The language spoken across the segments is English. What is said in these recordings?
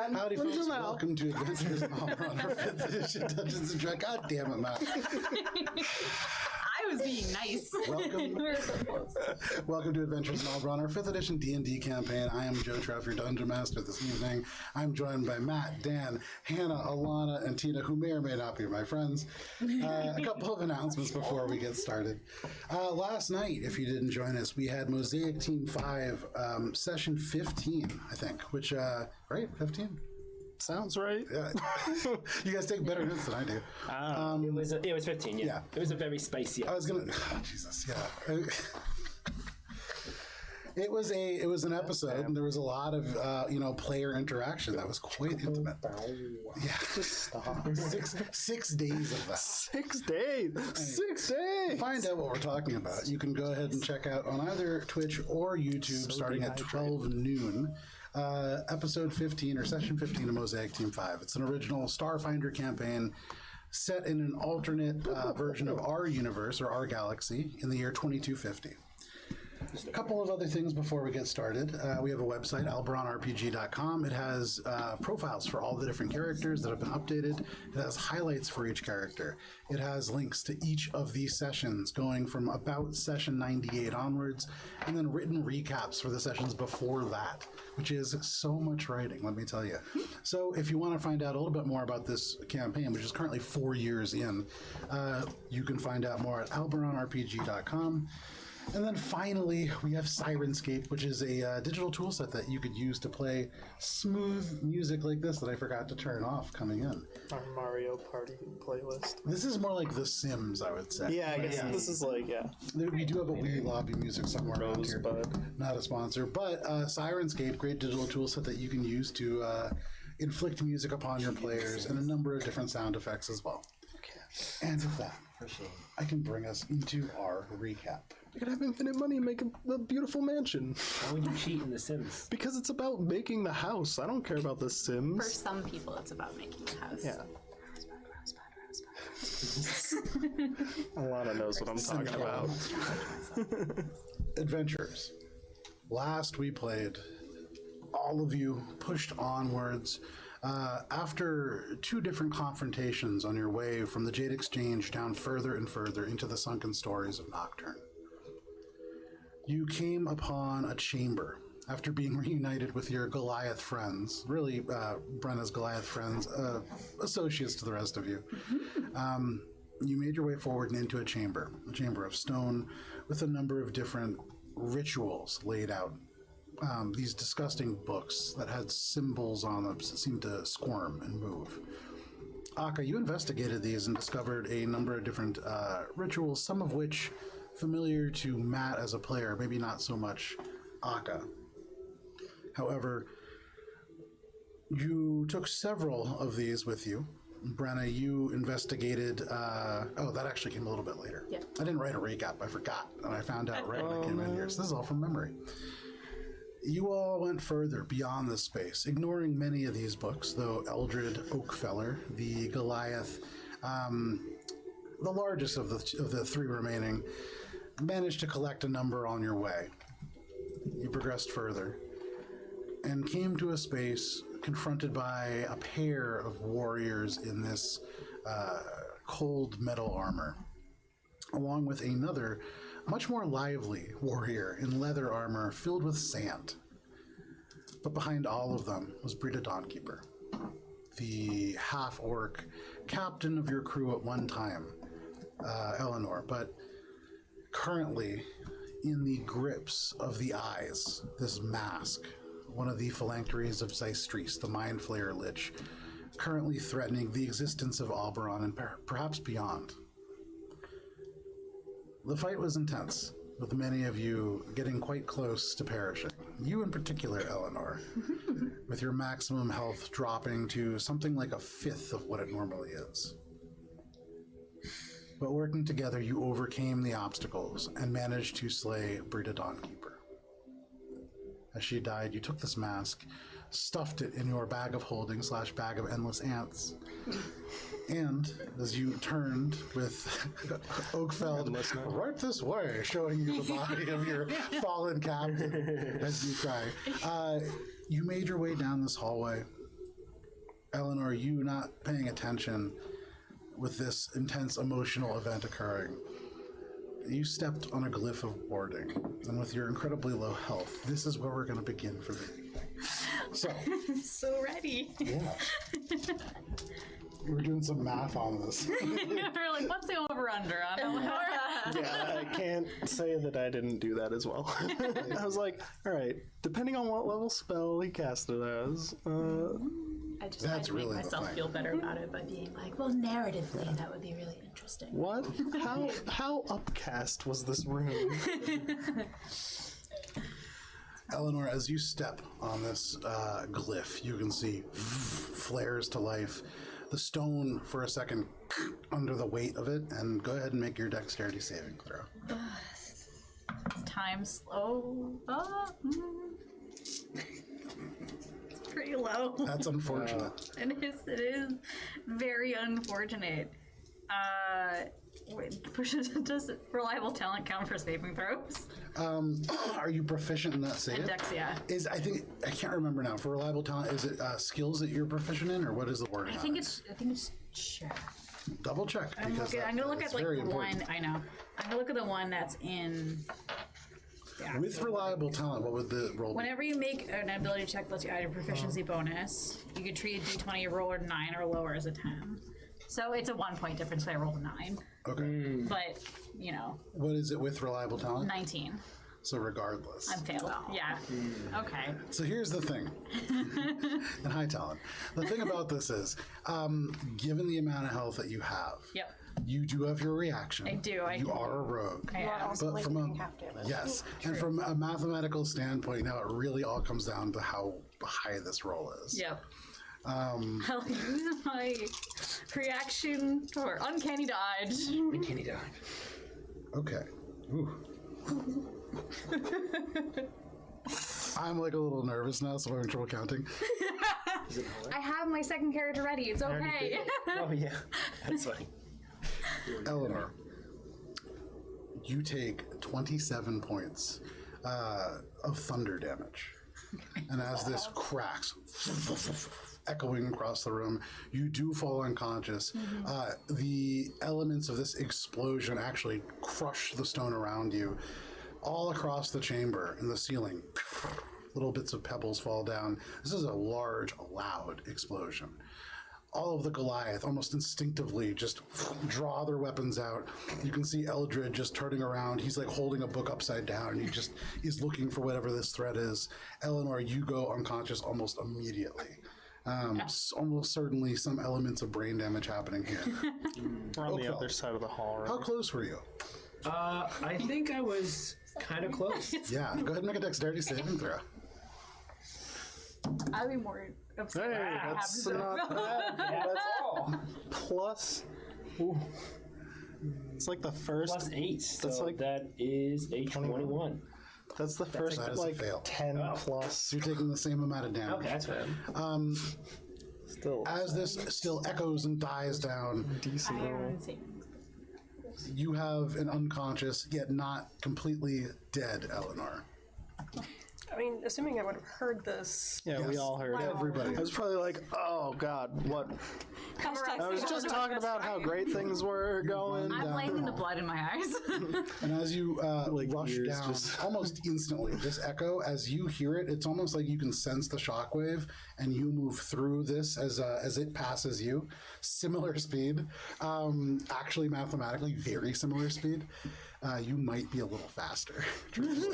man. Howdy, What is folks. it now? Welcome to Adventures in Alberon, our 5th edition Dungeons and Dragons. God damn it, Matt. I was being nice. Welcome to Adventures in Alberon, our 5th edition D&D campaign. I am Joe Treff, your Dungeon Master this evening. I'm joined by Matt, Dan, Hannah, Alana, and Tina, who may or may not be my friends. A couple of announcements before we get started. Last night, if you didn't join us, we had Mosaic Team 5, session 15, I think, which, right? 15? Sounds right. Yeah. You guys take better notes than I do. It was 15, yeah. It was a very spacey. I was gonna. Oh, Jesus, yeah. It was an episode, and there was a lot of player interaction that was quite intimate. Yeah, Just stop. 6 days of that. 6 days. 6 days. To find out what we're talking about, you can go ahead and check out on either Twitch or YouTube starting at 12 noon. Episode 15 or session 15 of Mosaic Team 5. It's an original Starfinder campaign set in an alternate version of our universe or our galaxy in the year 2250. A couple of other things before we get started. We have a website, alberonrpg.com. It has profiles for all the different characters that have been updated. It has highlights for each character. It has links to each of these sessions going from about session 98 onwards, and then written recaps for the sessions before that, which is so much writing, let me tell you. So if you want to find out a little bit more about this campaign, which is currently 4 years in, you can find out more at alberonrpg.com. And then finally, we have Sirenscape, which is a digital tool set that you could use to play smooth music like this that I forgot to turn off coming in. Our Mario Party playlist. This is more like The Sims, I would say. Yeah, I guess this is like, We do have a Wii lobby music somewhere around here. Rosebud. Not a sponsor, but Sirenscape, great digital tool set that you can use to inflict music upon your players and a number of different sound effects as well. Okay. And with that, I can bring us into our recap. You could have infinite money and make a beautiful mansion. Why would you cheat in The Sims? Because it's about making the house. I don't care about the Sims. For some people, it's about making a house. Yeah. Alana knows what I'm talking about. Adventurers. Last we played, all of you pushed onwards. After 2 different confrontations on your way from the Jade Exchange down further and further into the sunken stories of Nocturne, you came upon a chamber after being reunited with your Goliath friends, really Brenna's Goliath friends, associates to the rest of you. You made your way forward and into a chamber of stone with a number of different rituals laid out. These disgusting books that had symbols on them seemed to squirm and move. Akka, you investigated these and discovered a number of different rituals, some of which familiar to Matt as a player, maybe not so much Akka. However, you took several of these with you. Brenna, you investigated... that actually came a little bit later. Yeah. I didn't write a recap. I forgot, and I found out right when I came in here. So this is all from memory. You all went further beyond this space, ignoring many of these books, though Eldred Oakfeller, the Goliath, the largest of the 3 remaining, managed to collect a number on your way. You progressed further and came to a space confronted by a pair of warriors in this cold metal armor, along with another much more lively warrior in leather armor filled with sand. But behind all of them was Brita Dawnkeeper, the half-orc captain of your crew at one time, Elanor, but currently in the grips of the eyes, this mask, one of the phylacteries of Zystris, the Mind Flayer Lich, currently threatening the existence of Alberon and perhaps beyond. The fight was intense, with many of you getting quite close to perishing. You in particular, Elanor, with your maximum health dropping to something like 1/5 of what it normally is. But working together, you overcame the obstacles and managed to slay Brita Dawnkeeper. As she died, you took this mask, stuffed it in your bag of holding / bag of endless ants. And as you turned with Oakfeld right this way, showing you the body of your fallen captain as you cry, you made your way down this hallway Elanor, you not paying attention with this intense emotional event occurring, you stepped on a glyph of warding, and with your incredibly low health, this is where we're going to begin for the evening. So, So ready. yeah. We're doing some math on this. We're like, what's the over-under on Elanor? Yeah, I can't say that I didn't do that as well. I was like, all right, depending on what level spell he cast it as, I just That's tried to really make the myself thing. feel better about it by being like, well, narratively, that would be really interesting. what? How upcast was this room? Elanor, as you step on this glyph, you can see flares to life. The stone, for a second, under the weight of it, and go ahead and make your dexterity saving throw. Time slow. It's pretty low. That's unfortunate. It is very unfortunate. Does reliable talent count for saving throws? Are you proficient in that save? Dex, yeah. I can't remember now. For reliable talent, is it skills that you're proficient in, or what is the word? I think it's sure. Double check. I'm gonna look at like the one. I know. I'm gonna look at the one that's in. Yeah. With reliable talent, what would the roll be? Whenever you make an ability check, lets you add a proficiency bonus. You could treat a d20 you roll a 9 or lower as a 10. So it's a 1 point difference. So I rolled a 9. Okay. But you know, What is it with reliable talent? 19. So regardless. I'm failed. Yeah. Okay. So here's the thing. And high talent. The thing about this is, given the amount of health that you have, Yep. you do have your reaction. I do. You are a rogue. I am. But from a yes, and from a mathematical standpoint, now it really all comes down to how high this roll is. Yep. I'll use my reaction or uncanny dodge. Uncanny dodge. Okay. Ooh. I'm like a little nervous now, so I'm having trouble counting. I have my second character ready. It's okay. Oh yeah, that's funny. Elanor, you take 27 points of thunder damage. And as this cracks, echoing across the room, you do fall unconscious. The elements of this explosion actually crush the stone around you. All across the chamber and the ceiling, little bits of pebbles fall down. This is a large, loud explosion. All of the Goliath almost instinctively just draw their weapons out. You can see Eldred just turning around. He's like holding a book upside down. And he's looking for whatever this threat is. Elanor, you go unconscious almost immediately. Almost certainly some elements of brain damage happening here. We're on the other side of the hall, right? How close were you? I think I was kind of close. Yeah, go ahead and make a dexterity saving throw. I'd be more upset. Hey, that's not bad. That's all. Plus, ooh, it's like the first. Plus 8. So That's like- that is a 21. That's the first That is a like fail. 10 plus. So you're taking the same amount of damage. Okay, that's fair. Still As this still echoes and dies down, decent roll. you have an unconscious, yet not completely dead Elanor. I mean, assuming I would have heard this. Yeah, we Yes. all heard it. Everybody. I was probably like, oh god, what? I was just talking about how great things were going. I'm blaming the blood in my eyes. And as you rush ears down, just- almost instantly, this echo, as you hear it, it's almost like you can sense the shockwave, and you move through this as it passes you. Similar speed, actually mathematically very similar speed. You might be a little faster.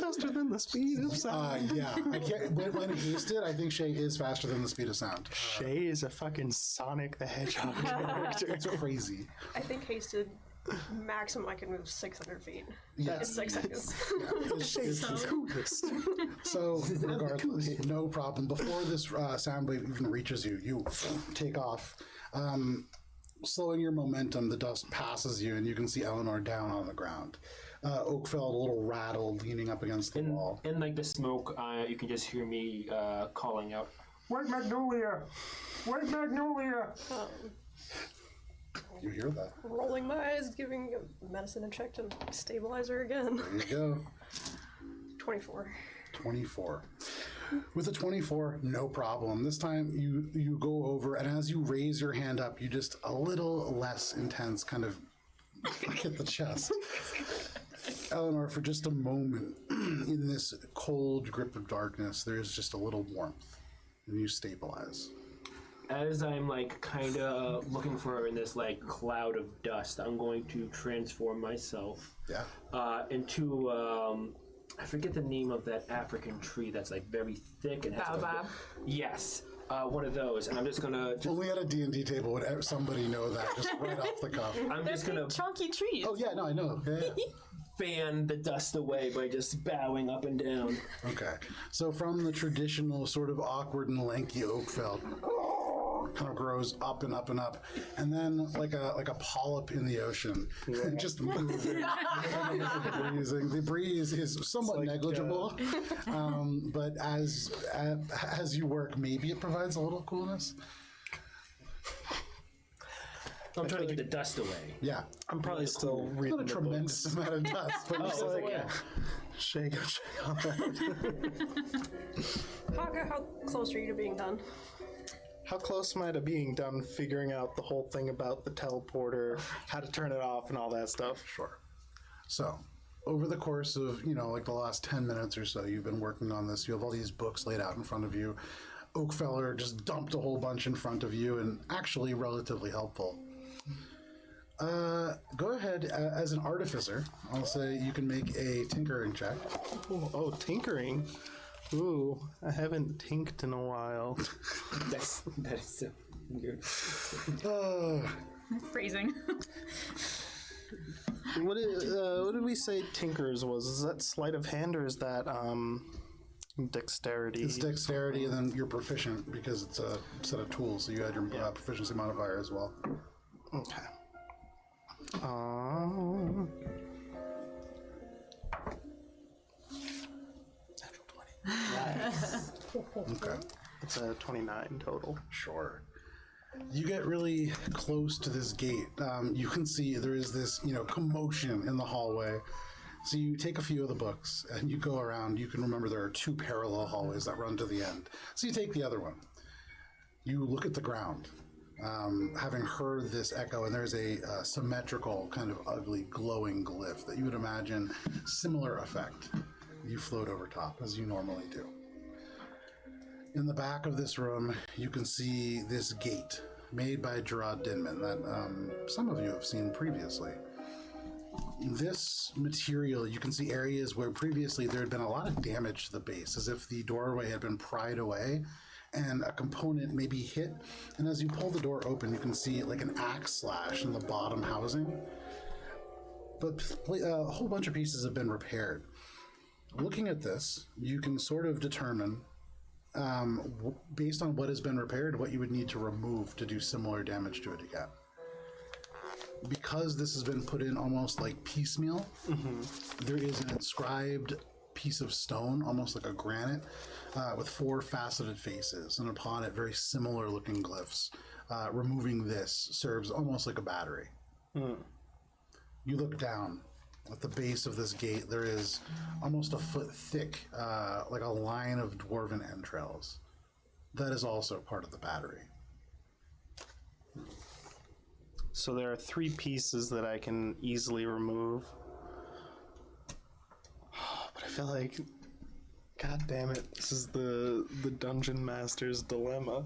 Faster than the speed of sound. Yeah, I can't, when hasted, I think Shay is faster than the speed of sound. Shay is a fucking Sonic the Hedgehog character. It's crazy. I think hasted maximum I can move 600 feet Yeah. in 6 seconds. Shay's the coolest. So, regardless, no problem. Before this sound wave even reaches you, you take off. Slowing your momentum, the dust passes you, and you can see Elanor down on the ground. Oakfeld, a little rattled, leaning up against the wall. In like the smoke, you can just hear me calling out, "Where's Magnolia? Where's Magnolia?" You hear that? Rolling my eyes, giving medicine a check to stabilize her again. There you go. 24. 24. With a 24, no problem. This time you go over, and as you raise your hand up, you just a little less intense kind of hit the chest. Elanor, for just a moment, in this cold grip of darkness, there's just a little warmth, and you stabilize. As I'm like kind of looking for her in this like cloud of dust, I'm going to transform myself into I forget the name of that African tree that's like very thick and has Baobab. Yes, one of those, and I'm just gonna. Only at a D&D table would somebody know that, just right off the cuff. I'm just gonna Chunky trees. Oh yeah, no, I know. Yeah. fan the dust away by just bowing up and down. Okay, so from the traditional sort of awkward and lanky oak felt, kind of grows up and up and up, and then like a polyp in the ocean, just moving. The breeze is somewhat like, negligible, but as you work, maybe it provides a little coolness. I'm trying to get the dust away. Yeah, I'm probably still reading not a the tremendous books. amount of dust, but it's like, like, shake on that. Haka, how close are you to being done? How close am I to being done figuring out the whole thing about the teleporter, how to turn it off, and all that stuff? Sure. So, over the course of, like the last 10 minutes or so, you've been working on this. You have all these books laid out in front of you. Oakfeller just dumped a whole bunch in front of you, and actually relatively helpful. Go ahead, as an artificer, I'll say you can make a tinkering check. Oh, tinkering. Ooh, I haven't tinked in a while. That is so weird. Phrasing. What did we say tinkers was? Is that sleight of hand or is that dexterity? It's dexterity, and then you're proficient because it's a set of tools, so you add your proficiency modifier as well. Okay. Natural 20. Okay. It's a 29 total. Sure. You get really close to this gate. You can see there is this, commotion in the hallway. So you take a few of the books and you go around. You can remember there are 2 parallel hallways that run to the end. So you take the other one. You look at the ground, having heard this echo, and there's a symmetrical, kind of ugly, glowing glyph that you would imagine similar effect. You float over top, as you normally do. In the back of this room, you can see this gate made by Gerard Dinman that some of you have seen previously. This material, you can see areas where previously there had been a lot of damage to the base, as if the doorway had been pried away and a component maybe hit. And as you pull the door open, you can see like an axe slash in the bottom housing. But a whole bunch of pieces have been repaired. Looking at this, you can sort of determine, based on what has been repaired, what you would need to remove to do similar damage to it again. Because this has been put in almost like piecemeal, there is an inscribed piece of stone, almost like a granite, with 4 faceted faces, and upon it very similar looking glyphs. Removing this serves almost like a battery. You look down. At the base of this gate, there is almost a foot thick, like a line of dwarven entrails. That is also part of the battery. So there are 3 pieces that I can easily remove. But I feel like, god damn it, this is the dungeon master's dilemma.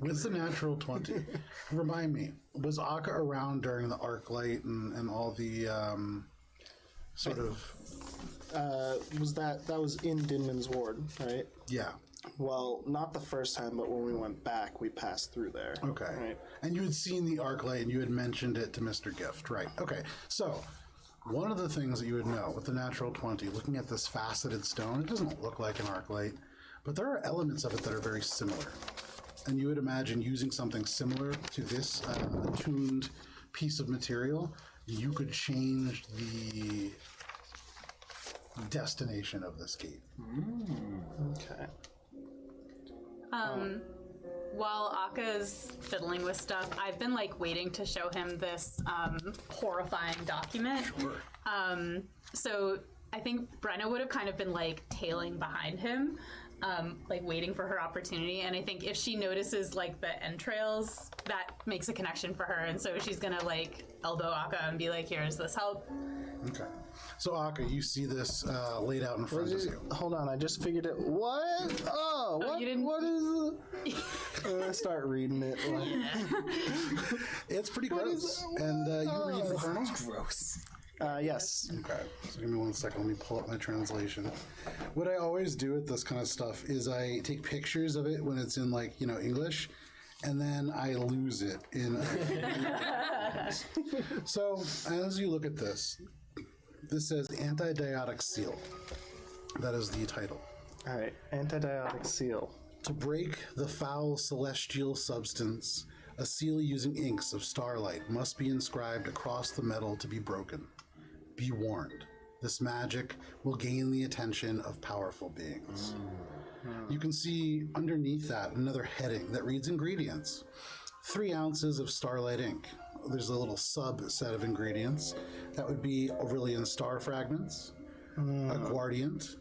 With the natural 20, remind me, was Akka around during the arc light and all the sort of... that was in Dinman's ward, right? Yeah. Well, not the first time, but when we went back, we passed through there. Okay. Right. And you had seen the arc light and you had mentioned it to Mr. Gift, right? Okay. So, one of the things that you would know with the natural 20, looking at this faceted stone, it doesn't look like an arc light, but there are elements of it that are very similar. And you would imagine using something similar to this attuned piece of material, you could change the destination of this gate. Okay. While Akka's fiddling with stuff, I've been waiting to show him this horrifying document. Sure. So I think Brenna would have kind of been tailing behind him. like waiting for her opportunity. And I think if she notices like the entrails, that makes a connection for her. And so she's gonna like elbow Akka and be like, "Here's this help." Okay. So Akka, you see this laid out in front of you. Hold on, I just figured it. What? Oh, what? you didn't- What is it? I start reading it. It's pretty gross. And you read Infernal? Gross. Yes. Okay, so give me 1 second. Let me pull up my translation. What I always do with this kind of stuff is I take pictures of it when it's in like, English, and then I lose it in. So as you look at this, this says Antidiotic Seal. That is the title. All right. Antidiotic seal. To break the foul celestial substance, a seal using inks of starlight must be inscribed across the metal to be broken. Be warned, this magic will gain the attention of powerful beings. You can see underneath that another heading that reads ingredients. 3 ounces of starlight ink. There's a little subset of ingredients. That would be Aurelian star fragments, aguardiente,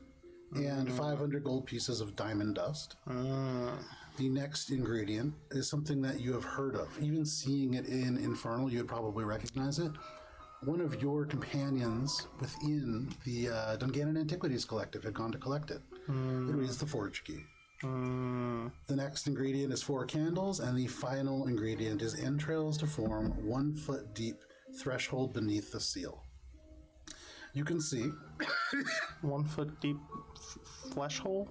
and 500 gold pieces of diamond dust. The next ingredient is something that you have heard of. Even seeing it in Infernal, you would probably recognize it. One of your companions within the Dungannon Antiquities Collective had gone to collect it. It reads the Forge Key. The next ingredient is 4 candles, and the final ingredient is entrails to form 1 foot deep threshold beneath the seal. You can see 1 foot deep flesh hole.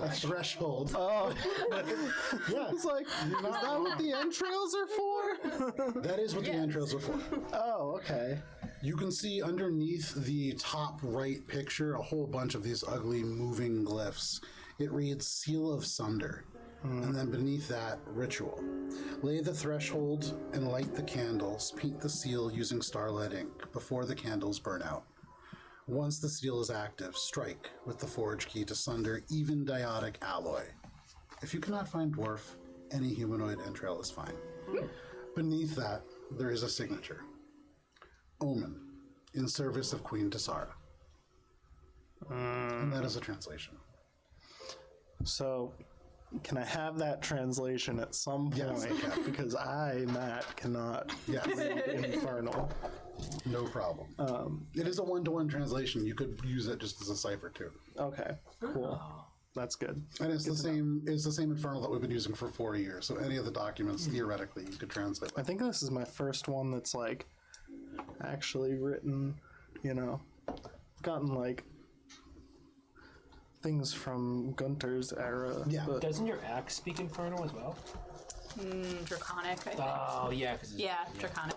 a threshold. Oh, Yeah, it's like, is that what the entrails are for? that is what the entrails are for. Oh, okay. You can see underneath the top right picture a whole bunch of these ugly moving glyphs. It reads Seal of Sunder. And then beneath that, Ritual. Lay the threshold and light the candles. Paint the seal using starlight ink before the candles burn out. Once the seal is active, strike with the Forge Key to sunder even diotic alloy. If you cannot find dwarf, any humanoid entrail is fine. Beneath that, there is a signature. Omen, in service of Queen Tessara. And that is a translation. So, can I have that translation at some point? Yes, you can. Because I, Matt, cannot Yes, read Infernal. no problem. It is a one-to-one translation. You could use it just as a cipher too. Okay, cool. That's good. And it's the same. It's the same Infernal that we've been using for 4 years. So any of the documents, theoretically, you could translate. I think this is my first one that's like actually written, I've gotten like things from Gunter's era. Yeah. But Doesn't your axe speak Infernal as well? Draconic, I think. Oh, yeah. Yeah, Draconic.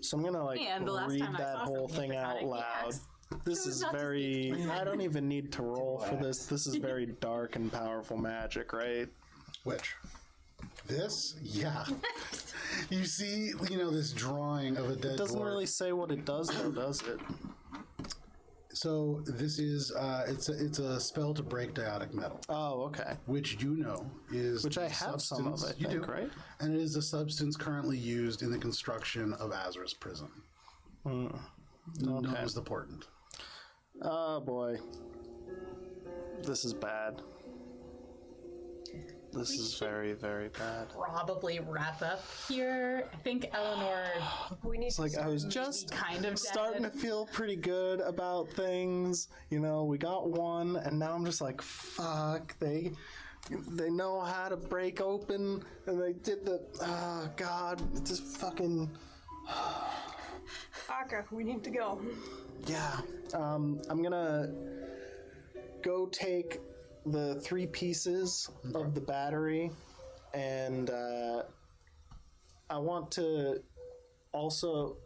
so I'm gonna like And the last read time I that saw whole something thing out draconic, loud. yes. This was is not to very. I don't even need to roll for this. This is very dark and powerful magic, right? Which? This? Yeah. You see, this drawing of a dead It doesn't dwarf. really say what it does, though, does it? So this is it's a spell to break diotic metal, Oh, okay. which is Which I the have some of, substance- I think, you do, right? And it is a substance currently used in the construction of Azra's prison. Known Okay. as the Portent. Oh boy. This is bad. This is very, very bad. Probably wrap up here. I think Elanor We need It's like I was just kind of starting to dead. feel pretty good about things. We got one, and now I'm just like, fuck. They know how to break open, and they did the. Oh God, it's just fucking. Akka, we need to go. Yeah. I'm gonna go take the 3 pieces of the battery, and I want to also.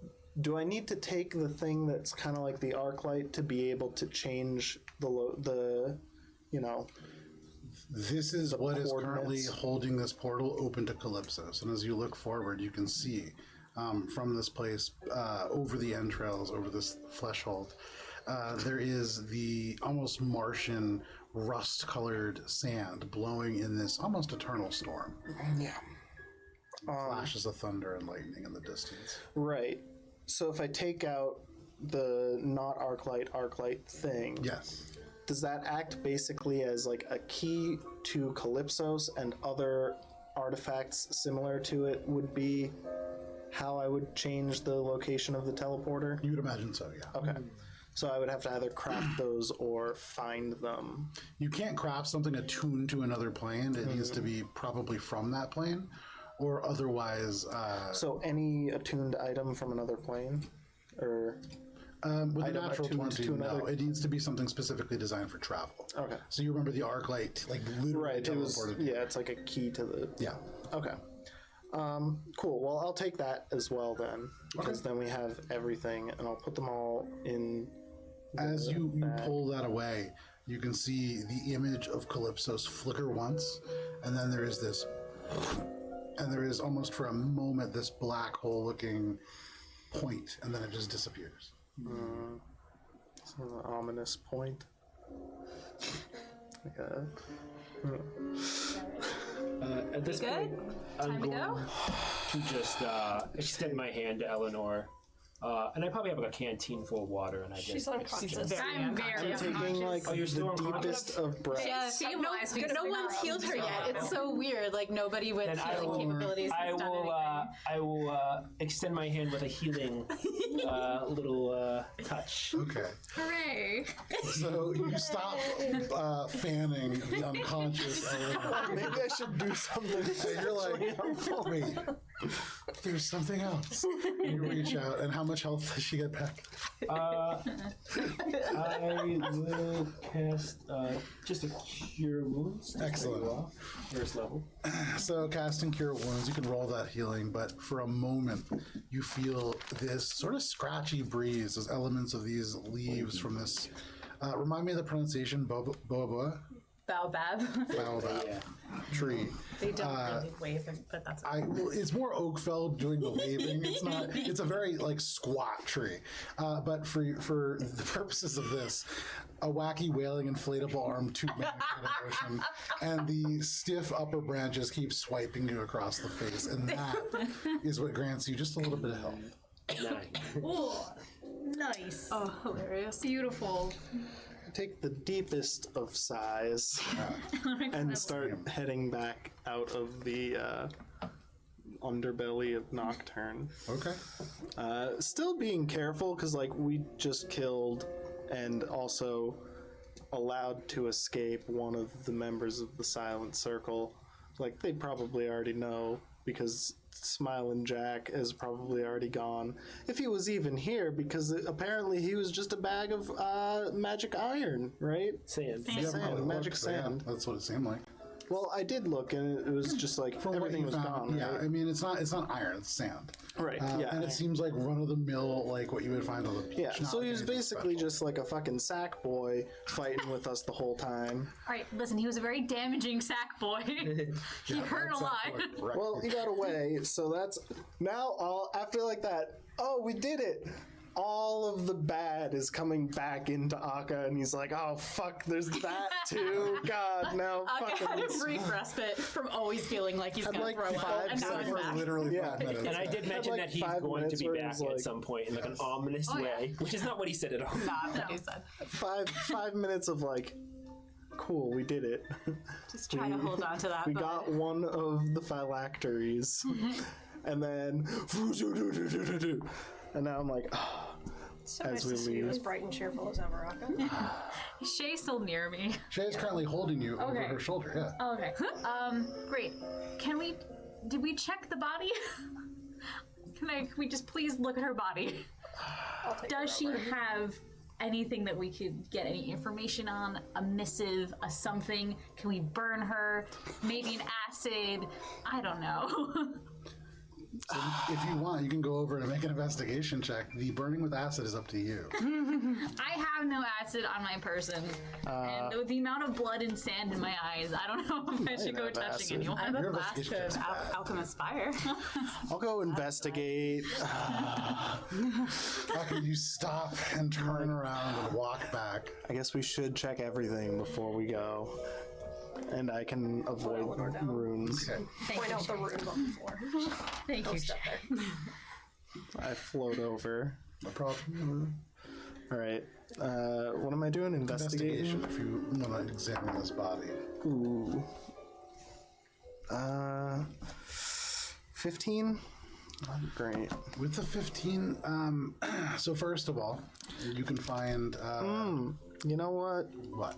Do I need to take the thing that's kind of like the arc light to be able to change the This is what is currently coordinates. holding this portal open to Calypsos. And as you look forward, you can see from this place, over the entrails, over this flesh hold, there is the almost Martian rust-colored sand blowing in this almost eternal storm. Yeah. Flashes of thunder and lightning in the distance. Right. So if I take out the not arc light thing, Yes. does that act basically as like a key to Calypsos, and other artifacts similar to it would be how I would change the location of the teleporter? You would imagine so, yeah. Okay. So I would have to either craft those or find them. You can't craft something attuned to another plane. It needs to be probably from that plane, or otherwise. So any attuned item from another plane, or With the item natural attuned 20, to no. another- It needs to be something specifically designed for travel. Okay. So you remember the arc light, like literally right? It was teleported. yeah. It's like a key to the. Yeah. Okay. Cool. Well, I'll take that as well then, because then we have everything, and I'll put them all in. As you pull that away, you can see the image of Calypsos flicker once, and then there is this, and there is almost for a moment this black hole looking point, and then it just disappears. It's an ominous point. Like At this Good? point, I'm Time to going go? to just extend my hand to Elanor. And I probably have like a canteen full of water, and I She's just unconscious. I'm very taking unconscious. like Oh, you're still the unconscious? deepest of breaths. Yeah, Stabilize because no they're one's not healed her up. yet. It's so weird. Like nobody with Then I healing will- capabilities has done anything. I will extend my hand with a healing little touch. Okay. Hooray! So you stop fanning the unconscious Eleanor. Maybe I should do something. And you're like, wait, there's something else. You reach out, and how much health does she get back? I will cast just a cure wounds. to Excellent. start you off, First level. So casting Cure Wounds, you can roll that healing, but for a moment you feel this sort of scratchy breeze as elements of these leaves from this. Remind me of the pronunciation, boa Baobab. baobab Yeah. tree. They don't really wave, but that's Well, it's more Oakfell doing the waving. It's not. It's a very like squat tree. But for the purposes of this, a wacky wailing inflatable arm tube motion, and the stiff upper branches keep swiping you across the face, and that is what grants you just a little bit of health. 9. Nice. oh hilarious. Beautiful. Take the deepest of sighs and start heading back out of the underbelly of Nocturne. Okay. Still being careful, because like we just killed and also allowed to escape one of the members of the Silent Circle. Like they probably already know, because Smiling Jack is probably already gone. If he was even here, because apparently he was just a bag of magic iron, right? Sand. You haven't really magic looked, so yeah, sand. that's what it seemed like. Well, I did look, and it was just like From everything what was you found, gone. yeah. Right? I mean, it's not iron; it's sand. Right. Yeah. And it seems like run of the mill, like what you would find on the beach. Yeah, not so he was anything basically special. just like a fucking sack boy fighting with us the whole time. All right, listen. He was a very damaging sack boy. He hurt a lot. Exactly, right. Well, he got away, so that's now all after like that. Oh, we did it! All of the bad is coming back into Akka, and he's like, "Oh fuck, there's that too. God, now Aka had a fucking." brief respite from always feeling like he's Had, gonna like, throw 5 up, and now seconds. he's for back. literally Yeah. 5 minutes. And I did mention like that he's 5 going to minutes be where back he's at like- some point in like an ominous way, which is not what he said at all. Not what he said. 5 minutes of like, cool, we did it. Just try to hold on to that. We but got one of the phylacteries, and then, and now I'm like, oh, So As nice we to see you leave. as bright and cheerful as ever, Akka. Shay's still near me. Shay is currently holding you over Okay. her shoulder. Yeah. Oh, okay. Great. Did we check the body? Can we just please look at her body? I'll take Does that she word. have anything that we could get any information on? A missive, a something? Can we burn her? Maybe an acid? I don't know. So if you want, you can go over and make an investigation check. The burning with acid is up to you. I have no acid on my person. And with the amount of blood and sand in my eyes, I don't know if I should go have touching acid. anyone. I have a Your flask investigation of check's bad. Alchemist Fire. I'll go investigate. After you stop and turn around and walk back. I guess we should check everything before we go, and I can avoid runes. Okay. Point out the rune on the floor. Thank you, I float over. No problem. All right. What am I doing? Investigation? If you want to examine this body. Ooh. 15? Great. With the 15, so first of all, you can find, You know what? what?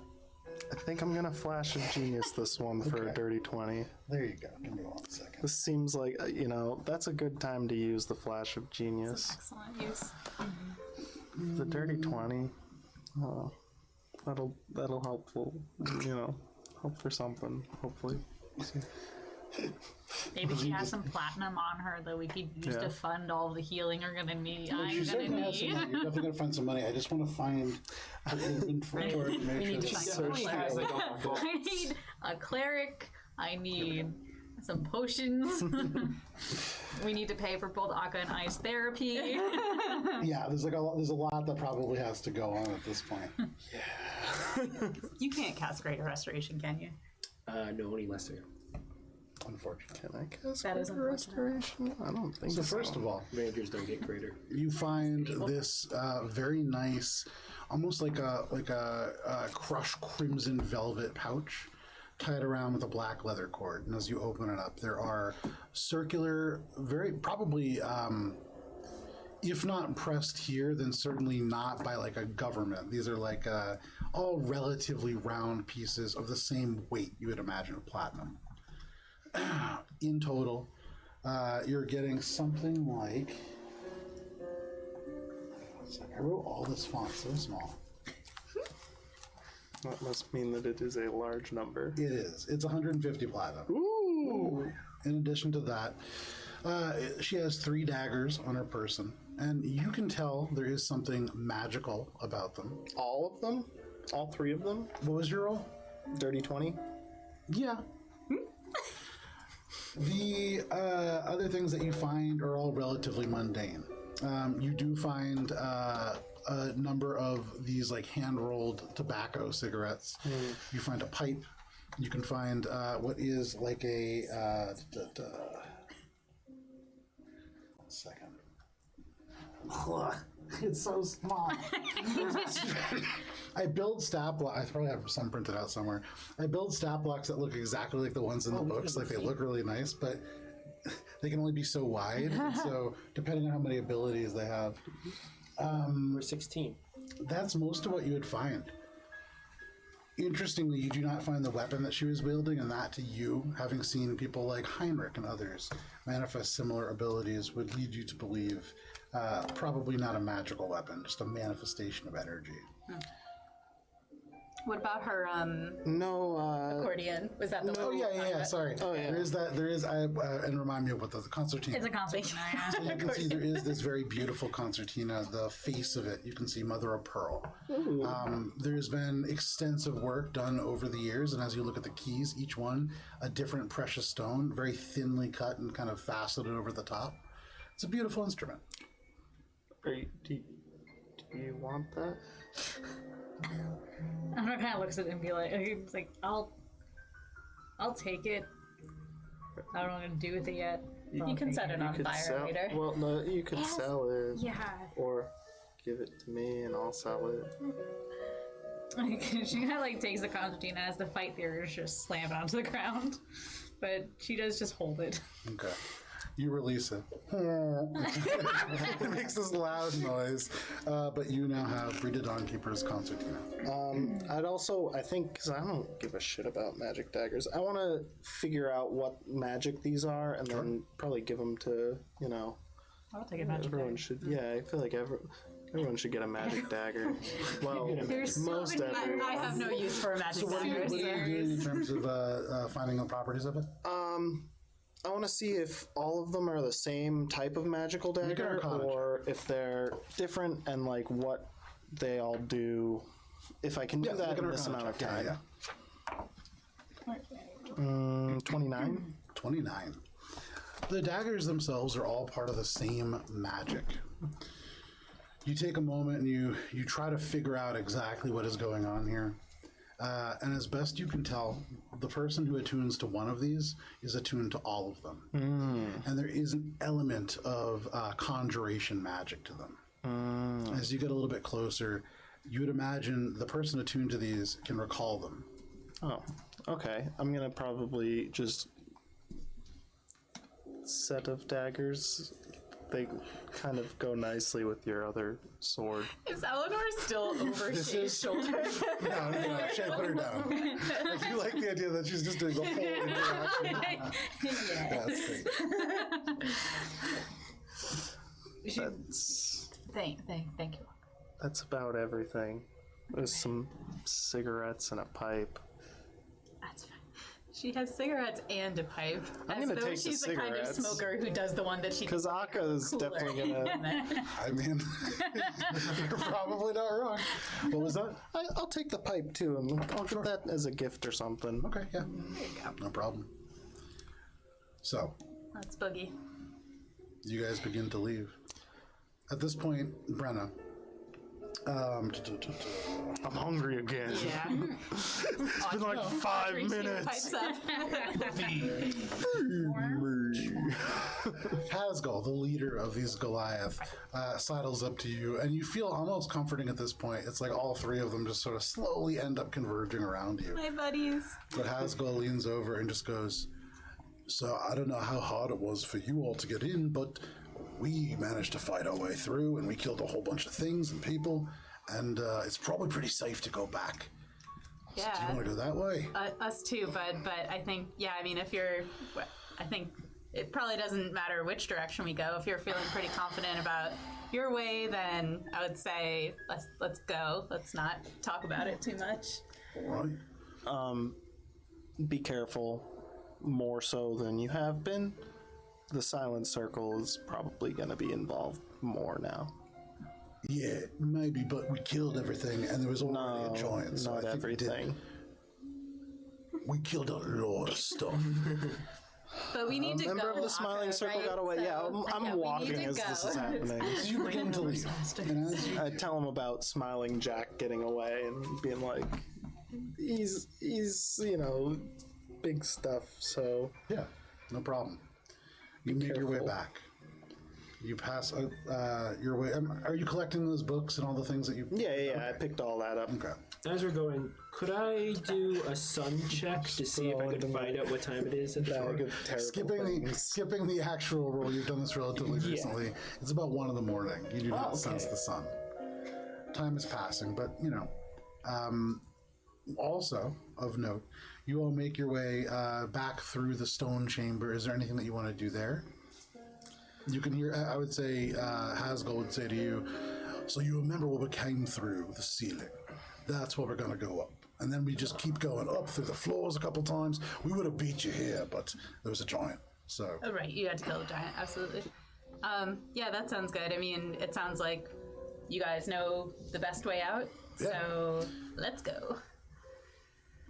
I think I'm gonna flash of genius this one for a dirty 20. There you go. Give me 1 second. This seems like, that's a good time to use the flash of genius. Excellent use. The dirty 20. Oh, that'll help, help for something, hopefully. Maybe she has some platinum on her that we could use Yeah. to fund all the healing you're gonna need. I'm You gonna certainly have some need. money. You're definitely going to find some money. I just want to find the inventory to make sure need to that find Search some Has, like, a book. I need a cleric. I need some potions. We need to pay for both Akka and I's therapy. Yeah, there's a lot that probably has to go on at this point. You can't cast Greater Restoration, can you? No, only lesser. Unfortunately. Can I cast That is Greater unfortunate. Restoration? I don't think So first of all, Rangers don't get greater. you find this very nice, almost like a crushed crimson velvet pouch tied around with a black leather cord. And as you open it up, there are circular, very probably, if not pressed here, then certainly not by like a government. These are like all relatively round pieces of the same weight you would imagine of platinum. In total, you're getting something like. I wrote all this font so small. That must mean that it is a large number. It is. It's 150 platinum. Ooh! In addition to that, she has 3 daggers on her person, and you can tell there is something magical about them. All of them? All 3 of them? What was your roll? Dirty 20? Yeah. The other things that you find are all relatively mundane. You do find a number of these like hand-rolled tobacco cigarettes. You find a pipe. You can find what is like a... 1 second. It's so small. I build stat blocks. I probably have some printed out somewhere. I build stat blocks that look exactly like the ones in the books. Like they look really nice, but they can only be so wide. And so depending on how many abilities they have, We're 16. that's most of what you would find. Interestingly, you do not find the weapon that she was wielding, and that to you, having seen people like Heinrich and others manifest similar abilities, would lead you to believe probably not a magical weapon, just a manifestation of energy. What about her No, accordion? Was that the Oh one? yeah. Sorry. Oh, yeah. There is. And remind me of what the concertina. It's a consultation. So you can see there is this very beautiful concertina. The face of it, you can see mother of pearl. There's been extensive work done over the years, and as you look at the keys, each one a different precious stone, very thinly cut and kind of faceted over the top. It's a beautiful instrument. do you want that? Anna kind of looks at it and be like, it's like, I'll take it. I don't know what to do with it yet. You can set it on fire sell, later. Well, no, you could sell it. Yeah. Or give it to me and I'll sell it. She kind of like takes the concertina as the fight theories just slam it onto the ground. But she does just hold it. Okay. You release it. It makes this loud noise, but you now have Rita Dawnkeeper's concertina. I think, because I don't give a shit about magic daggers, I want to figure out what magic these are and then probably give them to, I'll take a magic. everyone should, I feel like everyone should get a magic dagger. Well, There's so most many- everyone. I have no use for a magic What are you dagger. doing in terms of finding the properties of it? I want to see if all of them are the same type of magical dagger Arcana or if they're different and like what they all do. If I can do that make an in this Arcana amount of check. time. 29. 29. The daggers themselves are all part of the same magic. You take a moment and you try to figure out exactly what is going on here. And as best you can tell, the person who attunes to one of these is attuned to all of them. And there is an element of conjuration magic to them. As you get a little bit closer, you would imagine the person attuned to these can recall them. Oh, okay. I'm gonna probably just set of daggers. They kind of go nicely with your other sword. Is Elanor still over Shay's shoulder? No, Shay, put her down. I do like the idea that she's just doing the whole interaction. That's great. Thank you. That's about everything. There's some cigarettes and a pipe. That's fine. She has cigarettes and a pipe. I'm as gonna though take the she's the kind of cigarettes. smoker who does the one that she. Because Aka's definitely gonna. I mean, you're probably not wrong. What was that? I'll take the pipe too, and I'll get that as a gift or something. Okay, yeah. No problem. So, That's Boogie. you guys begin to leave. At this point, Brenna. I'm hungry again. Yeah. It's been like 5 minutes. Pipes up. Hasgal, the leader of these Goliath, sidles up to you, and you feel almost comforting at this point. It's like all three of them just sort of slowly end up converging around you. My buddies. But Hasgal leans over and just goes, "So I don't know how hard it was for you all to get in, but we managed to fight our way through, and we killed a whole bunch of things and people, and it's probably pretty safe to go back. So do you Yeah. want to go that way?" Us too, bud. But I think, yeah, I mean, I think it probably doesn't matter which direction we go. If you're feeling pretty confident about your way, then I would say let's go. Let's not talk about it too much. All right. Be careful, more so than you have been. The Silent Circle is probably going to be involved more now. Yeah, maybe, but we killed everything, and there was already a giant. So Not I think everything. we killed a lot of stuff. But we need to Remember go. the Smiling Akka, Circle right? got away? So, Yeah, I'm we need walking to as go. this is happening. So you begin to leave. And as you I tell him about Smiling Jack getting away and being like, he's big stuff. So Yeah, no problem. You make your way careful. back. You pass your way. Are you collecting those books and all the things that you? yeah, I picked all that up. Okay. As we're going, could I do a sun check to see if I could find out what time it is at the Bag store? of terrible things. Skipping the actual roll. You've done this relatively recently. It's about 1 a.m. You do not sense the sun. Time is passing, but also of note, you all make your way back through the stone chamber. Is there anything that you want to do there? You can hear, I would say, Hasgal would say to you, "So you remember what we came through the ceiling? That's where we're going to go up. And then we just keep going up through the floors a couple times. We would have beat you here, but there was a giant. So, Oh, right, you had to kill the giant, absolutely. Yeah, that sounds good. I mean, it sounds like you guys know the best way out, so let's go.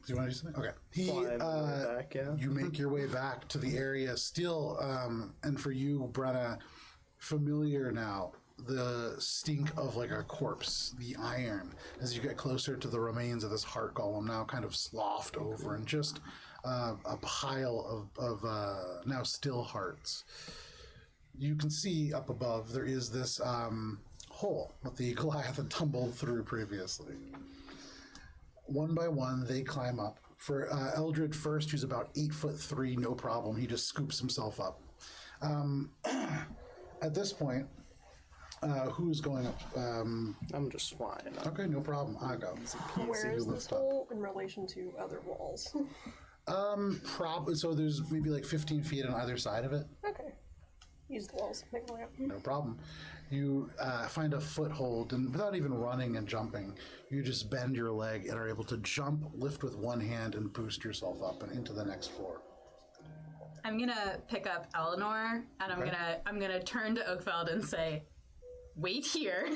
do you want to do something? Okay. Flying back, yeah. You make your way back to the area still, and for you, Brenna, familiar now, the stink of like a corpse, the iron, as you get closer to the remains of this heart golem, now kind of sloughed over, and just a pile of now still hearts. You can see up above there is this hole that the Goliath had tumbled through previously. One by one, they climb up. For Eldred first, who's about 8'3", no problem. He just scoops himself up. At this point, who's going up? I'm just flying up. Okay, no problem. I go. Where is who this lifts up. hole in relation to other walls? Probably. So there's maybe like 15 feet on either side of it. Okay. Use the walls. Make my way up. No problem. You find a foothold, and without even running and jumping, you just bend your leg and are able to jump, lift with one hand, and boost yourself up and into the next floor. I'm gonna pick up Elanor, and I'm gonna turn to Oakfeld and say, "Wait here,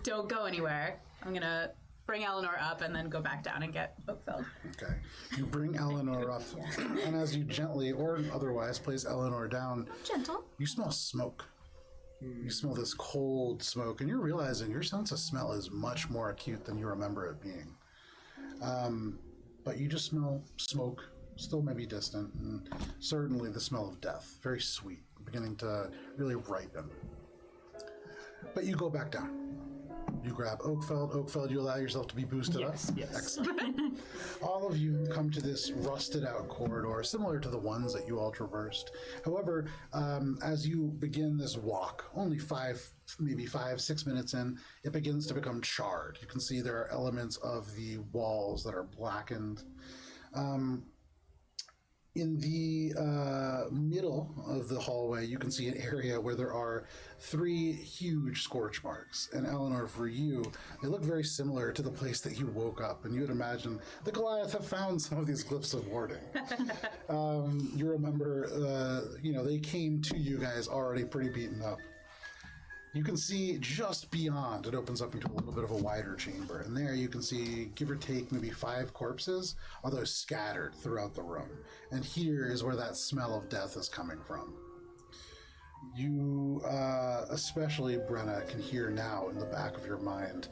don't go anywhere." I'm gonna bring Elanor up and then go back down and get Oakfeld. Okay. You bring Elanor up, and as you gently or otherwise place Elanor down, Gentle. you smell smoke. You smell this cold smoke, and you're realizing your sense of smell is much more acute than you remember it being. But you just smell smoke, still maybe distant, and certainly the smell of death, very sweet, beginning to really ripen. But you go back down. You grab Oakfeld. Oakfeld, you allow yourself to be boosted up? Yes. Excellent. All of you come to this rusted out corridor, similar to the ones that you all traversed. However, as you begin this walk, only 6 minutes in, it begins to become charred. You can see there are elements of the walls that are blackened. In the middle of the hallway, you can see an area where there are 3 huge scorch marks. And Elanor, for you, they look very similar to the place that you woke up. And you would imagine the Goliath have found some of these glyphs of warding. You remember, they came to you guys already pretty beaten up. You can see just beyond, it opens up into a little bit of a wider chamber. And there you can see, give or take, maybe 5 corpses, although scattered throughout the room. And here is where that smell of death is coming from. You, especially Brenna, can hear now in the back of your mind,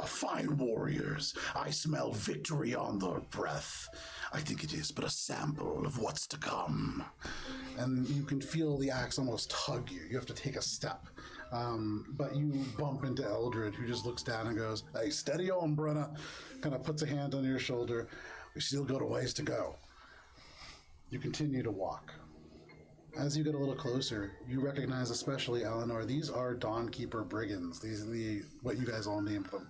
fine warriors, I smell victory on their breath. I think it is but a sample of what's to come. And you can feel the axe almost tug you. You have to take a step. But you bump into Eldred, who just looks down and goes, hey, steady on, Brenna. Kind of puts a hand on your shoulder. We still got a ways to go. You continue to walk. As you get a little closer, you recognize, especially Elanor, these are Dawnkeeper brigands. These are what you guys all named them.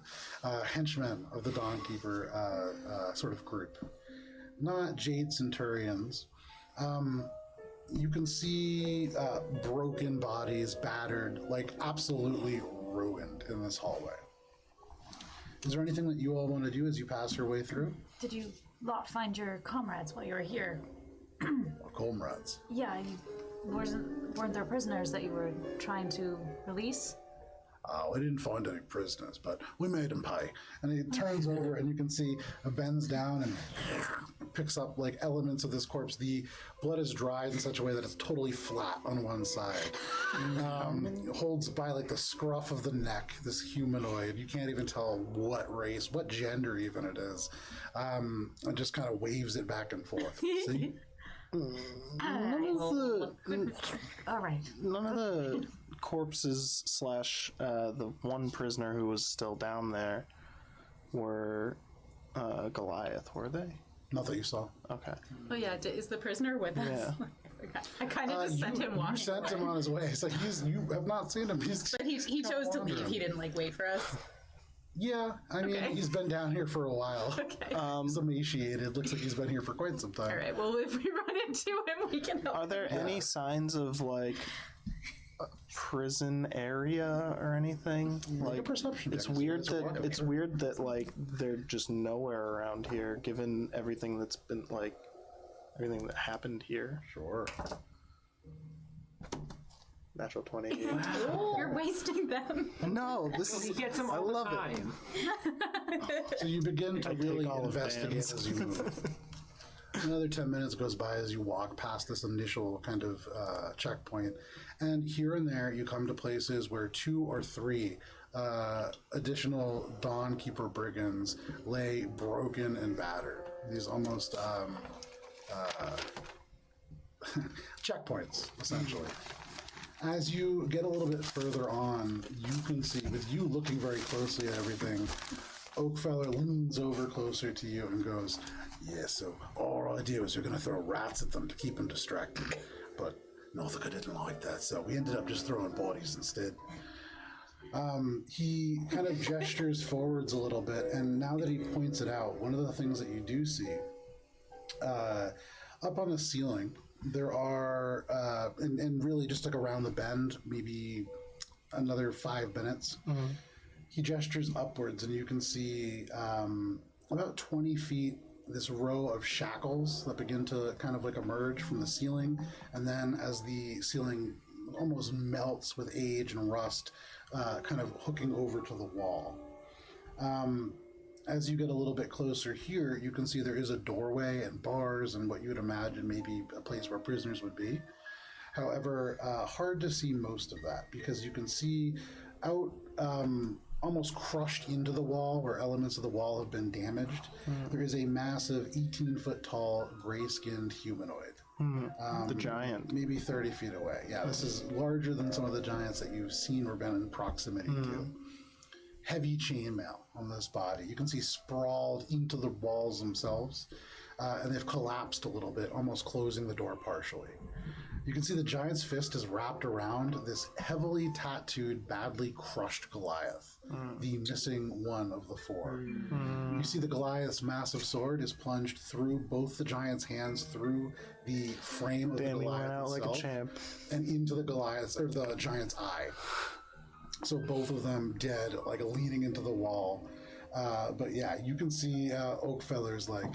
Henchmen of the Dawnkeeper sort of group. Not Jade Centurions. You can see broken bodies, battered, like absolutely ruined in this hallway. Is there anything that you all want to do as you pass your way through? Did you lot find your comrades while you were here? Or comrades? Yeah, weren't there prisoners that you were trying to release? We didn't find any prisoners, but we made him pay. And he turns over, and you can see bends down and picks up like elements of this corpse. The blood is dried in such a way that it's totally flat on one side. Holds by like the scruff of the neck, this humanoid. You can't even tell what race, what gender even it is. And just kind of waves it back and forth. See? All right. None of the corpses / the one prisoner who was still down there were Goliath, were they? Not that you saw. Okay. Oh yeah, is the prisoner with us? Yeah. I kind of just sent him walking. You sent him on his way. It's like you have not seen him. But he chose to leave. He didn't like wait for us. Yeah, I mean, he's been down here for a while. Okay. He's emaciated. Looks like he's been here for quite some time. All right. Well, if we run into him, we can help. Are there any signs of like a prison area or anything? Like a perception. It's weird that like they're just nowhere around here, given everything that's been like everything that happened here. Sure. Natural 20. You're wasting them. No, this is. He gets them all the time. So you begin to really all of investigate Dan's. as you move. Another 10 minutes goes by as you walk past this initial kind of checkpoint. And here and there, you come to places where 2 or 3 additional Dawnkeeper brigands lay broken and battered. These almost checkpoints, essentially. As you get a little bit further on, you can see, with you looking very closely at everything, Oakfeller leans over closer to you and goes, yeah, so our idea was we're going to throw rats at them to keep them distracted. But Northica didn't like that, so we ended up just throwing bodies instead. He kind of gestures forwards a little bit, and now that he points it out, one of the things that you do see, up on the ceiling, there are, and really just like around the bend, maybe another 5 minutes, he gestures upwards, and you can see about 20 feet, this row of shackles that begin to kind of like emerge from the ceiling, and then as the ceiling almost melts with age and rust, kind of hooking over to the wall. As you get a little bit closer here, you can see there is a doorway and bars and what you would imagine maybe a place where prisoners would be. However, hard to see most of that because you can see out almost crushed into the wall where elements of the wall have been damaged. There is a massive 18-foot tall gray-skinned humanoid. The giant. Maybe 30 feet away. Yeah, this is larger than some of the giants that you've seen or been in proximity to. heavy chainmail on this body. You can see sprawled into the walls themselves, and they've collapsed a little bit, almost closing the door partially. You can see the giant's fist is wrapped around this heavily tattooed, badly crushed Goliath, the missing one of the four. You see the Goliath's massive sword is plunged through both the giant's hands, through the frame of the Damn, he went Goliath out like itself, a champ. and into the Goliath's or the giant's eye. So both of them dead, like leaning into the wall. But yeah, you can see Oakfeller's like,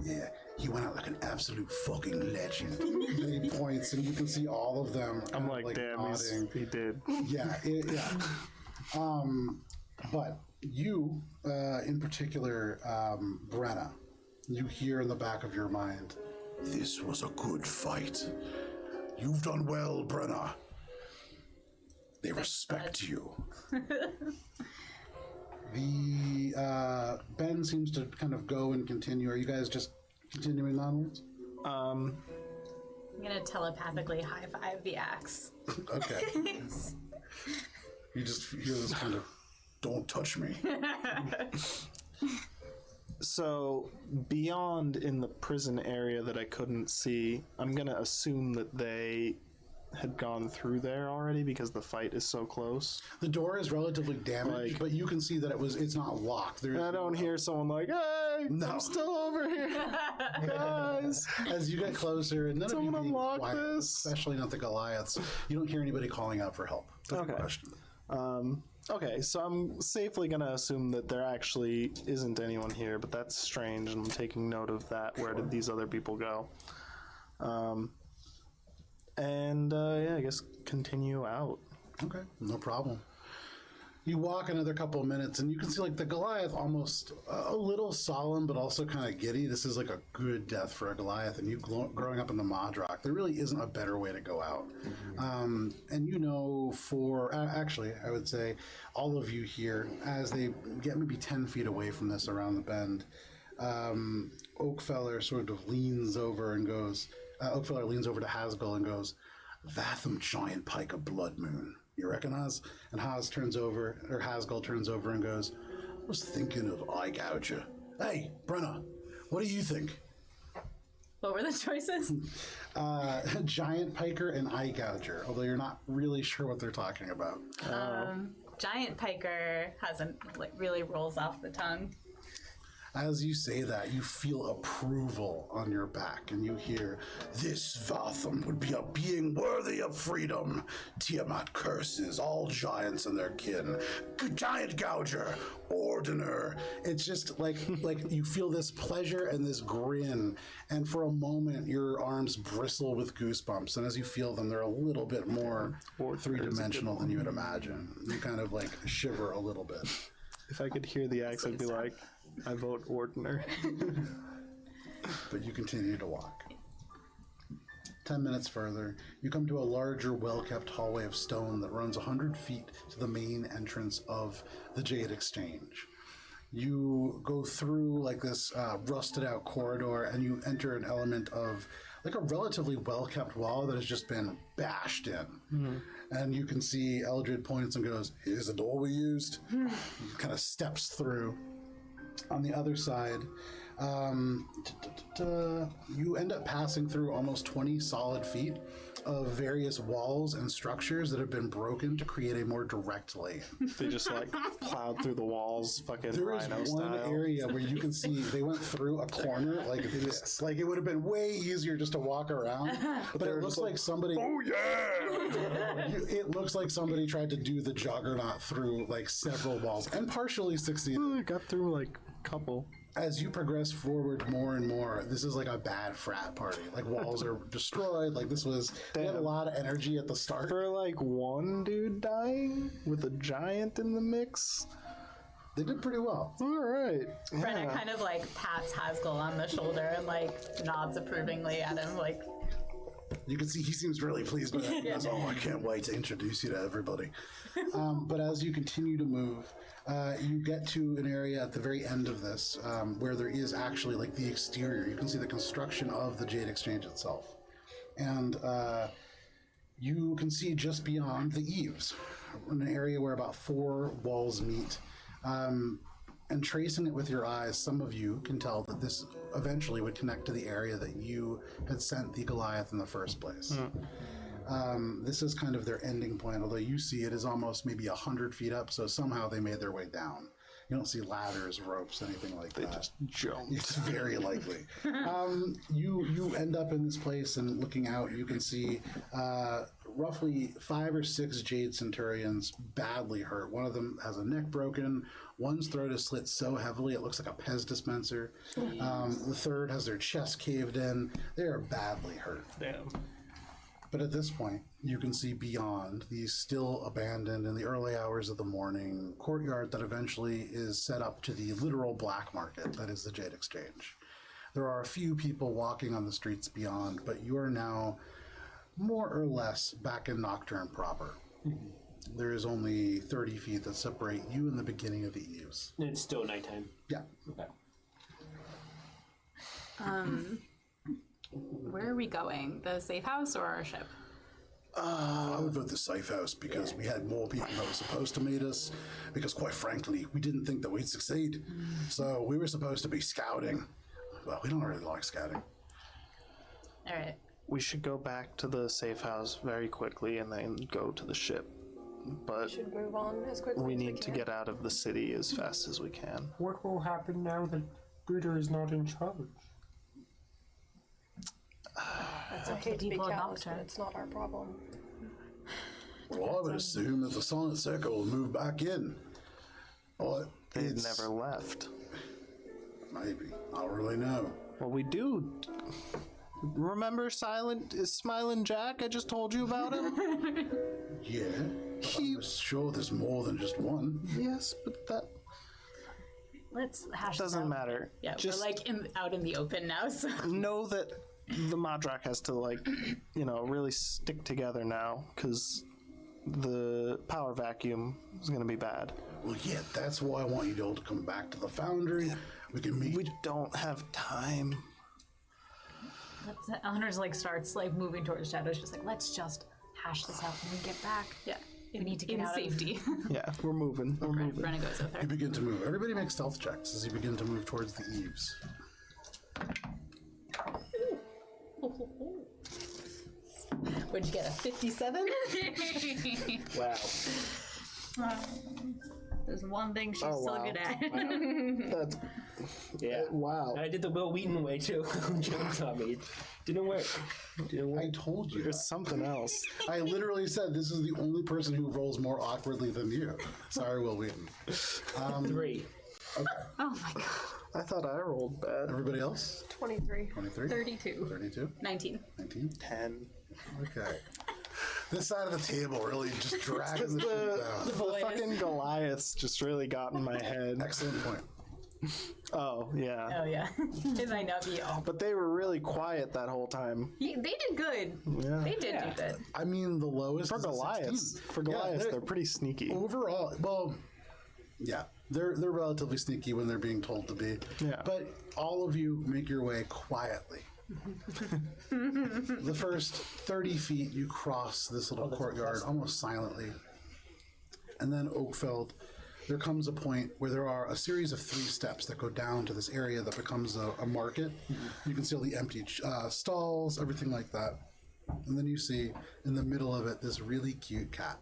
yeah, he went out like an absolute fucking legend. And he points, and you can see all of them. I'm like, damn, he did. Yeah, but you, in particular, Brenna, you hear in the back of your mind, this was a good fight. You've done well, Brenna. They respect you. The Ben seems to kind of go and continue. Are you guys just continuing onwards? I'm gonna telepathically high five the axe. Okay. You just hear this kind of, don't touch me. So, beyond in the prison area that I couldn't see, I'm going to assume that they had gone through there already because the fight is so close. The door is relatively damaged, but you can see that it's not locked. And I don't hear someone like, hey, No. I'm still over here, guys. As you get closer, and none of you Someone being unlock quiet, this. especially not the Goliaths, you don't hear anybody calling out for help. That's a Okay. question. Okay, so I'm safely going to assume that there actually isn't anyone here, but that's strange, and I'm taking note of that. Where did these other people go? Yeah, I guess continue out. Okay, no problem. You walk another couple of minutes, and you can see like the Goliath almost a little solemn, but also kind of giddy. This is like a good death for a Goliath, and you growing up in the Modrock, there really isn't a better way to go out. And you know, actually, I would say all of you here, as they get maybe 10 feet away from this around the bend, Oakfeller sort of leans over and goes. Oakfeller leans over to Hasgull and goes, "Vatham giant pike of blood moon. You recognize?" And Hasgull turns over and goes, "I was thinking of eye gouger. Hey, Brenna, what do you think?" What were the choices? Giant piker and eye gouger, although you're not really sure what they're talking about. Giant piker really rolls off the tongue. As you say that, you feel approval on your back, and you hear, "This Vatham would be a being worthy of freedom. Tiamat curses all giants and their kin. Giant gouger, ordiner." It's just like you feel this pleasure and this grin, and for a moment your arms bristle with goosebumps, and as you feel them, they're a little bit more three-dimensional than you would imagine. You kind of like shiver a little bit. If I could hear the axe, I'd be like, I vote Ordner. But you continue to walk. 10 minutes further, you come to a larger, well-kept hallway of stone that runs 100 feet to the main entrance of the Jade Exchange. You go through like this rusted-out corridor, and you enter an element of like a relatively well-kept wall that has just been bashed in. And you can see Eldred points and goes, "Here's the door we used." He kind of steps through. On the other side, you end up passing through almost 20 solid feet of various walls and structures that have been broken to create a more direct lane. They just like plowed through the walls, fucking There is rhino one style. area where you can see they went through a corner like this. Like it would have been way easier just to walk around, but it looks like somebody. Oh yeah! It looks like somebody tried to do the juggernaut through like several walls and partially succeeded. I got through like a couple. As you progress forward more and more, this is like a bad frat party. Like walls are destroyed. Like this was, they had a lot of energy at the start. For like one dude dying with a giant in the mix. They did pretty well. All right. Brenna kind of like pats Hasgull on the shoulder and like nods approvingly at him, like. You can see he seems really pleased by that. He goes, "Oh, I can't wait to introduce you to everybody." But as you continue to move, you get to an area at the very end of this where there is actually like the exterior. You can see the construction of the Jade Exchange itself. And you can see just beyond the eaves, an area where about 4 walls meet. And tracing it with your eyes, some of you can tell that this eventually would connect to the area that you had sent the Goliath in the first place. This is kind of their ending point, although you see it is almost maybe 100 feet up, so somehow they made their way down. You don't see ladders, ropes, anything like that. They just jump. It's very likely. You end up in this place, and looking out, you can see roughly 5 or 6 Jade Centurions badly hurt. One of them has a neck broken. One's throat is slit so heavily it looks like a Pez dispenser. The third has their chest caved in. They are badly hurt. Damn. But at this point, you can see beyond the still abandoned in the early hours of the morning courtyard that eventually is set up to the literal black market that is the Jade Exchange. There are a few people walking on the streets beyond, but you are now more or less back in Nocturne proper. There is only 30 feet that separate you and the beginning of the eaves. And it's still nighttime. Yeah. Okay. Where are we going? The safe house or our ship? I would vote the safe house because we had more people that were supposed to meet us because, quite frankly, we didn't think that we'd succeed. So we were supposed to be scouting. Well, we don't really like scouting. All right. We should go back to the safe house very quickly and then go to the ship. But Should move on as quickly we as need we to can. get out of the city as fast as we can. What will happen now that Buddha is not in charge? That's I up to the hate to be people of callous, but Nocturne. it's not our problem. Well, I would assume that the Silent Circle will move back in. But They've it's- never left. Maybe. I don't really know. Well, we do. Remember Smiling Jack? I just told you about him. Yeah. But I'm sure there's more than just one. Yes, but that Let's hash this doesn't out. matter. Yeah, Just we're like out in the open now, so know that the Madrak has to really stick together now because the power vacuum is going to be bad. Well, yeah, that's why I want you all to come back to the foundry. We can meet. We don't have time. Eleanor's starts moving towards Shadows, just let's just hash this out when we get back. yeah, We need to get in out safety. Yeah, we're moving. We're moving. Brenna goes with her. You begin to move. Everybody make stealth checks as you begin to move towards the eaves. What'd you get? A 57? Wow. There's one thing she's Oh, so wow. good at. That's Yeah. wow. I did the Will Wheaton way too. Jim taught me. Didn't work. Didn't work. I told you. There's something else. I literally said this is the only person who rolls more awkwardly than you. Sorry, Will Wheaton. 3. Oh my god. I thought I rolled bad. Everybody else? 23. 23? 32. 32? 19. 19? 10. Okay. This side of the table really just dragging the shit down. The fucking Goliaths just really got in my head. Excellent point. Oh, yeah. Oh yeah. It might not be all. But they were really quiet that whole time. They did good. Yeah. They did do good. I mean, the lowest For is a Goliaths. 16. For Goliaths, they're pretty sneaky. Overall, well, yeah, they're relatively sneaky when they're being told to be. Yeah. But all of you make your way quietly. The first 30 feet, you cross this little courtyard almost silently. And then Oakfeld, there comes a point where there are a series of 3 steps that go down to this area that becomes a market. You can see all the empty stalls, everything like that. And then you see in the middle of it this really cute cat.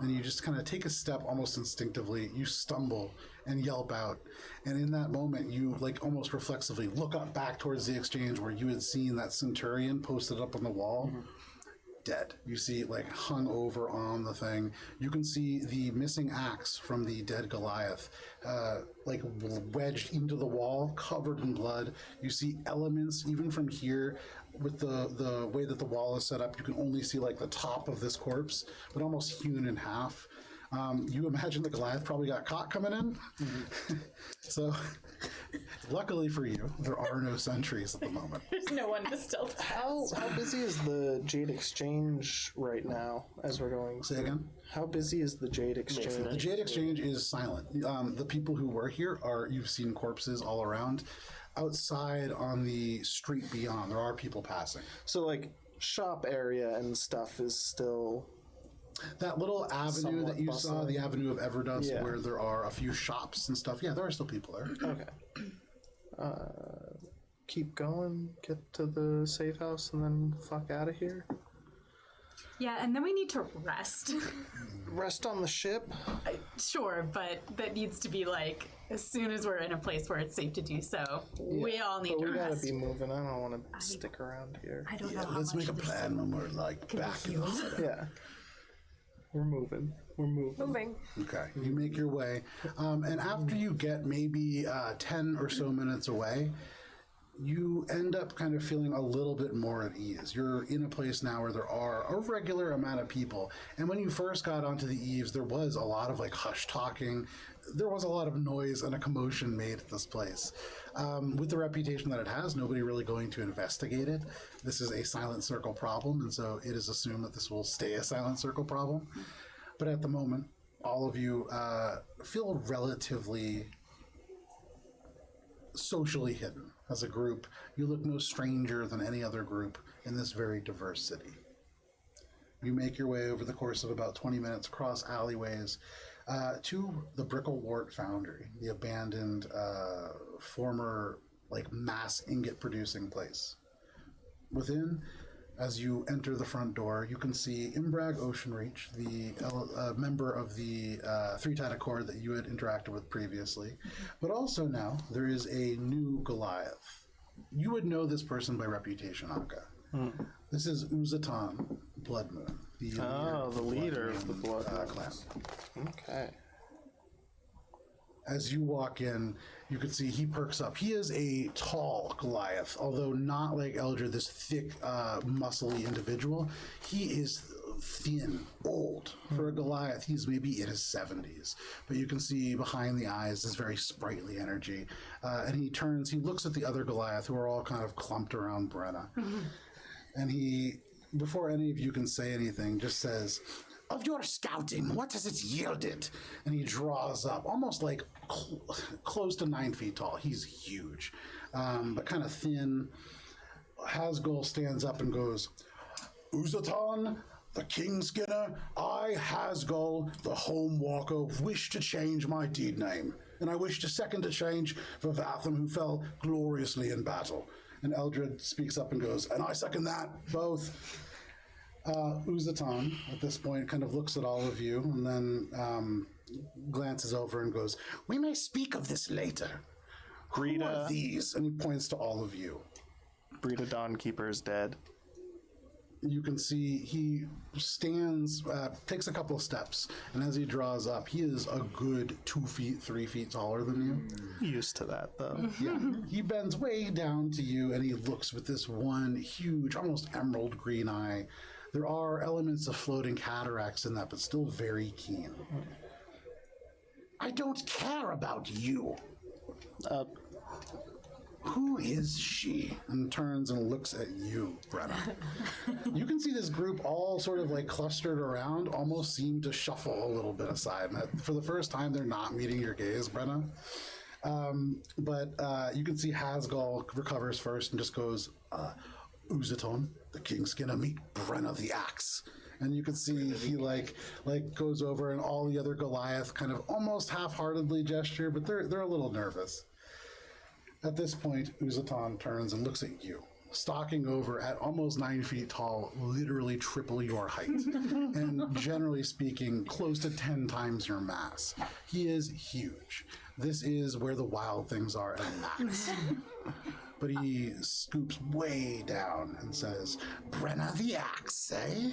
And you just kind of take a step almost instinctively. You stumble and yelp out. And in that moment, you almost reflexively look up back towards the exchange where you had seen that centurion posted up on the wall. Dead. You see hung over on the thing. You can see the missing axe from the dead Goliath wedged into the wall, covered in blood. You see elements even from here with the way that the wall is set up. You can only see the top of this corpse, but almost hewn in half. You imagine the Goliath probably got caught coming in. So luckily for you, there are no sentries at the moment. There's no one to stealth. How busy is the Jade Exchange right now as we're going? Say again? How busy is the Jade Exchange? The Jade Exchange is silent. The people who were here you've seen corpses all around. Outside on the street beyond, there are people passing. So shop area and stuff is still That little avenue Somewhat that you saw, the bustling. Avenue of Everdust, Yeah. where there are a few shops and stuff. Yeah, there are still people there. Okay. Keep going, get to the safe house, and then fuck out of here. Yeah, and then we need to rest. Rest on the ship. Sure, but that needs to be like as soon as we're in a place where it's safe to do so. We all need But to we gotta rest. be moving. I don't want to stick around here. I don't know how Let's much make a this- plan when we're like back in the Yeah. We're moving. We're moving. Moving. Okay, you make your way, and after you get maybe 10 or so minutes away, you end up kind of feeling a little bit more at ease. You're in a place now where there are a regular amount of people, and when you first got onto the eaves, there was a lot of like hush talking. There was a lot of noise and a commotion made at this place. With the reputation that it has, nobody really going to investigate it. This is a silent circle problem, and so it is assumed that this will stay a silent circle problem. But at the moment, all of you feel relatively socially hidden as a group. You look no stranger than any other group in this very diverse city. You make your way over the course of about 20 minutes across alleyways to the Bricklewort Foundry, the abandoned former like mass ingot producing place. Within, as you enter the front door, you can see Imbrag Oceanreach, the member of the Three-Tided Accord that you had interacted with previously. But also now, there is a new Goliath. You would know this person by reputation, Akka. This is Uzatan Bloodmoon, the leader of the Blood clan. Okay. As you walk in, you can see he perks up. He is a tall Goliath, although not like Eldred, this thick, muscly individual. He is thin, old. For a Goliath, he's maybe in his 70s. But you can see behind the eyes this very sprightly energy. And he turns, he looks at the other Goliath, who are all kind of clumped around Brenna. And he, before any of you can say anything, just says, "Of your scouting, what has it yielded?" And he draws up, almost like close to 9 feet tall. He's huge, but kind of thin. Hasgul stands up and goes, "Uzatan, the King Skinner, I, Hasgul, the Home Walker, wish to change my deed name, and I wish to second a change for Vatham, who fell gloriously in battle." And Eldred speaks up and goes, "And I second that, both." Uzatan, at this point, kind of looks at all of you and then glances over and goes, "We may speak of this later. Who are these?" And he points to all of you. Brita Dawnkeeper is dead. You can see he stands, takes a couple of steps, and as he draws up, he is a good 2 feet, 3 feet taller than you. Used to that, though. Yeah. He bends way down to you and he looks with this one huge, almost emerald green eye. There are elements of floating cataracts in that, but still very keen. "I don't care about you. Who is she?" And turns and looks at you, Brenna. You can see this group all sort of like clustered around, almost seem to shuffle a little bit aside. And for the first time, they're not meeting your gaze, Brenna. But you can see Hasgul recovers first and just goes, "Uzaton, the King Skinner, meet Brenna the Axe." And you can see he like goes over, and all the other Goliath kind of almost half-heartedly gesture, but they're a little nervous. At this point, Uzatan turns and looks at you, stalking over at almost 9 feet tall, literally triple your height, and generally speaking, close to 10 times your mass. He is huge. This is where the wild things are at max. But he scoops way down and says, "Brenna the Axe, eh?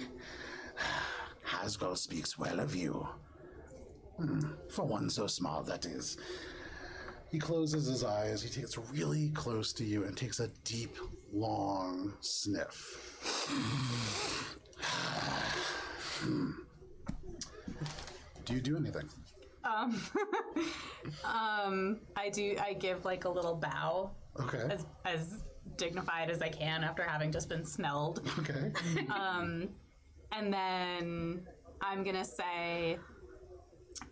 Hasgul speaks well of you. For one so small, that is." He closes his eyes, he gets really close to you and takes a deep, long sniff. Do you do anything? I give like a little bow. Okay. As dignified as I can after having just been smelled. Okay. And then I'm gonna say,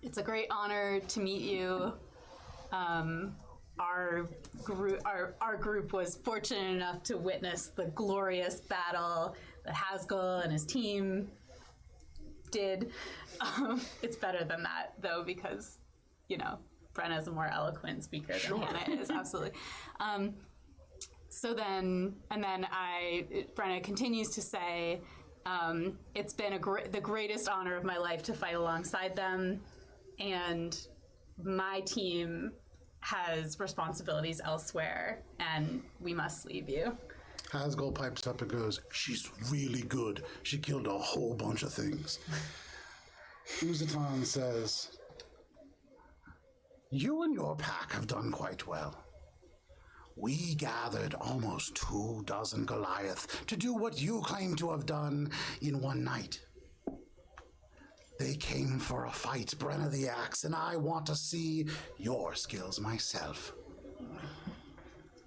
"It's a great honor to meet you. Our group was fortunate enough to witness the glorious battle that Hasgul and his team did. It's better than that, though, because, you know, Brenna's a more eloquent speaker than Hannah is, absolutely. Brenna continues to say, it's been the greatest honor of my life to fight alongside them, and my team has responsibilities elsewhere, and we must leave you. Hasgul pipes up and goes, she's really good. She killed a whole bunch of things. Uzatan says, you and your pack have done quite well. We gathered almost 24 Goliath to do what you claim to have done in one night. They came for a fight, Brenna the Axe, and I want to see your skills myself.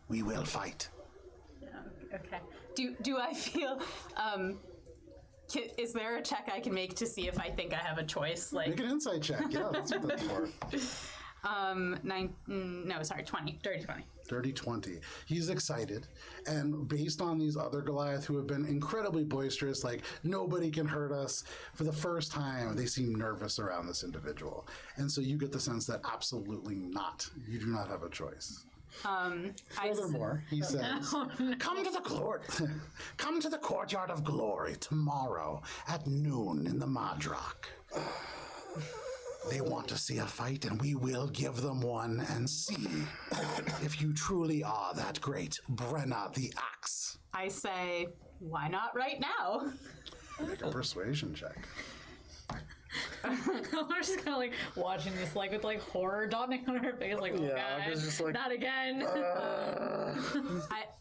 We will fight. Okay. Do I feel, is there a check I can make to see if I think I have a choice? Like, make an insight check. Yeah, that's what that's for. 20. Dirty 20. Dirty 20. He's excited. And based on these other Goliath who have been incredibly boisterous, like, nobody can hurt us, for the first time, they seem nervous around this individual. And so you get the sense that absolutely not. You do not have a choice. Furthermore, he says, come to the courtyard of glory tomorrow at noon in the Madrock. They want to see a fight, and we will give them one and see if you truly are that great Brenna the Axe. I say, why not right now? Make a persuasion check. I'm just kind of like watching this, like with like horror dawning on her face, like, oh Yeah, god, just like, not again.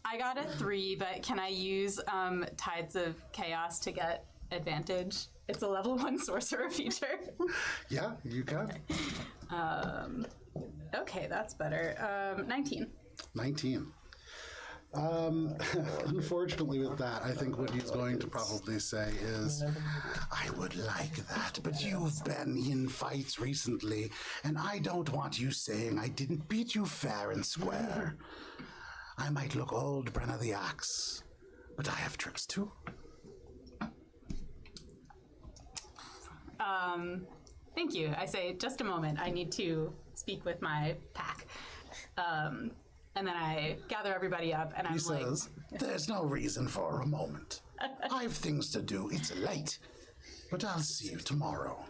I got a 3, but can I use Tides of Chaos to get advantage? It's a level 1 sorcerer feature. Yeah, you can. Okay, that's better. 19. 19. Unfortunately with that, I think what he's going to probably say is, I would like that, but you've been in fights recently, and I don't want you saying I didn't beat you fair and square. I might look old, Brenna the Axe, but I have tricks too. Thank you. I say, just a moment. I need to speak with my pack. And then I gather everybody up, and He says, there's no reason for a moment. I have things to do. It's late. But I'll see you tomorrow.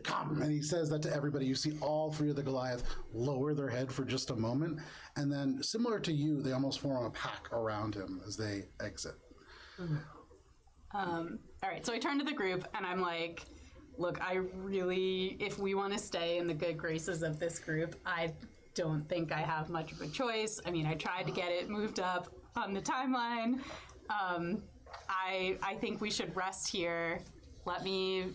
Come. And he says that to everybody. You see all 3 of the Goliath lower their head for just a moment. And then, similar to you, they almost form a pack around him as they exit. all right, so I turn to the group, and I'm like, look, if we want to stay in the good graces of this group, I don't think I have much of a choice. I mean, I tried to get it moved up on the timeline. I think we should rest here. Let me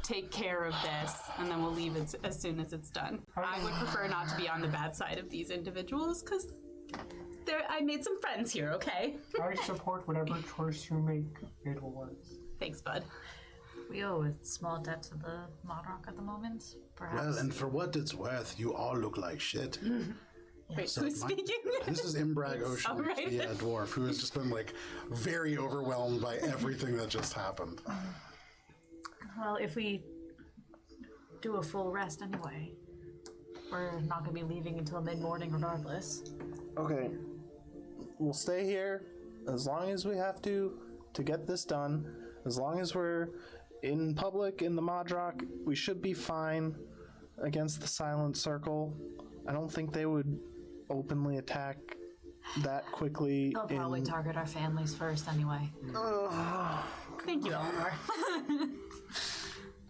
take care of this, and then we'll leave it as soon as it's done. I would prefer not to be on the bad side of these individuals, because I made some friends here, okay? I support whatever choice you make. It will work. Thanks, bud. We owe a small debt to the Modrock at the moment, perhaps. Well, and for what it's worth, you all look like shit. Wait, who's speaking? This is Imbrag Ocean, Oh, right. the dwarf, who has just been like very overwhelmed by everything that just happened. Well, if we do a full rest anyway, we're not going to be leaving until mid-morning regardless. Okay, we'll stay here as long as we have to get this done. As long as we're in public in the Modrock, we should be fine against the Silent Circle. I don't think they would openly attack that quickly. They'll probably target our families first anyway. Thank you, Elanor.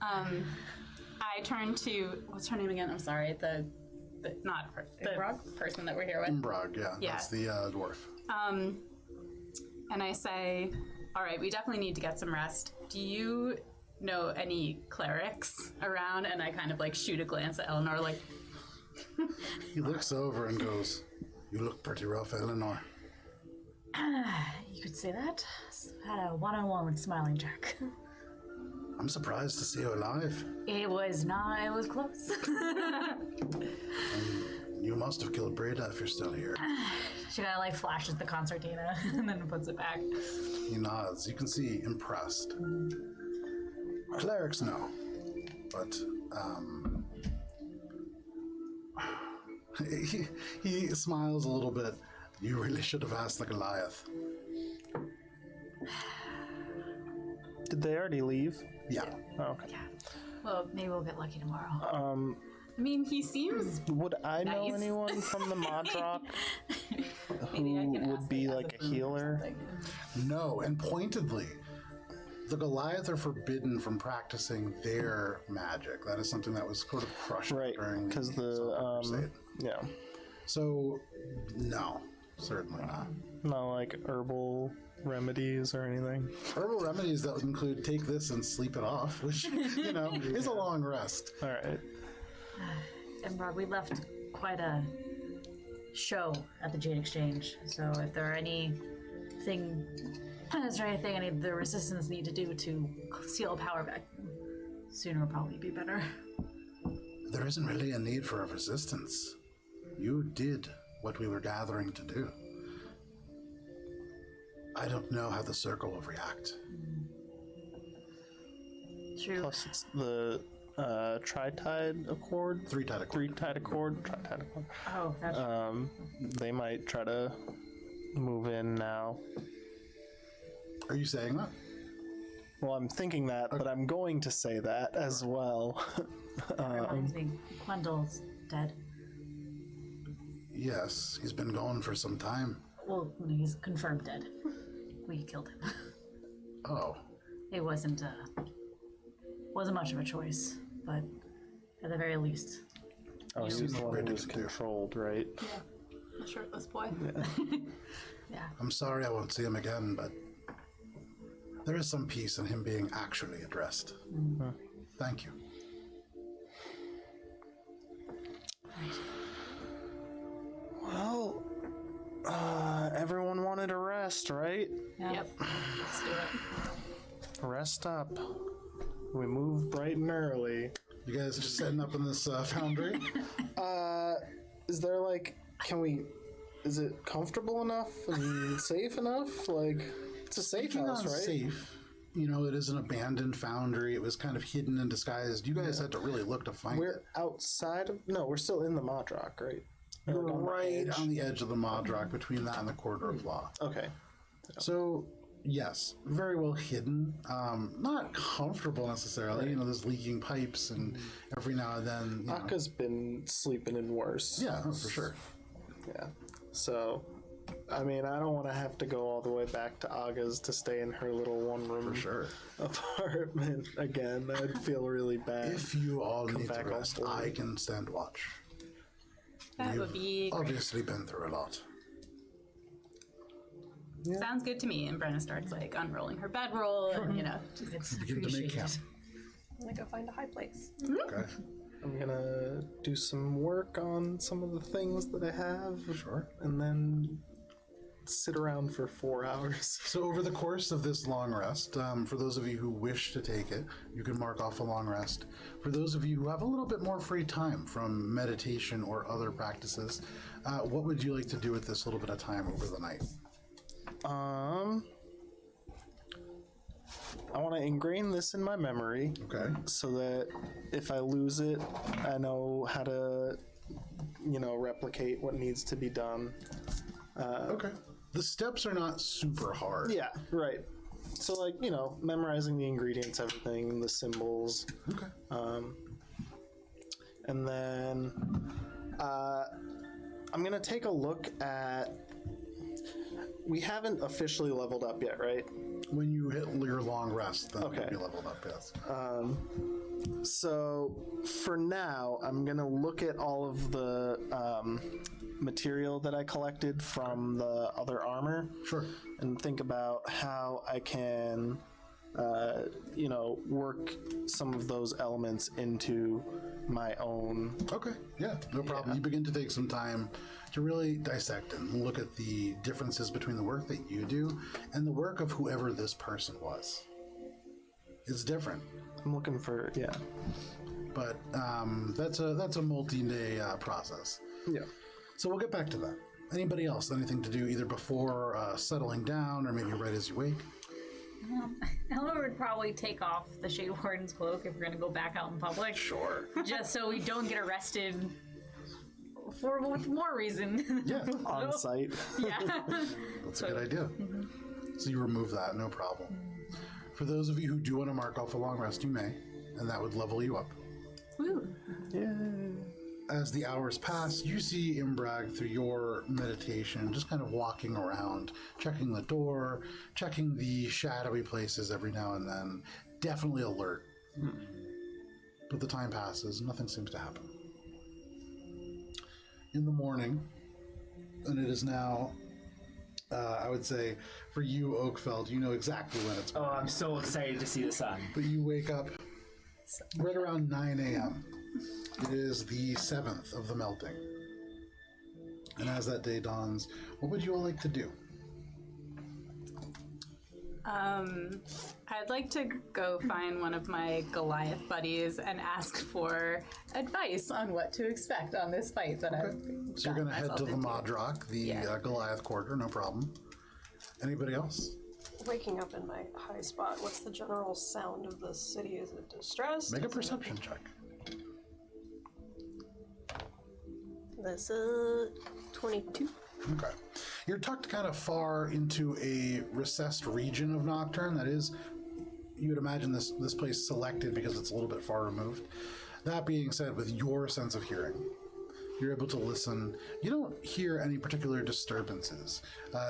I turn to, what's her name again? I'm sorry, the person that we're here with. Imbrag, yeah, Yeah. that's the dwarf. And I say, all right, we definitely need to get some rest. Do you know any clerics around? And I kind of like shoot a glance at Elanor, like, He looks over and goes, you look pretty rough, Elanor. You could say that. Had a one-on-one with Smiling Jack. I'm surprised to see you alive. It was close. You must have killed Breda if you're still here. She kind of like flashes the concertina and then puts it back. He nods. You can see impressed. Clerics, no. But, he smiles a little bit. You really should have asked the Goliath. Did they already leave? Yeah. Oh, okay. Well, maybe we'll get lucky tomorrow. I mean, he seems. Would I know Nice. anyone from the Modrock Maybe I who can would ask be it as like a food or healer? something. No, and pointedly, the Goliath are forbidden from practicing their magic. That is something that was sort of crushed Right, during because the Silver Crusade. yeah, So, no, certainly not. not like herbal remedies or anything. Herbal remedies that would include take this and sleep it off, which, is a long rest. All right. And Rob, we left quite a show at the Jade Exchange. So if there are any any of the resistance need to do to seal power back, sooner will probably be better. There isn't really a need for a resistance. You did what we were gathering to do. I don't know how the circle will react. True. Plus, it's the Tritide Accord. Three-tide accord. Three-tide Accord. Tritide Accord. Oh, that's They might try to move in now. Are you saying that? Well, I'm thinking that, but I'm going to say that as well. reminds me. Quendal's dead. Yes, he's been gone for some time. Well, he's confirmed dead. We killed him. Oh, It wasn't much of a choice, but at the very least, Oh, he's the one ready who was to do. controlled, right? The shirtless boy. yeah. I'm sorry I won't see him again, but there is some peace in him being actually addressed. Thank you. Well, everyone wanted a rest, right? Yep. Let's do it. Rest up. We move bright and early. You guys just setting up in this foundry? Is there is it comfortable enough and safe enough? Like, it's a safe Speaking house, on right? safe, it is an abandoned foundry. It was kind of hidden and disguised. You guys had to really look to find We're it. outside of. No, we're still in the Modrock, right? You're Like on the right edge? on the edge of the Modrock between that and the Corridor of Law. Okay. So, yes, very well hidden. Not comfortable necessarily. There's leaking pipes, and every now and then. Aka's been sleeping in worse. Yeah, oh, for sure. Yeah. So, I mean, I don't want to have to go all the way back to Aga's to stay in her little one-room For sure. apartment again. I'd feel really bad. If you all need to back all rest, forward. I can stand watch. That would be great. Obviously been through a lot. Sounds good to me. And Brenna starts unrolling her bedroll and just Begin to make camp. I'm gonna go find a high place. Okay. I'm gonna do some work on some of the things that I have. Sure. And then sit around for 4 hours. So over the course of this long rest, for those of you who wish to take it, you can mark off a long rest. For those of you who have a little bit more free time from meditation or other practices, what would you like to do with this little bit of time over the night? I want to ingrain this in my memory Okay. so that if I lose it, I know how to, replicate what needs to be done. Okay. The steps are not super hard. Yeah, right. So, memorizing the ingredients, everything, the symbols. Okay. And then I'm going to take a look at. We haven't officially leveled up yet, right? When you hit your long rest, then Okay. you'll be leveled up, yes. So for now, I'm going to look at all of the material that I collected from the other armor. Sure. And think about how I can, work some of those elements into my own. Okay, yeah, no problem. You begin to take some time to really dissect and look at the differences between the work that you do and the work of whoever this person was. It's different, I'm looking for, but that's a multi-day process. Yeah. So we'll get back to that. Anybody else? Anything to do either before settling down or maybe right as you wake? Elanor would probably take off the Shade Warden's cloak if we're gonna go back out in public. Sure. Just so we don't get arrested with more reason. Yeah, On site. Yeah. that's a good idea. So you remove that, no problem. For those of you who do want to mark off a long rest, you may, and that would level you up. Woo. As the hours pass, you see Imbrag through your meditation, just kind of walking around, checking the door, checking the shadowy places every now and then. Definitely alert. But the time passes, nothing seems to happen. In the morning, and it is now, I would say, for you, Oakfeld, you know exactly when it's Oh, morning. I'm so excited to see the sun. But you wake up right around 9 a.m. It is the 7th of the melting. And as that day dawns, what would you all like to do? I'd like to go find one of my Goliath buddies and ask for advice on what to expect on this fight that I've So you're going to head to the myself into. Modrock, the Yeah. Goliath quarter, no problem. Anybody else? Waking up in my high spot, what's the general sound of the city? Is it distress? Make a perception check. This 22. Okay. You're tucked kind of far into a recessed region of Nocturne. That is, you would imagine this place selected because it's a little bit far removed. That being said, with your sense of hearing, you're able to listen. You don't hear any particular disturbances.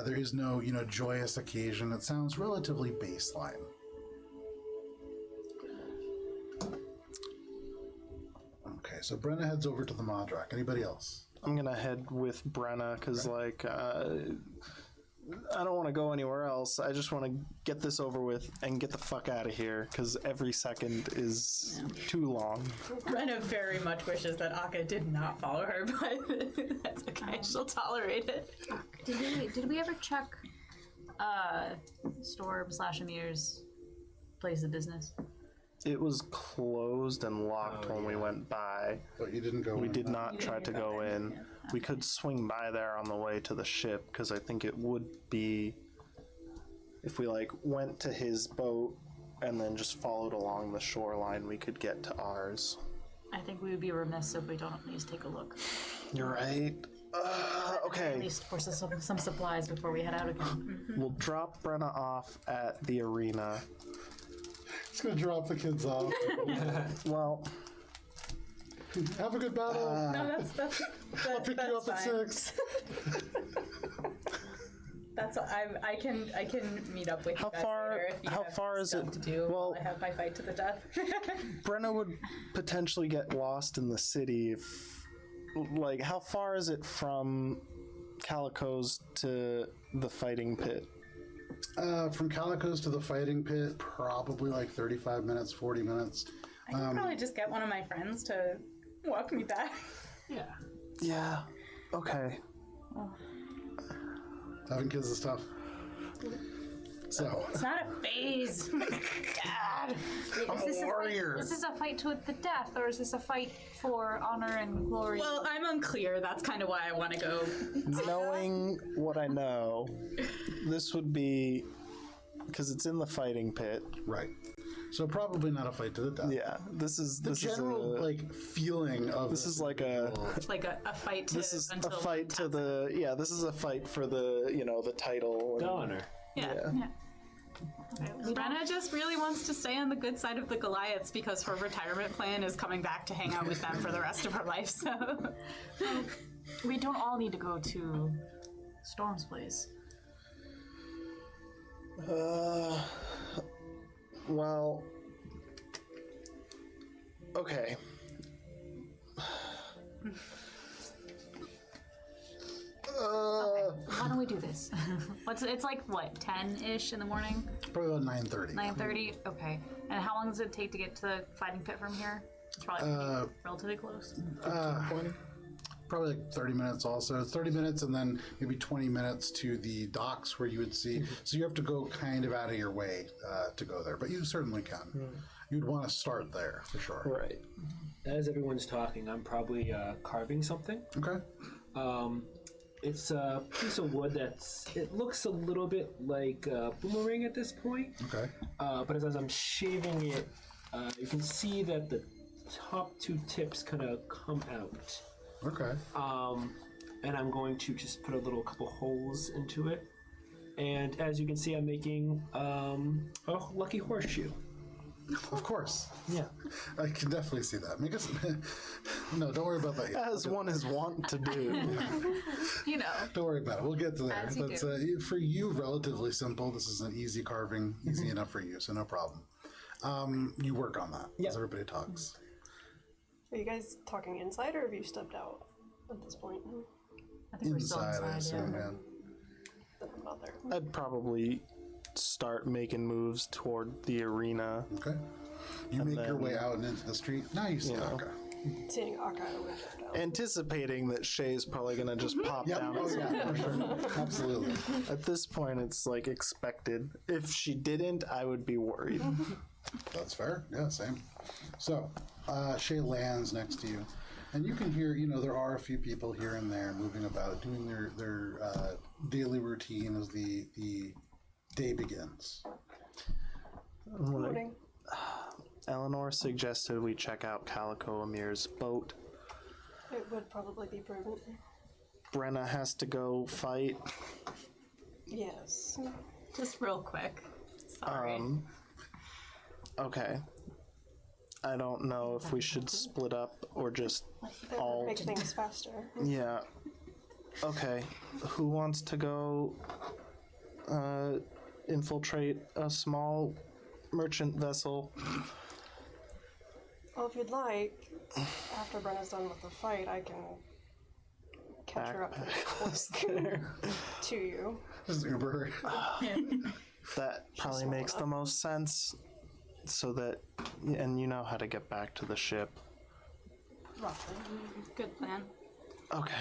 There is no, joyous occasion. It sounds relatively baseline. Okay, so Brenna heads over to the Modrock. Anybody else? I'm gonna head with Brenna because, I don't want to go anywhere else. I just want to get this over with and get the fuck out of here because every second is too long. Brenna very much wishes that Akka did not follow her, but that's okay. She'll tolerate it. Did we ever check Storm/Amir's place of business? It was closed and locked when we went by. But you didn't go We in. did not try to go in. We could swing by there on the way to the ship because I think it would be if we went to his boat and then just followed along the shoreline, we could get to ours. I think we would be remiss if we don't at least take a look. You're right. At Okay. least for some supplies before we head out again. We'll drop Brenna off at the arena. It's gonna drop the kids off. Well, Have a good battle. No, I'll pick you up at fine. 6. That's what I can meet up with How you guys far- later if you how have far is stuff it- to do well- while I have my fight to the death. Brenna would potentially get lost in the city if, how far is it from Calico's to the fighting pit? From Calico's to the fighting pit, probably 35 minutes, 40 minutes. I can probably just get one of my friends to walk me back. Yeah. Yeah. Okay. Having kids is tough. So, It's not a phase. Dad. I'm a warrior. Is this a fight to the death, or is this a fight for honor and glory? Well, I'm unclear. That's kind of why I want to go. Knowing what I know, this would be because it's in the fighting pit. right. So probably not a fight to the death. Yeah. This is The general is a, feeling of this is like a Like a fight to this is a until fight to the this is a fight for the the title. The honor. Yeah. Brenna just really wants to stay on the good side of the Goliaths because her retirement plan is coming back to hang out with them for the rest of her life. So we don't all need to go to Storm's place. Well, okay. Why don't we do this? It's what, 10-ish in the morning? Probably about 9:30. 9:30? Okay. And how long does it take to get to the fighting pit from here? It's probably relatively close. Probably 30 minutes also. It's 30 minutes and then maybe 20 minutes to the docks where you would see. So you have to go kind of out of your way to go there, but you certainly can. You'd want to start there for sure. Right. As everyone's talking, I'm probably carving something. Okay. It's a piece of wood it looks a little bit like a boomerang at this point. Okay. But as I'm shaving it, you can see that the top two tips kind of come out. Okay. And I'm going to just put a couple holes into it. And as you can see, I'm making a lucky horseshoe. Of course. Yeah. I can definitely see that. Make us. No, don't worry about that yet. As one is wont to do. You know. Don't worry about it. We'll get to there. As you But for you, relatively simple. This is an easy carving, easy enough for you, so no problem. You work on that as everybody talks. Are you guys talking inside, or have you stepped out at this point? I think we're still Inside, I inside. assume, Yeah. man. Then I'm not there. I'd probably start making moves toward the arena. Okay. You make your then- way out and into the street. Now you see Yeah. Akka. Seeing Akka, I would step down. Anticipating that Shay's probably going to just pop Yep. down. Oh, yeah, for sure. Absolutely. At this point, it's like expected. If she didn't, I would be worried. That's fair. Yeah, same. So, Shay lands next to you. And you can hear, there are a few people here and there moving about, doing their daily routine as the day begins. Morning. Elanor suggested we check out Calico Amir's boat. It would probably be prudent. Brenna has to go fight. Yes. Just real quick. Sorry. Okay. I don't know if we should split up or just That all. would make things faster. Yeah. Okay. Who wants to go infiltrate a small merchant vessel? Well, if you'd like, after Brenna's done with the fight, I can catch her up to you. This is Uber. That probably makes the most sense. So that, and you know how to get back to the ship. Roughly. Good plan. Okay.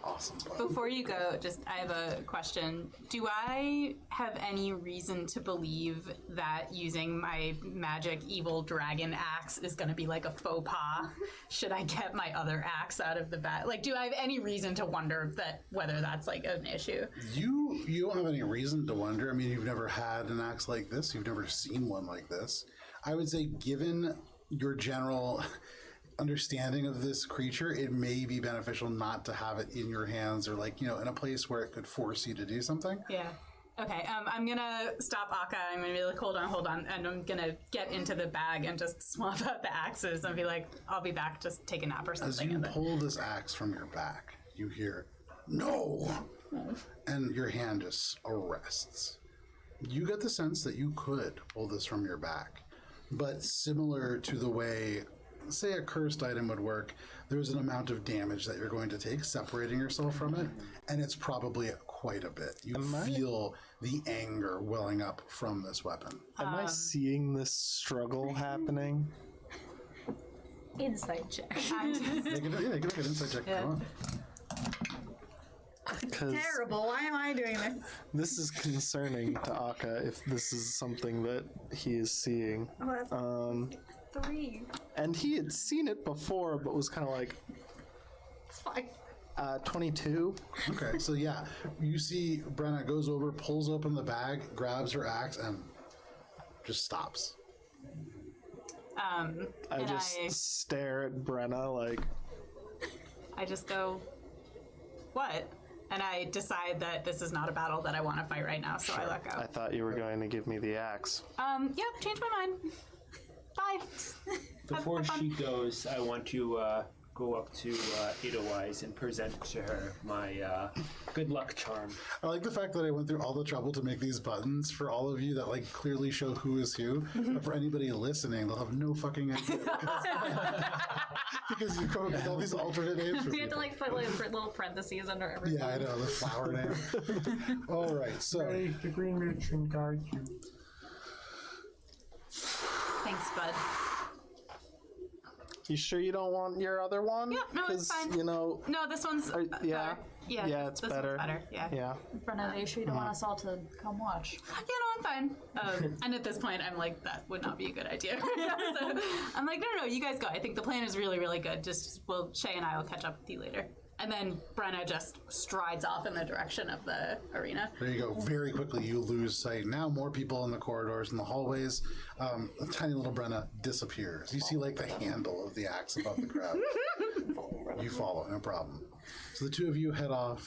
Awesome. Before you go, I have a question. Do I have any reason to believe that using my magic evil dragon axe is going to be like a faux pas? Should I get my other axe out of the bag? Like, do I have any reason to wonder whether that's like an issue? You don't have any reason to wonder. I mean, you've never had an axe like this. You've never seen one like this. I would say, given your general understanding of this creature, it may be beneficial not to have it in your hands or in a place where it could force you to do something. Yeah. Okay, I'm gonna stop Akka. I'm gonna be like, hold on, and I'm gonna get into the bag and just swap out the axes and be like, I'll be back, just take a nap or As something. you pull this axe from your back, you hear, "No!" And your hand just arrests. You get the sense that you could pull this from your back, but similar to the way, say, a cursed item would work, there's an amount of damage that you're going to take separating yourself from it, and it's probably quite a bit. You feel the anger welling up from this weapon. Am I seeing this struggle happening? Insight check. You can make an insight check if you want. Because Terrible. Why am I doing this? this is concerning to Akka if this is something that he is seeing. Oh, that's 3. And he had seen it before, but was kind of like, It's fine. 22. Okay, so yeah, you see Brenna goes over, pulls open the bag, grabs her axe, and just stops. I And just stare at Brenna like, I just go, what? And I decide that this is not a battle that I want to fight right now, so I let go. I thought you were going to give me the axe. Yep, change my mind. Bye. Before Have fun. she goes, I want to go up to Edelweiss and present to her my good luck charm. I like the fact that I went through all the trouble to make these buttons for all of you that clearly show who is who, but for anybody listening, they'll have no fucking idea. Because you come up with all these alternate names for We had to people. put little parentheses under everything. Yeah, I know, the flower name. All right, so Hey, the green matron guide you. Thanks, bud. You sure you don't want your other one? Yeah, no, it's 'Cause, fine. No, this one's yeah. better. Yeah, Yeah, it's this better. One's better. Yeah. Yeah. Brenna, are you sure you don't want us all to come watch? Yeah, no, I'm fine. And at this point, I'm like, that would not be a good idea. So I'm like, no, you guys go. I think the plan is really, really good. Shay and I will catch up with you later. And then Brenna just strides off in the direction of the arena. There you go. Very quickly, you lose sight. Now more people in the corridors and the hallways. A tiny little Brenna disappears. You see like the handle of the axe above the crowd. You follow, no problem. So the two of you head off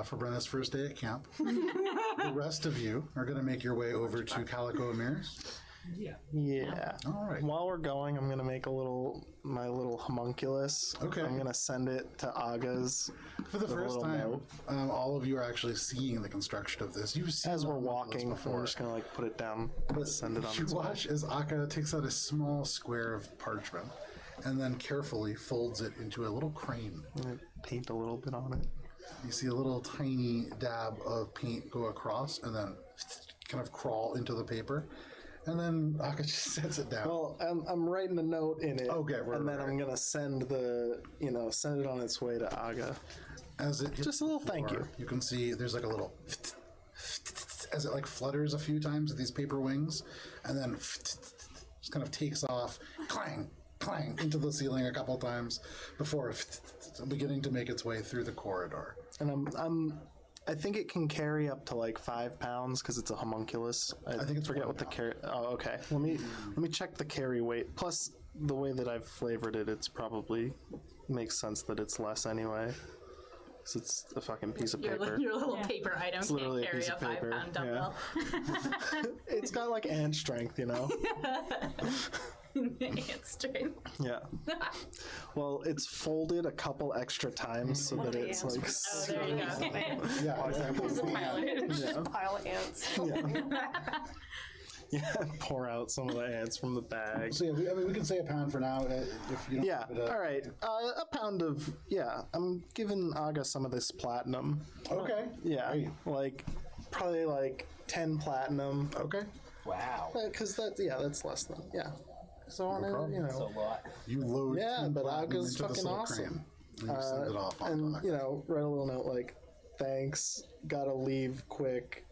for Brenna's first day at camp. The rest of you are going to make your way over to Calico Amir's. Yeah. All right. While we're going, I'm gonna make my little homunculus. Okay. I'm gonna send it to Aga's. For the with a first little time, note. all of you are actually seeing the construction of this. You've seen As we're the homunculus walking, before. I'm just gonna like put it down, send it on You its way. watch as Akka takes out a small square of parchment and then carefully folds it into a little crane. I'm gonna paint a little bit on it. You see a little tiny dab of paint go across and then kind of crawl into the paper. And then Akka just sets it down. Well, I'm writing a note in it. Okay, right, and then right. I'm gonna send send it on its way to Aga. As it hits Just a little the thank floor, you. You can see there's like a little as it like flutters a few times with these paper wings, and then just kind of takes off, clang, clang into the ceiling a couple times before beginning to make its way through the corridor. And I think it can carry up to like 5 pounds because it's a homunculus. I think it's forget 1 what the pound. carry. Oh, okay. Let me check the carry weight. Plus, the way that I've flavored it, it's probably makes sense that it's less anyway. Because it's a fucking piece of paper. Your little paper item can't literally a carry piece a of paper, 5-pound dumbbell. It's got like ant strength, you know. It's straight. Yeah. Well, it's folded a couple extra times so that it's like. Oh, there you go. Yeah, exactly. Yeah. Pile of ants. Yeah, pour out some of the ants from the bag. So yeah, we can say a pound for now if you don't. Yeah, give it a- all right. A pound of, I'm giving Aga some of this platinum. Okay. Yeah, Great. like, probably like 10 platinum. Okay. Wow. Because that's less than, So I want problem. to, That's a lot. You load Yeah, two but platinum Aga's into this fucking little awesome. crane, and you send it off on and, dock. write a little note like, thanks, gotta leave quick,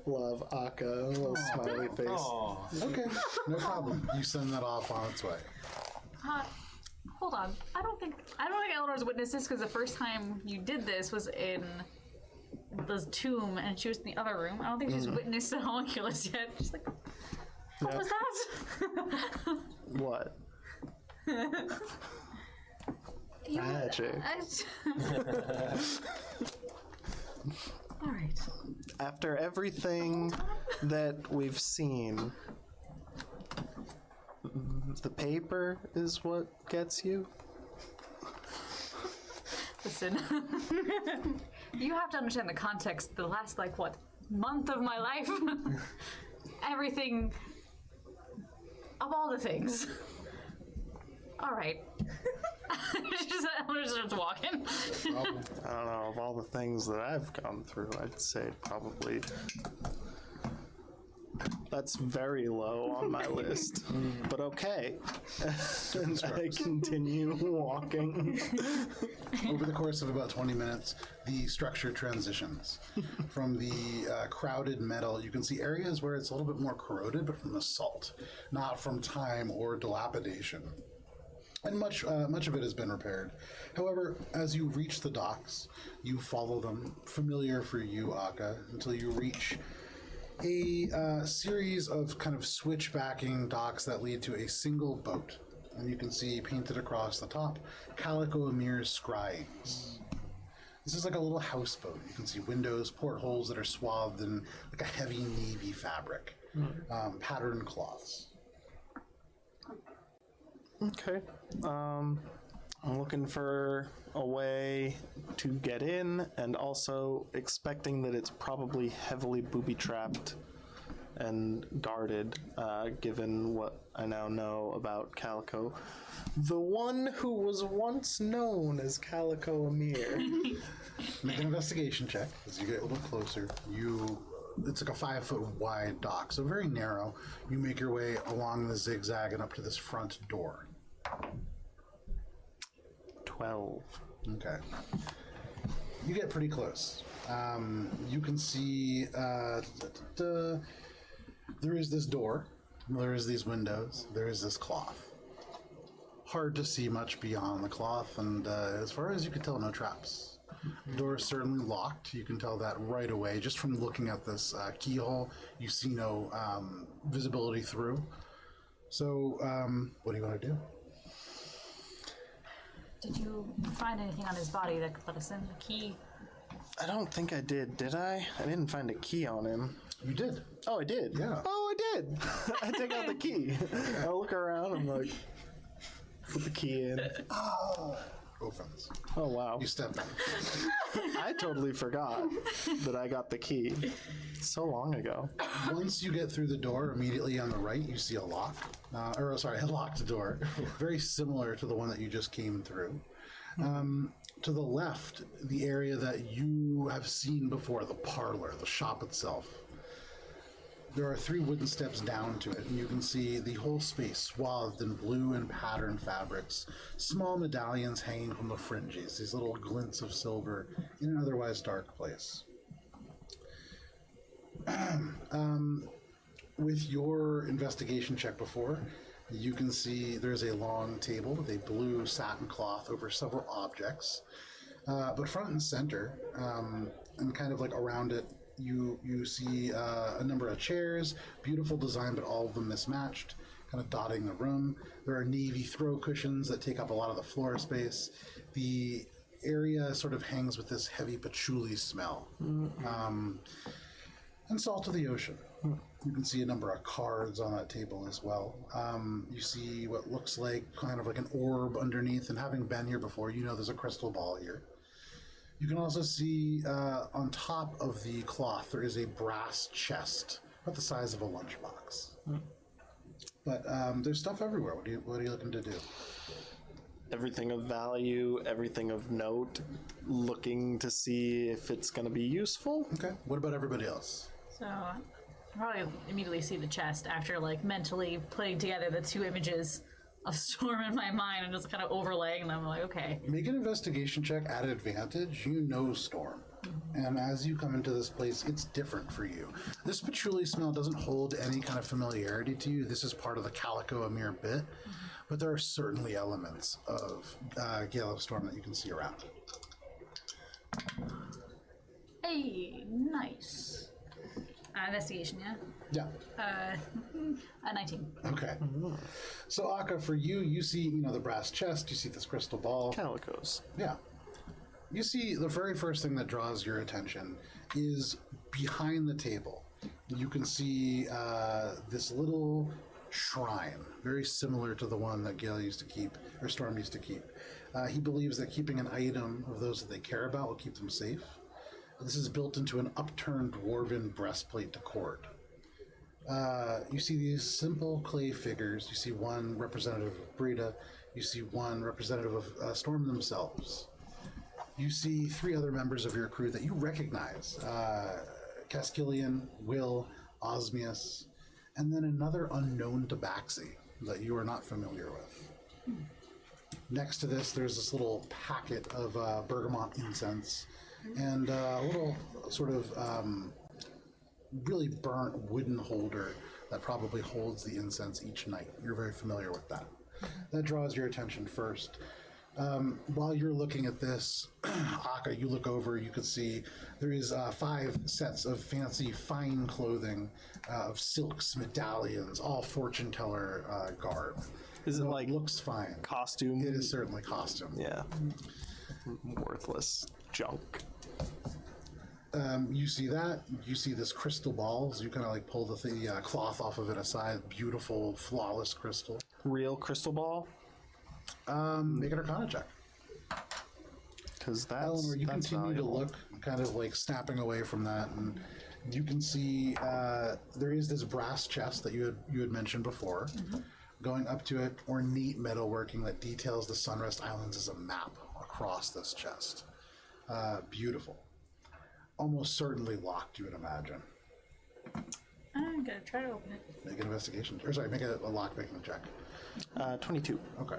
love, Aka, a little smiley face. Oh. Okay, no problem. You send that off on its way. Hold on. I don't think Eleanor's witnessed this because the first time you did this was in the tomb and she was in the other room. I don't think she's witnessed the homunculus yet. She's like, what was that? What? You- Magic. All right. After everything that we've seen, the paper is what gets you? Listen, you have to understand the context. The last, month of my life. Everything. Of all the things. All right. Eleanor starts walking. I don't know, of all the things that I've gone through, I'd say probably that's very low on my list. But okay. And I continue walking. Over the course of about 20 minutes, the structure transitions. From the crowded metal, you can see areas where it's a little bit more corroded, but from the salt, not from time or dilapidation. And much of it has been repaired. However, as you reach the docks, you follow them, familiar for you, Akka, until you reach a series of kind of switchbacking docks that lead to a single boat. And you can see painted across the top, Calico Amir's Scribes. This is like a little houseboat. You can see windows, portholes that are swathed in like a heavy navy fabric, patterned cloths. Okay. I'm looking for a way to get in, and also expecting that it's probably heavily booby-trapped and guarded, given what I now know about Calico. The one who was once known as Calico Amir. Make an investigation check as you get a little closer. It's like a 5-foot wide dock, so very narrow. You make your way along the zigzag and up to this front door. 12. Okay. You get pretty close. You can see there is this door, there is these windows, there is this cloth. hard to see much beyond the cloth, and as far as you can tell, no traps. The door is certainly locked. You can tell that right away just from looking at this keyhole. You see no visibility through. So, what do you want to do? Did you find anything on his body that could let us in? A key? I don't think I did I? I didn't find a key on him. You did. Oh, I did? Yeah. Oh, I did. I take out the key. I look around, I'm like, put the key in. Opens. Oh, wow. You step in. I totally forgot that I got the key so long ago. Once you get through the door, immediately on the right, you see a lock. A locked door. Very similar to the one that you just came through. To the left, the area that you have seen before, the parlor, the shop itself. There are 3 wooden steps down to it, and you can see the whole space swathed in blue and patterned fabrics, small medallions hanging from the fringes, these little glints of silver in an otherwise dark place. With your investigation check before, you can see there's a long table with a blue satin cloth over several objects. But front and center, and kind of like around it, you see a number of chairs, beautiful design, but all of them mismatched, kind of dotting the room. There are navy throw cushions that take up a lot of the floor space. The area sort of hangs with this heavy patchouli smell, and salt of the ocean. You can see a number of cards on that table as well. You see what looks like kind of like an orb underneath, and having been here before, you know there's a crystal ball here. You can also see on top of the cloth there is a brass chest, about the size of a lunchbox. But there's stuff everywhere. What are you looking to do? Everything of value, everything of note, looking to see if it's going to be useful. Okay. What about everybody else? So, I probably immediately see the chest after, like, mentally putting together the 2 images of Storm in my mind and just kind of overlaying them. I'm like, okay. Make an investigation check at advantage. You know Storm. And as you come into this place, it's different for you. This patchouli smell doesn't hold any kind of familiarity to you. This is part of the Calico a mere bit. But there are certainly elements of Gale of Storm that you can see around. Hey, nice. Investigation, yeah? Yeah. A 19. Okay. So, Akka, for you, you see, the brass chest, you see this crystal ball. Calicos. Yeah. You see, the very first thing that draws your attention is behind the table. You can see this little shrine, very similar to the one that Gale used to keep, or Storm used to keep. He believes that keeping an item of those that they care about will keep them safe. This is built into an upturned dwarven breastplate to cord. You see these simple clay figures. You see one representative of Brita. You see one representative of Storm themselves. You see 3 other members of your crew that you recognize. Casquillian, Will, Osmius, and then another unknown tabaxi that you are not familiar with. Next to this, there's this little packet of bergamot incense and a little sort of really burnt wooden holder that probably holds the incense each night. You're very familiar with that. That draws your attention first. While you're looking at this, Akka, you look over, you can see there is 5 sets of fancy fine clothing of silks, medallions, all fortune teller garb. Is it like looks fine? Costume? It is certainly costume. Yeah. Worthless junk. You see that. You see this crystal ball. So you kind of like pull the cloth off of it aside. Beautiful, flawless crystal. Real crystal ball? Make an Arcana check. Because that's Elanor, you that's continue valuable. to look, kind of like snapping away from that, and you can see there is this brass chest that you had mentioned before. Going up to it, ornate metalworking that details the Sunrest Islands as a map across this chest. Beautiful. Almost certainly locked, you would imagine. I'm gonna try to open it. Make an investigation, or sorry, make a lock-picking check. 22. Okay.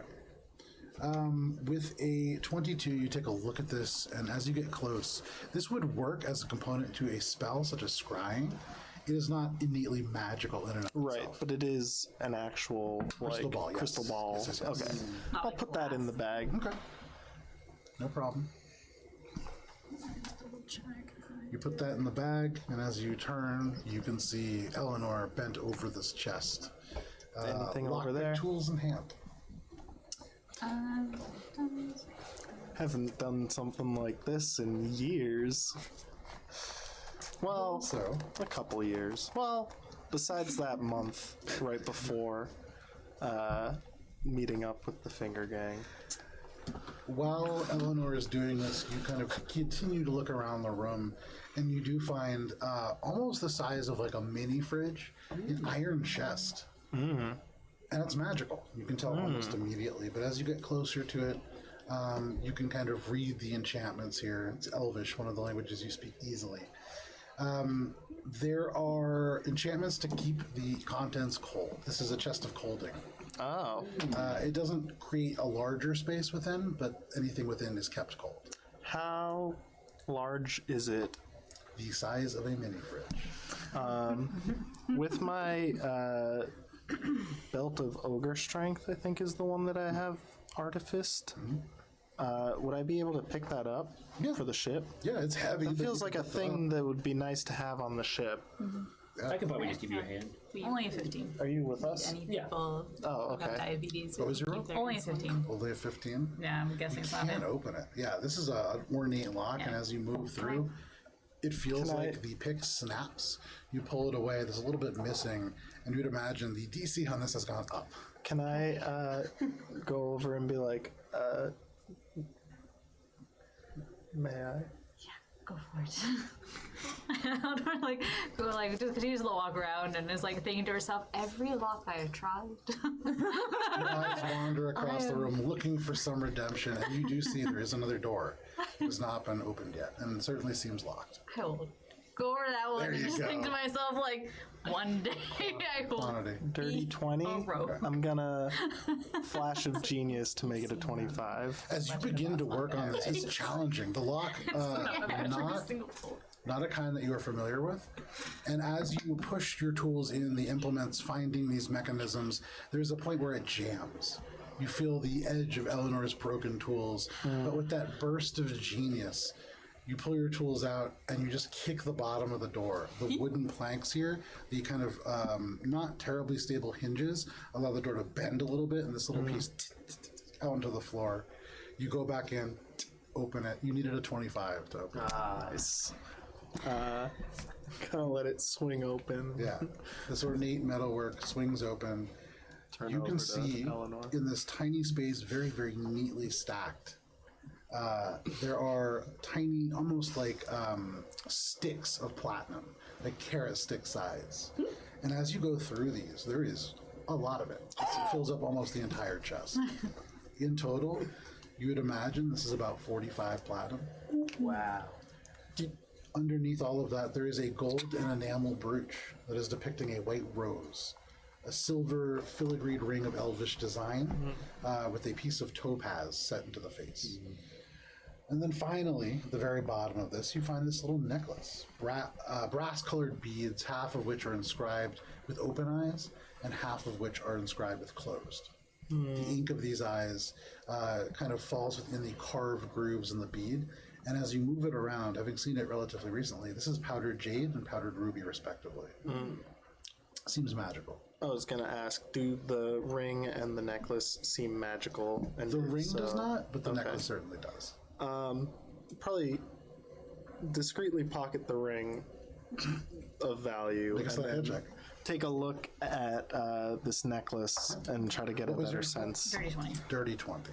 With a 22, you take a look at this, and as you get close, this would work as a component to a spell such as scrying. It is not innately magical in and of Right, itself. but it is an actual Crystal ball, yes. crystal ball. Yes, yes, yes. Okay, Not I'll like put that in the bag. Okay. No problem. You put that in the bag, and as you turn, you can see Elanor bent over this chest. Anything over lockpick there? Tools in hand. Haven't done something like this in years. Well, So, a couple years. Well, besides that month right before meeting up with the Finger Gang. while Elanor is doing this, you kind of continue to look around the room, and you do find almost the size of like a mini fridge, an iron chest. And it's magical. You can tell almost immediately, but as you get closer to it, you can kind of read the enchantments here. It's Elvish, one of the languages you speak easily. There are enchantments to keep the contents cold. This is a chest of colding. Oh, It doesn't create a larger space within, but anything within is kept cold. how large is it? The size of a mini fridge. With my belt of ogre strength, I think is the one that I have artificed. Would I be able to pick that up Yeah. for the ship? Yeah, it's heavy. It but feels you like can a pick it up. thing that would be nice to have on the ship. I could probably just give you a hand. Only a 15. Are you with us? Any Yeah. people Oh, who have okay. diabetes. What was your keep roll? their Only a insulin. 15. Only a 15? Yeah, I'm guessing it's not Can't it. open it. Yeah, this is an ornate lock, and Yeah. as you move through, it feels Can I- like the pick snaps. You pull it away, there's a little bit missing, and you'd imagine the DC on this has gone up. Can I go over and be like, may I? Go for it. How do I like go like just continues to walk around and is like thinking to herself, every lock I have tried. Your eyes wander across the room looking for some redemption, and you do see there is another door. It has not been opened yet, and it certainly seems locked. I will go over to that one There and you just think go. to myself like, one day I will Quantity. Dirty 20? a rope. I'm gonna flash of genius to make it a 25. As you begin to work on this, it's challenging. The lock, not a kind that you are familiar with. And as you push your tools in, the implements, finding these mechanisms, there's a point where it jams. You feel the edge of Eleanor's broken tools, but with that burst of genius, you pull your tools out and you just kick the bottom of the door. The wooden planks here, the kind of not terribly stable hinges, allow the door to bend a little bit, and this little piece out onto the floor. You go back in, open it. You needed a 25 to open it. Nice. Gonna let it swing open. Yeah, this ornate metalwork swings open. Turn You over can to see Elanor. in this tiny space, very, very neatly stacked, there are tiny, almost like sticks of platinum, like carrot stick size. And as you go through these, there is a lot of it. It fills up almost the entire chest. In total, you would imagine this is about 45 platinum. Wow. Underneath all of that, there is a gold and enamel brooch that is depicting a white rose, a silver filigreed ring of elvish design with a piece of topaz set into the face. And then finally, at the very bottom of this, you find this little necklace, brass-colored beads, half of which are inscribed with open eyes, and half of which are inscribed with closed. The ink of these eyes kind of falls within the carved grooves in the bead, and as you move it around, having seen it relatively recently, this is powdered jade and powdered ruby, respectively. Seems magical. I was gonna ask, do the ring and the necklace seem magical? And The if ring so- does not, but the okay. necklace certainly does. Probably discreetly pocket the ring of value Make a and sleight hand then check. take a look at this necklace and try to get a was better your- sense. Dirty 20. Dirty 20.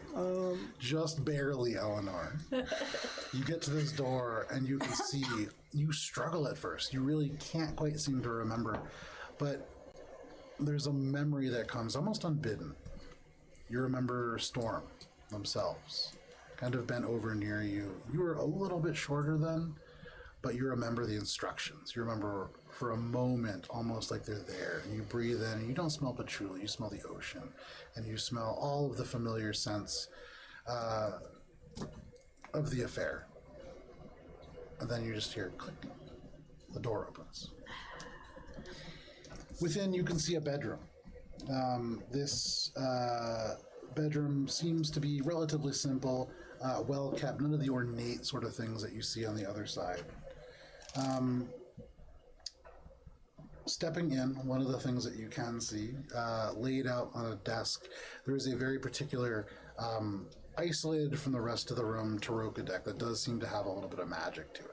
Just barely, Eleanor. You get to this door and you can see, you struggle at first. You really can't quite seem to remember. But there's a memory that comes almost unbidden. You remember Storm themselves, kind of bent over near you. You were a little bit shorter then, but you remember the instructions. You remember for a moment almost like they're there. And you breathe in, and you don't smell patchouli, you smell the ocean. And you smell all of the familiar scents of the affair. And then you just hear click. The door opens. Within, you can see a bedroom. This bedroom seems to be relatively simple, well kept, none of the ornate sort of things that you see on the other side. Stepping in, one of the things that you can see, laid out on a desk, there is a very particular, isolated from the rest of the room, Taroka deck that does seem to have a little bit of magic to it.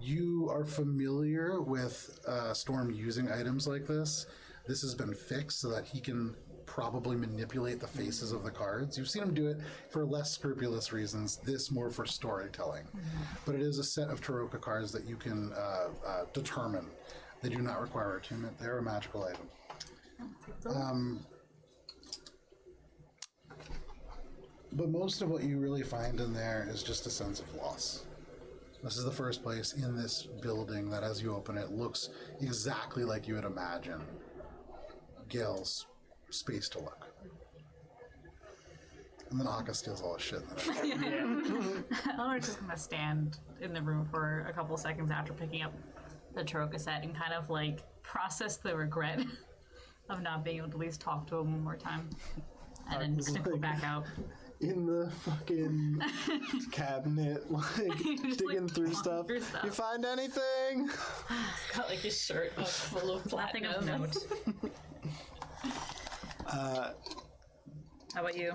You are familiar with Storm using items like this. This has been fixed so that he can probably manipulate the faces of the cards. You've seen him do it for less scrupulous reasons, this more for storytelling. But it is a set of Taroka cards that you can determine. They do not require attunement. They're a magical item. But most of what you really find in there is just a sense of loss. This is the first place in this building that, as you open it, looks exactly like you would imagine Gale's space to look. And then Akka steals all his shit. Eleanor's just gonna stand in the room for a couple seconds after picking up the Taroka set and kind of like process the regret of not being able to at least talk to him one more time. And then sniffle back out. In the fucking cabinet, like digging through stuff. You find anything? He's got like his shirt up full of Nothing of platinum. note. How about you?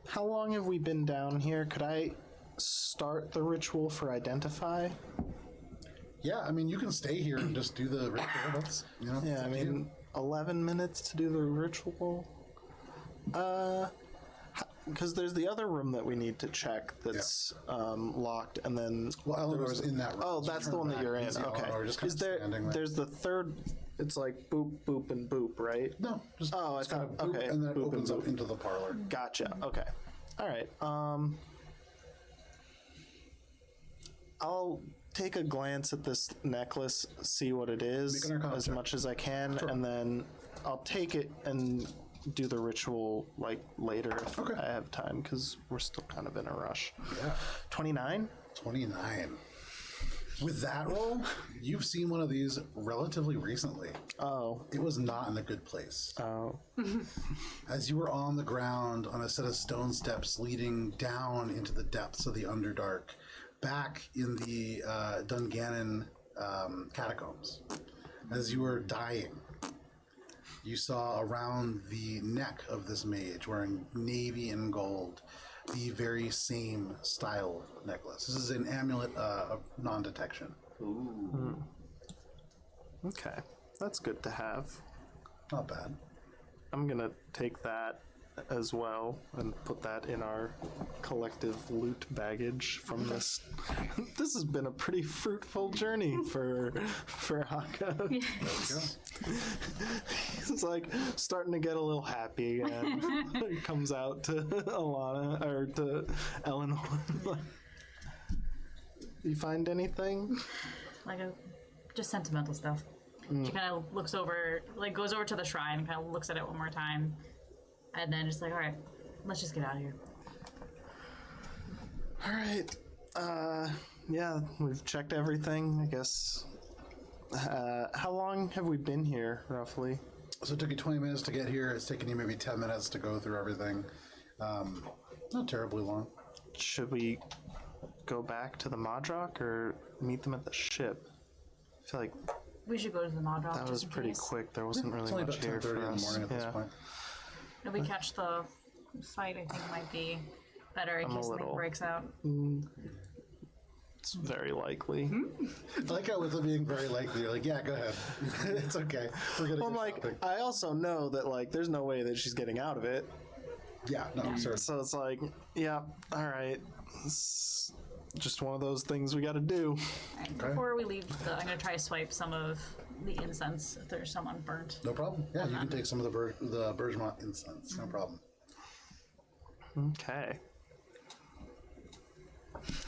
How long have we been down here? Could I start the ritual for identify? Yeah, I mean, you can stay here and just do the ritual. That's, you know. Yeah, I mean, 11 minutes to do the ritual. Because there's the other room that we need to check that's locked, and then Well, Eleanor's in that room. oh, So that's turn the one that back, you're you in. see Okay. Eleanor just kind Is of there? standing there. There's the third. It's like boop, boop, and boop, right? No, just Oh, I it's kind thought- of boop, okay, and then it boop and opens up boop. into the parlor. Gotcha. Okay. All right. I'll take a glance at this necklace, see what it is, Make an Arcana as check. much as I can, and then I'll take it and do the ritual like later if Okay. I have time, because we're still kind of in a rush. Yeah. 29. 29. With that roll, you've seen one of these relatively recently. Oh. It was not in a good place. Oh. As you were on the ground on a set of stone steps leading down into the depths of the Underdark, back in the Dungannon catacombs, as you were dying, you saw around the neck of this mage wearing navy and gold the very same style necklace. This is an amulet of non-detection. Okay. That's good to have. Not bad. I'm gonna take that as well and put that in our collective loot baggage from this. This has been a pretty fruitful journey for Haka. He's like starting to get a little happy again. He comes out to Alana or to Elanor. You find anything? Like just sentimental stuff. She kind of looks over, like goes over to the shrine, kind of looks at it one more time, and then just like, all right, let's just get out of here. All right. Yeah, we've checked everything, I guess. How long have we been here, roughly? So it took you 20 minutes to get here. It's taken you maybe 10 minutes to go through everything. Not terribly long. Should we go back to the Modrock or meet them at the ship? I feel like We should go to the Modrock. that was pretty quick. There wasn't really It's only much about here 10:30 for in the us. morning at this Yeah. point. If we catch the fight, I think might be better in I'm a case something little- breaks out. It's very likely. I like how with it being very likely, you're like, yeah, go ahead. It's okay. We're gonna Well, I'm go like, shopping. I also know that like there's no way that she's getting out of it. Yeah, no, sir. So it's like, yeah, all right. It's just one of those things we got to do. Before we leave, I'm going to try to swipe some of the incense if there's some unburnt. No problem. Yeah, you can take some of the Bergamot incense. No problem. Okay.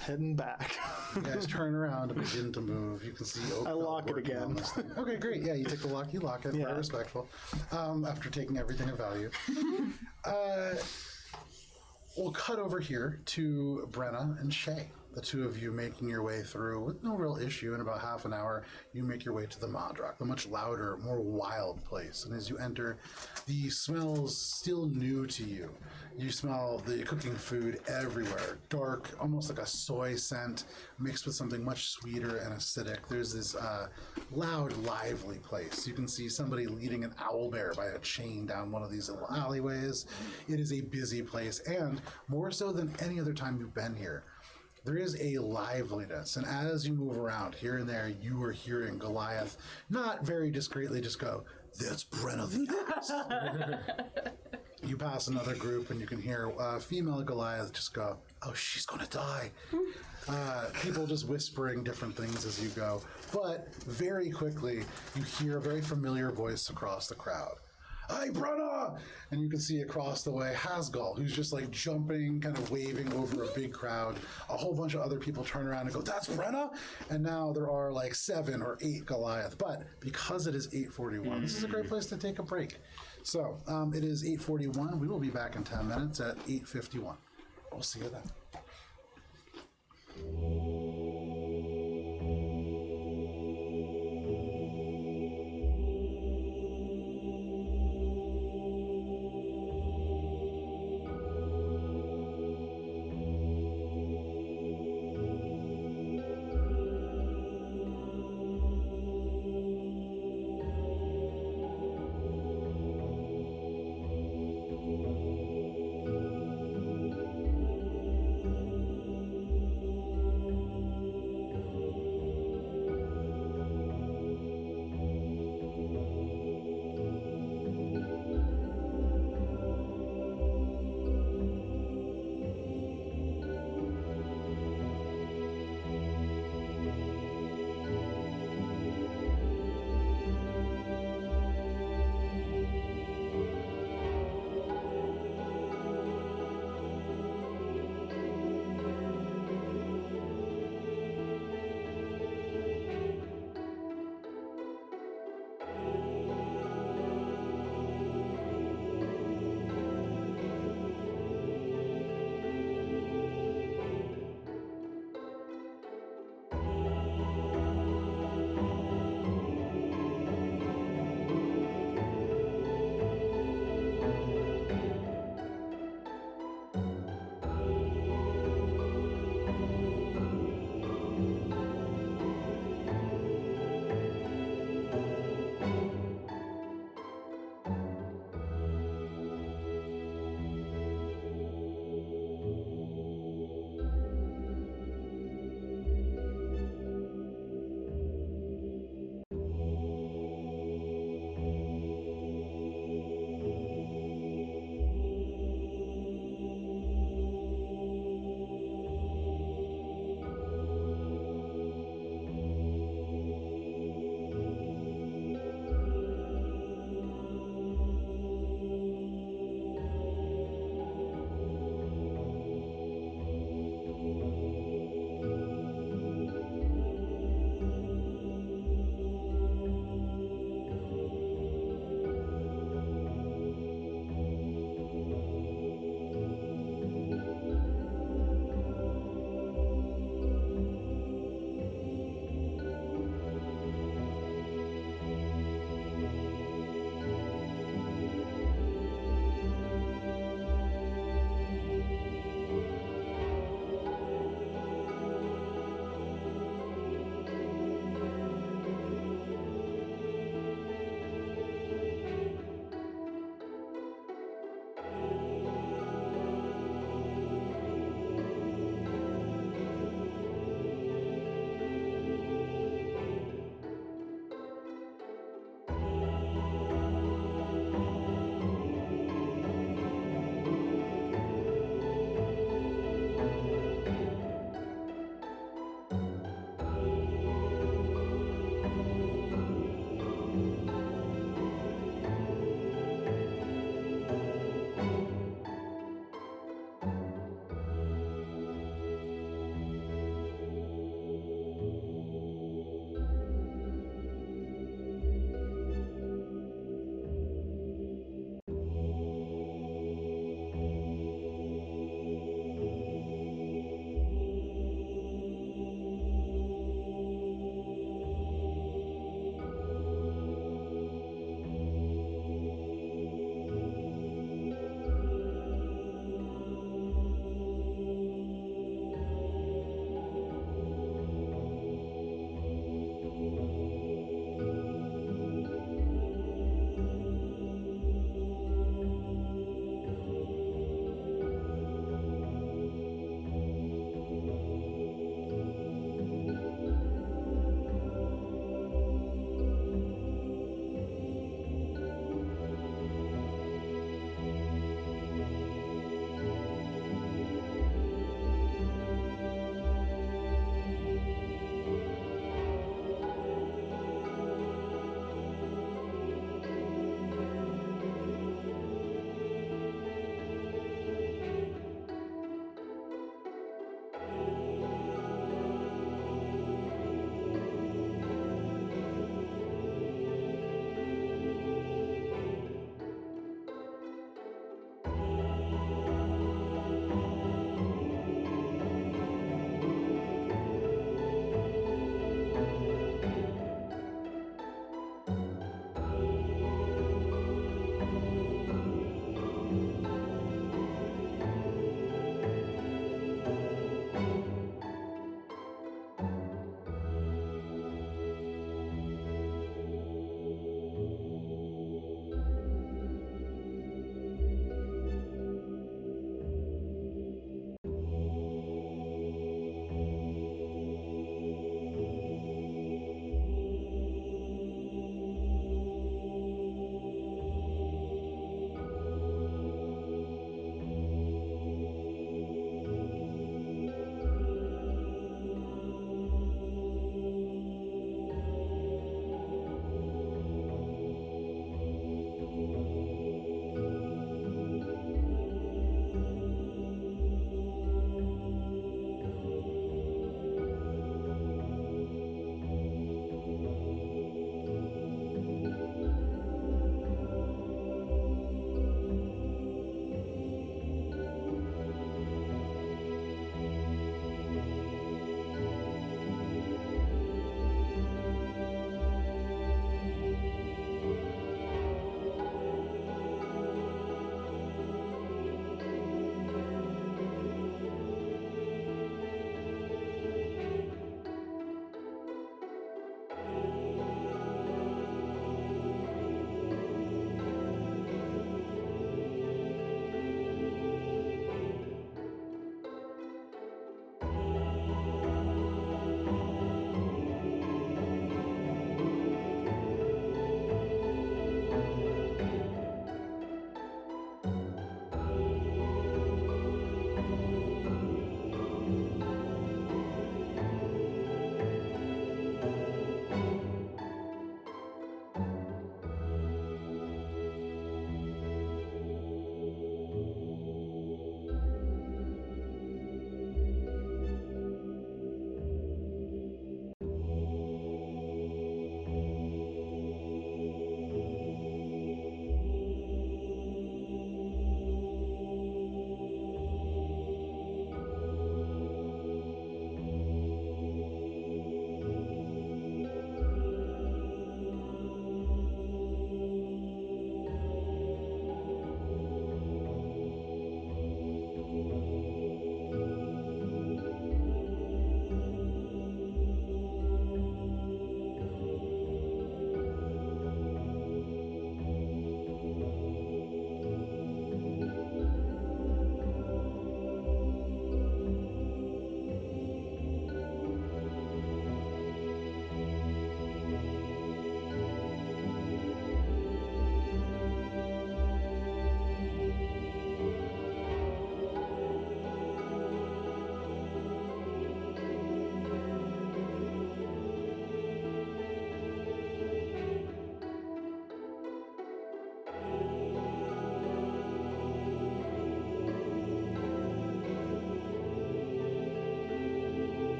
Heading back. You guys turn around and begin to move. You can see Oakville I lock it working on again. this thing. Okay, great. Yeah, you take the lock. You lock it. Yeah. Very respectful. After taking everything of value. We'll cut over here to Brenna and Shay. the two of you making your way through with no real issue. In about half an hour, you make your way to the Modrock, the much louder, more wild place. And as you enter, the smells still new to you. You smell the cooking food everywhere, dark, almost like a soy scent mixed with something much sweeter and acidic. There's this loud, lively place. You can see somebody leading an owlbear by a chain down one of these little alleyways. It is a busy place, and more so than any other time you've been here, there is a liveliness. And as you move around here and there, you are hearing Goliath not very discreetly just go, "That's Brenna the Axe." You pass another group and you can hear female Goliath just go, "Oh, she's gonna die." People just whispering different things as you go. But very quickly, you hear a very familiar voice across the crowd. "Hey, Brenna!" And you can see across the way Hasgal, who's just like jumping, kind of waving over a big crowd. A whole bunch of other people turn around and go, "That's Brenna!" And now there are like 7 or 8 Goliath. But because it is 8:41, this is a great place to take a break. So it is 8:41. We will be back in 10 minutes at 8:51. We'll see you then.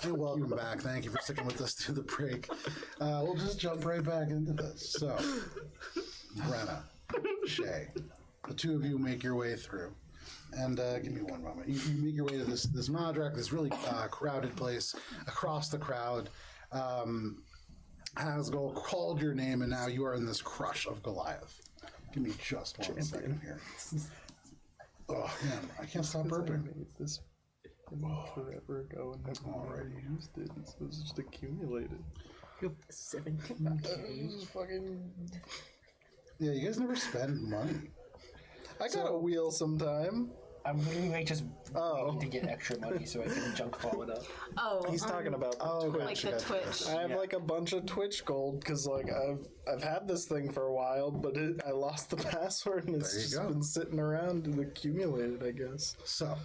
And welcome back. Thank you for sticking with us through the break. We'll just jump right back into this. So, Brenna, Shay, the two of you make your way through. And give me one moment. You make your way to this Madrak, this really crowded place. Across the crowd, Hasgul called your name, and now you are in this crush of Goliath. Give me just 1 second here. Oh man, I can't stop burping. This forever ago and never already used it. It was just accumulated. 17. This is fucking. Yeah, you guys never spend money. I got a wheel sometime. I'm literally like just waiting to get extra money so I can junk follow it up. Oh, He's talking about the Twitch. like the Twitch. I have like a bunch of Twitch gold because like I've had this thing for a while, but I lost the password and it's There you just go. been sitting around and accumulated, I guess. So,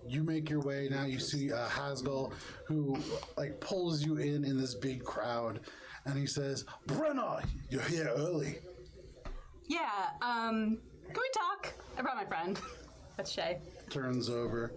you make your way. Now you see Hasgul, who like pulls you in this big crowd, and he says, "Brenna, you're here early." Yeah, can we talk? I brought my friend. That's Shay. Turns over.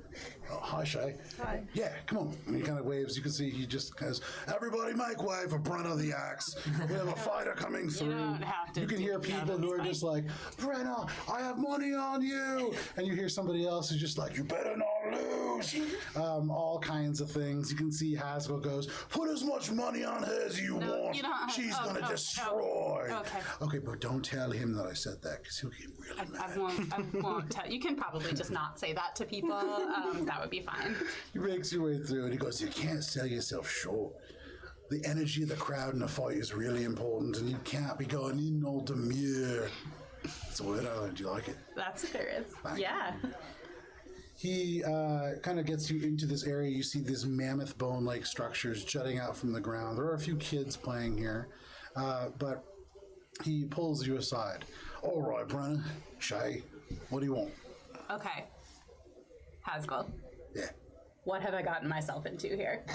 Oh, hi, Shay. Hi. Yeah, come on. And he kind of waves. You can see he just goes, "Everybody make way for Brenna the Axe. We have a fighter coming through." don't have to You can do hear that, people who are that's just like, "Brenna, I have money on you." And you hear somebody else who's just like, "You better not lose." All kinds of things. You can see Hasgul goes, "Put as much money on her as you want. you don't have- She's oh, going to oh, destroy." okay. Okay, but don't tell him that I said that because he'll get really mad. I won't tell. You can probably just not say that to people. That would be fine. He makes your way through and he goes, "You can't sell yourself short. The energy of the crowd in a fight is really important and you can't be going in all demure." That's a word I learned. Do you like it? That's serious. Thank Yeah. He kind of gets you into this area. You see these mammoth bone-like structures jutting out from the ground. There are a few kids playing here, but he pulls you aside. "All right, Brenna, Shay, what do you want?" Okay. Hasgul, Yeah. what have I gotten myself into here?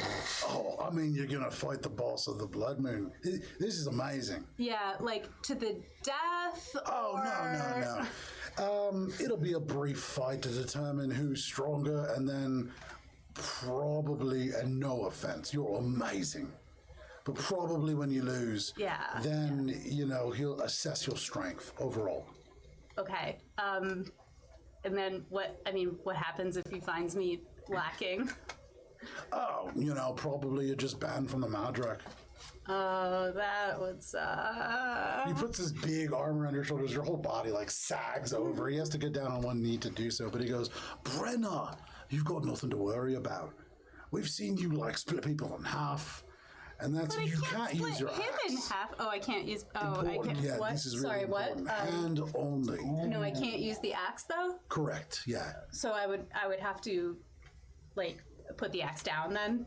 Oh, I mean, you're going to fight the boss of the Blood Moon. This is amazing. Yeah, like to the death. Oh, no. It'll be a brief fight to determine who's stronger, and then probably, and no offense, you're amazing. But probably when you lose, then, you know, he'll assess your strength overall. Okay. And then what happens if he finds me lacking? Oh, you know, probably you're just banned from the Madrak. Oh, that would suck. He puts his big arm around your shoulders. Your whole body like sags over. He has to get down on one knee to do so. But he goes, "Brenna, you've got nothing to worry about. We've seen you like split people in half, and that's But I you can't can't split use your him in axe. half. Oh, I can't use. Oh, I Important, can't. yeah, What? this is really Sorry, important. what? Hand only. No, I can't use the axe though. Correct. Yeah. So I would have to, like, put the axe down then.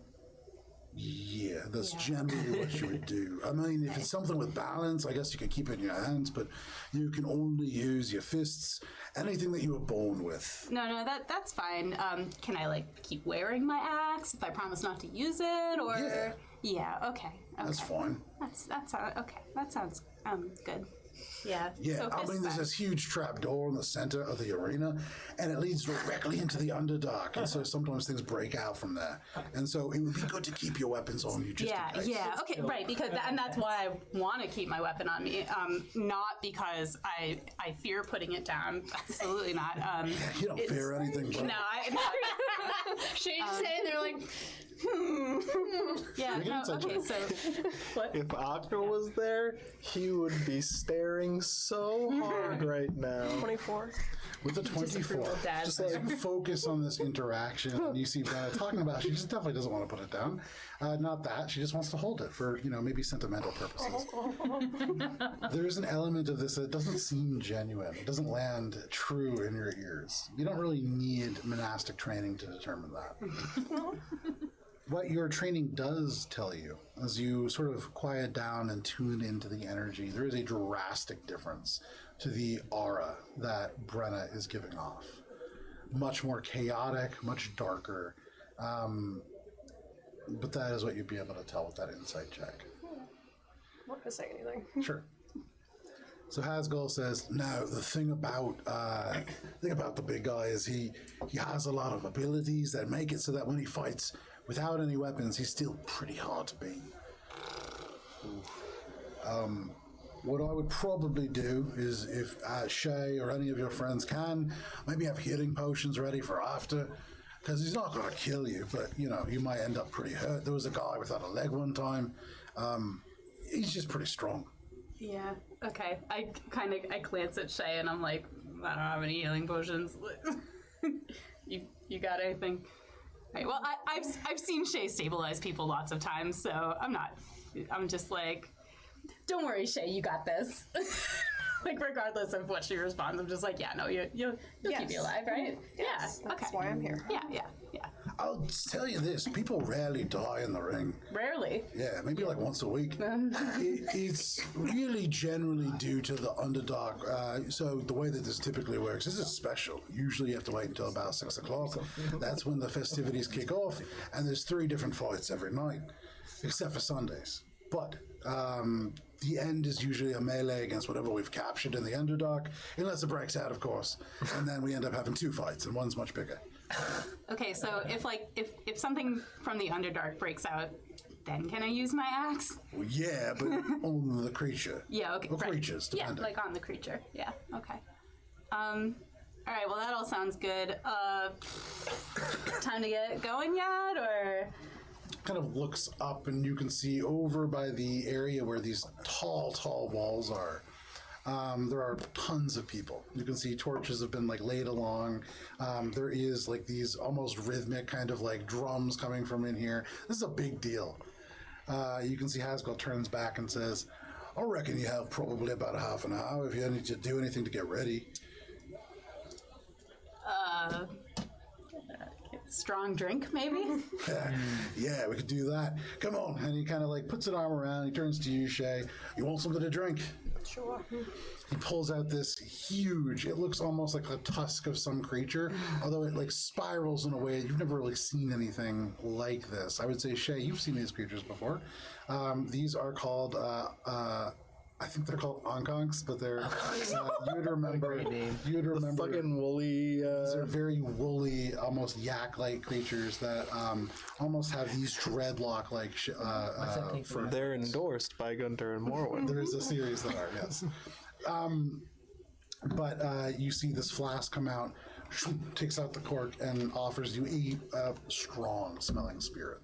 Yeah, that's generally what you would do. I mean, if it's something with balance, I guess you could keep it in your hands, but you can only use your fists, anything that you were born with. No, that's fine. Can I like keep wearing my axe if I promise not to use it, or? Yeah. Okay. That's fine. That's okay. That sounds good. Yeah. Yeah, So I fists mean, there's then. this huge trap door in the center of the arena, and it leads directly into the Underdark, and so sometimes things break out from there. And so it would be good to keep your weapons on you just in case. Yeah, okay, right, because and that's why I want to keep my weapon on me, not because I fear putting it down. Absolutely not. You don't fear anything, bro. No, Shay's just saying they're like, yeah, Make an no, insight okay, check. so what? If Akra was there, he would be staring so hard right now. 24. With the 24, Dad. just like focus on this interaction, and you see Brenna talking about it. She just definitely doesn't want to put it down. Not that, she just wants to hold it for, you know, maybe sentimental purposes. There's an element of this that doesn't seem genuine. It doesn't land true in your ears. You don't really need monastic training to determine that. What your training does tell you, as you sort of quiet down and tune into the energy, there is a drastic difference to the aura that Brenna is giving off. Much more chaotic, much darker. But that is what you'd be able to tell with that insight check. I'm not gonna say anything. Sure. So Hasgul says, "Now the thing about the big guy is he has a lot of abilities that make it so that when he fights without any weapons, he's still pretty hard to beat. What I would probably do is, if Shay or any of your friends can, maybe have healing potions ready for after, because he's not going to kill you, but, you know, you might end up pretty hurt. There was a guy without a leg one time. He's just pretty strong. Yeah. Okay. I glance at Shay and I'm like, I don't have any healing potions. you got anything? Right, well, I've seen Shay stabilize people lots of times, so I'm just like, don't worry, Shay, you got this. Like, regardless of what she responds, I'm just like, yeah, no, you'll keep me alive, right? Yes, yeah. that's Okay. why I'm here. Yeah. I'll just tell you this, people rarely die in the ring. Rarely. Yeah, maybe like once a week. It's really generally due to the Underdark. So the way that this typically works, this is special. Usually you have to wait until about 6 o'clock. That's when the festivities kick off, and there's 3 different fights every night, except for Sundays. But the end is usually a melee against whatever we've captured in the Underdark, unless it breaks out, of course. And then we end up having 2 fights, and one's much bigger. Okay, so if something from the Underdark breaks out, then can I use my axe? Well, yeah, but on the creature. Yeah, okay. Or right. creatures, Yeah, depending. like on the creature. Yeah, okay. All right, well, that all sounds good. Time to get going yet, or? Kind of looks up, and you can see over by the area where these tall walls are. There are tons of people. You can see torches have been like laid along. There is like these almost rhythmic kind of like drums coming from in here. This is a big deal. You can see Haskell turns back and says, I reckon you have probably about a half an hour if you need to do anything to get ready. Strong drink, maybe? Yeah, we could do that. Come on. And he kind of like puts an arm around. He turns to you, Shay. You want something to drink? Sure. He pulls out this huge, it looks almost like a tusk of some creature, although it like spirals in a way you've never really seen anything like this. I would say, Shay, you've seen these creatures before. These are called, I think they're called onkonks, but they're, you would remember, Fucking woolly. these are very woolly, almost yak-like creatures that almost have these dreadlock-like fur. They're endorsed by Gunter and Morwen. There is a series that are, yes. But you see this flask come out, takes out the cork, and offers you a strong-smelling spirit.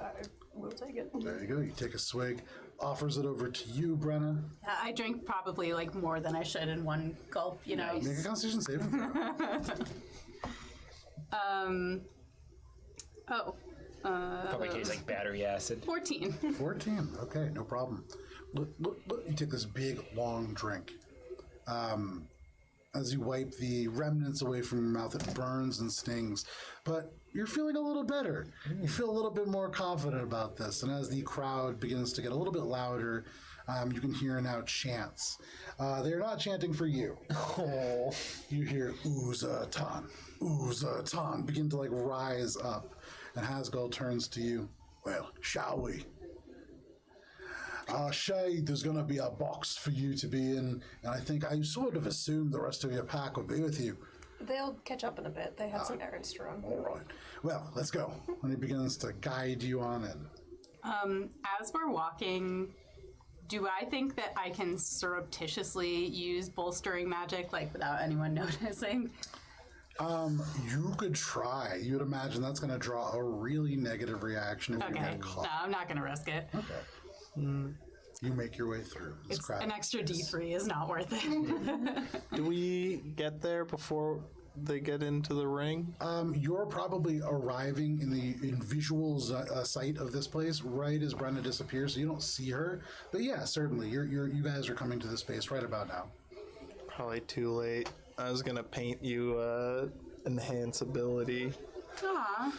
I will take it. There you go. You take a swig. Offers it over to you, Brenna. I drink probably like more than I should in one gulp, you know. Make a Constitution saving throw. Probably tastes like battery acid. 14. 14. Okay, no problem. Look, you take this big, long drink. As you wipe the remnants away from your mouth, it burns and stings. But you're feeling a little better. You feel a little bit more confident about this. And as the crowd begins to get a little bit louder, you can hear now chants. They're not chanting for you. Oh. You hear Uzatan, Uzatan begin to like rise up. And Hasgal turns to you. Well, shall we? Shay, there's going to be a box for you to be in, and I think I sort of assumed the rest of your pack would be with you. They'll catch up in a bit. They had some errands to run. All right. Well, let's go. And he begins to guide you on in. As we're walking, do I think that I can surreptitiously use bolstering magic, like without anyone noticing? You could try. You'd imagine that's going to draw a really negative reaction if you Okay. get caught. No, I'm not going to risk it. Okay. You make your way through. This It's crowd. an extra D3 is not worth it. Do we get there before they get into the ring? You're probably arriving in visual sight of this place right as Brenna disappears, so you don't see her. But yeah, certainly, you guys are coming to this space right about now. Probably too late. I was gonna paint you enhance ability. Aw.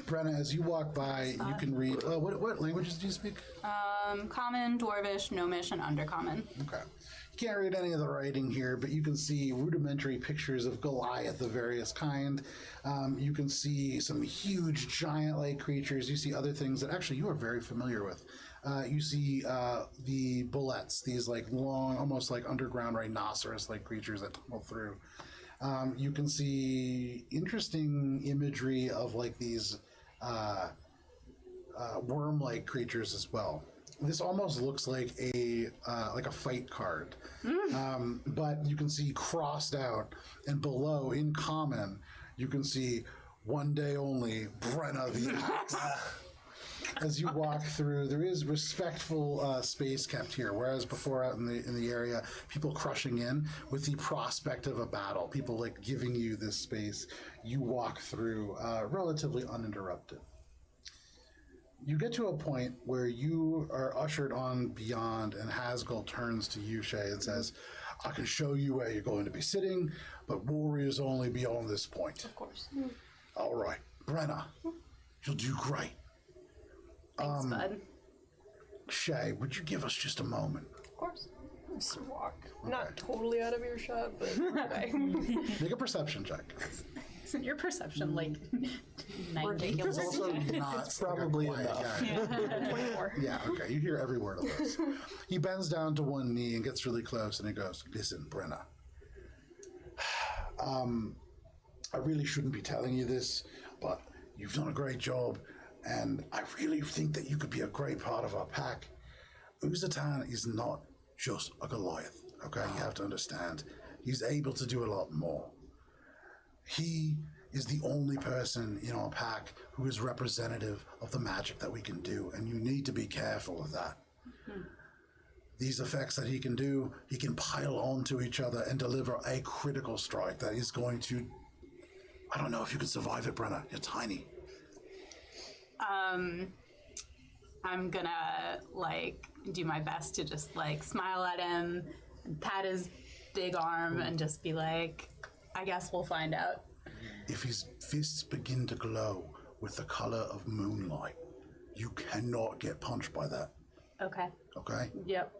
Brenna, as you walk by, you can read. What languages do you speak? Common, Dwarvish, Gnomish, and Undercommon. Okay. You can't read any of the writing here, but you can see rudimentary pictures of Goliath of various kind. You can see some huge giant-like creatures. You see other things that actually you are very familiar with. You see the bullets, these like long, almost like underground rhinoceros-like creatures that tunnel through. You can see interesting imagery of like these worm-like creatures as well. This almost looks like a fight card, but you can see crossed out, and below in common, you can see one day only, Brenna the Axe. As you walk through, there is respectful space kept here, whereas before out in the area, people crushing in with the prospect of a battle, people like giving you this space. You walk through relatively uninterrupted. You get to a point where you are ushered on beyond, and Hasgal turns to you, Shay, and says, I can show you where you're going to be sitting, but warriors only beyond this point. Of course. All right, Brenna, you'll do great. Thanks, bud. Shay, would you give us just a moment? Of course. Just walk. Not totally out of earshot, but okay. Make a perception check. Isn't your perception like It's 90? also not probably like a quiet enough. guy. 24. Yeah, okay, you hear every word of this. He bends down to one knee and gets really close, and he goes, listen, Brenna. I really shouldn't be telling you this, but you've done a great job, and I really think that you could be a great part of our pack. Uzatan is not just a Goliath, okay? You have to understand. He's able to do a lot more. He is the only person in our pack who is representative of the magic that we can do, and you need to be careful of that. These effects that he can do, he can pile onto each other and deliver a critical strike that is going to... I don't know if you could survive it, Brenna. You're tiny. I'm gonna like do my best to just like smile at him and pat his big arm and just be like, I guess we'll find out. If his fists begin to glow with the color of moonlight, you cannot get punched by that, Okay. okay? Yep.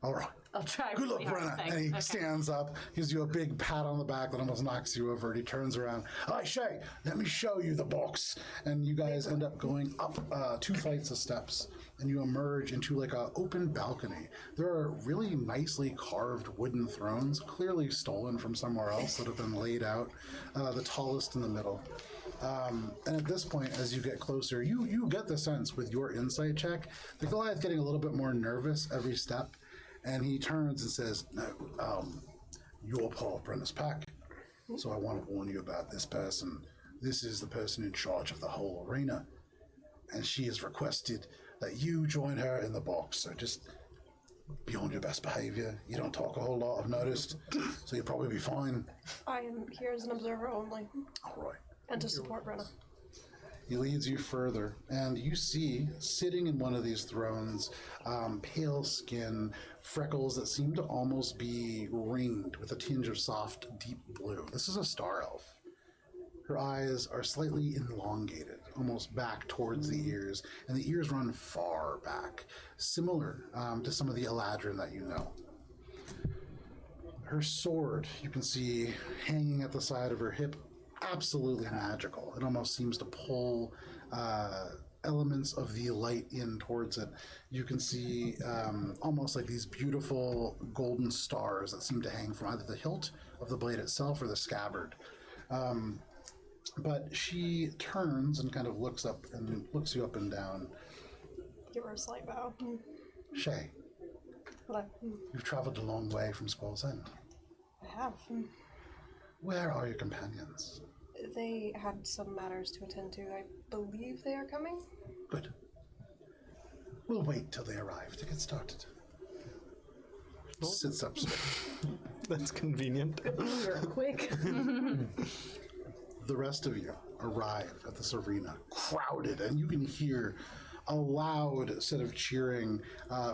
All right. I'll try. Good luck, really hard, Brenna. thanks. And he Okay. stands up, gives you a big pat on the back that almost knocks you over, and he turns around. Hi, Shay, let me show you the box. And you guys end up going up 2 flights of steps, and you emerge into like a open balcony. There are really nicely carved wooden thrones, clearly stolen from somewhere else, that have been laid out, the tallest in the middle. And at this point, as you get closer, you get the sense with your insight check, the Goliath getting a little bit more nervous every step. And he turns and says, no, you're part of Brenna's pack, so I want to warn you about this person. This is the person in charge of the whole arena, and she has requested that you join her in the box, so just be on your best behavior. You don't talk a whole lot, I've noticed, so you'll probably be fine. I am here as an observer only, All right. and to support Brenna. He leads you further, and you see, sitting in one of these thrones, pale skin, freckles that seem to almost be ringed with a tinge of soft, deep blue. This is a star elf. Her eyes are slightly elongated, almost back towards the ears, and the ears run far back, similar to some of the Eladrin that you know. Her sword, you can see hanging at the side of her hip, absolutely magical. It almost seems to pull elements of the light in towards it. You can see almost like these beautiful golden stars that seem to hang from either the hilt of the blade itself or the scabbard. But she turns and kind of looks up and looks you up and down. Give her a slight bow. Shay, But you've traveled a long way from Squall's End. I have. Where are your companions? They had some matters to attend to. I believe they are coming. Good. We'll wait till they arrive to get started. Sits up straight. That's convenient. Quick. The rest of you arrive at this arena, crowded, and you can hear a loud set of cheering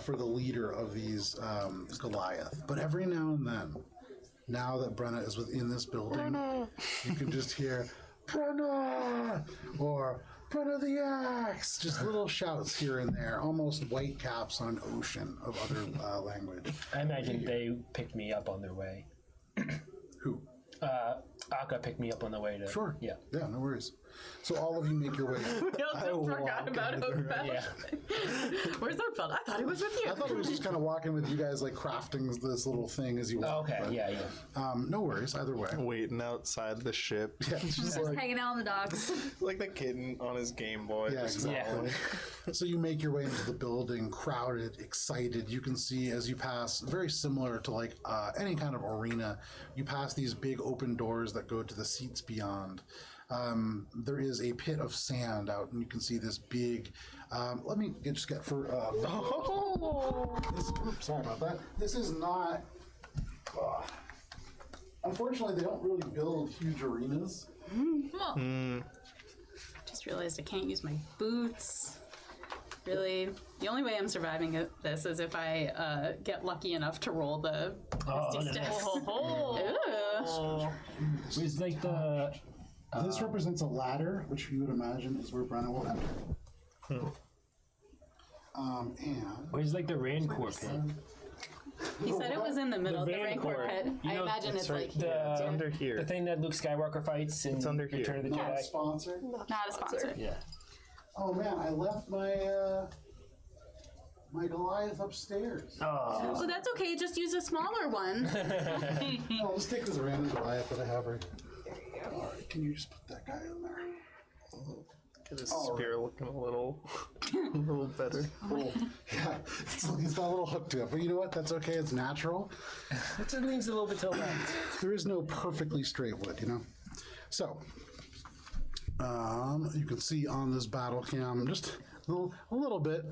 for the leader of these Goliath. But every now and then, now that Brenna is within this building, you can just hear, Brenna! Or, Brenna the Axe! Just little shouts here and there, almost white caps on an ocean of other language. I imagine they picked me up on their way. Who? Akka picked me up on the way to... Sure. Yeah. Yeah, no worries. So all of you make your way. We also forgot about Oakfell. Yeah. Where's Oakfell? I thought he was with you. I thought it was just kind of walking with you guys, like crafting this little thing as you walk. Okay, but, yeah. no worries, either way. Waiting outside the ship. Yeah, it's just like, Hanging out on the docks. like the kid on his Game Boy. Yeah, just exactly. So you make your way into the building, crowded, excited. You can see as you pass, very similar to like any kind of arena, you pass these big open doors that go to the seats beyond. There is a pit of sand out, and you can see this big. Let me just get for. Sorry about that. This is not. Unfortunately, they don't really build huge arenas. Just realized I can't use my boots. Really, the only way I'm surviving this is if I get lucky enough to roll the misty steps. It's like the. This represents a ladder, which you would imagine is where Brenna will enter. And Where's like the Rancor pit? He said it was in the middle, the Rancor. Rancor pit. You I know, imagine it's like It's here. under here. The thing that Luke Skywalker fights in It's under here. Return of the not Jedi. sponsored. Not a sponsor. Yeah. Oh man, I left my my Goliath upstairs. Oh. So that's okay, just use a smaller one. I'll just take this random Goliath that I have right. All right, can you just put that guy in there? Get his spear looking a little better. Yeah, he's got a little hook to it, but you know what? That's okay. It's natural. It leans a little bit to the left. There is no perfectly straight wood, you know. So, you can see on this battle cam just a little bit.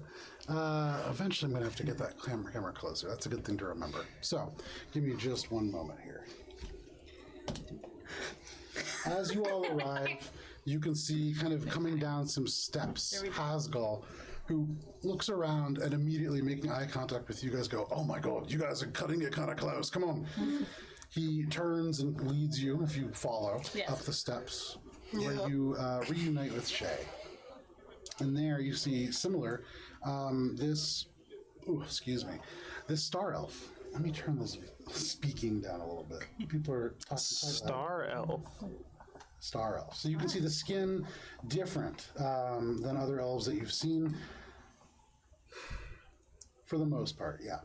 Eventually, I'm gonna have to get that camera closer. That's a good thing to remember. So, give me just one moment here. As you all arrive, you can see kind of coming down some steps, Hasgal, who looks around and immediately making eye contact with you guys go, "Oh my god, you guys are cutting it kind of close, come on." He turns and leads you, if you follow, up the steps, where you reunite with Shay. And there you see similar, this star elf. Let me turn this speaking down a little bit. People are talking quite loud. Star elf. Star elf. So you can see the skin different than other elves that you've seen. For the most part, yeah.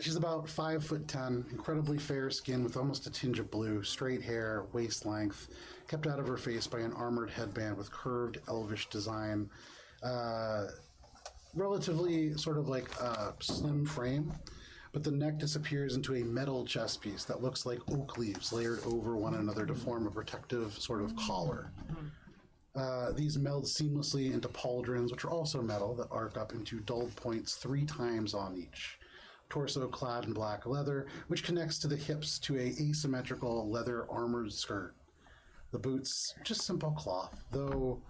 She's about 5'10", incredibly fair skin with almost a tinge of blue, straight hair, waist length, kept out of her face by an armored headband with curved elvish design. Relatively sort of like a slim frame. But the neck disappears into a metal chest piece that looks like oak leaves layered over one another to form a protective sort of collar. These meld seamlessly into pauldrons, which are also metal, that arc up into dulled points 3 times on each. Torso clad in black leather, which connects to the hips to a asymmetrical leather armored skirt. The boots, just simple cloth, though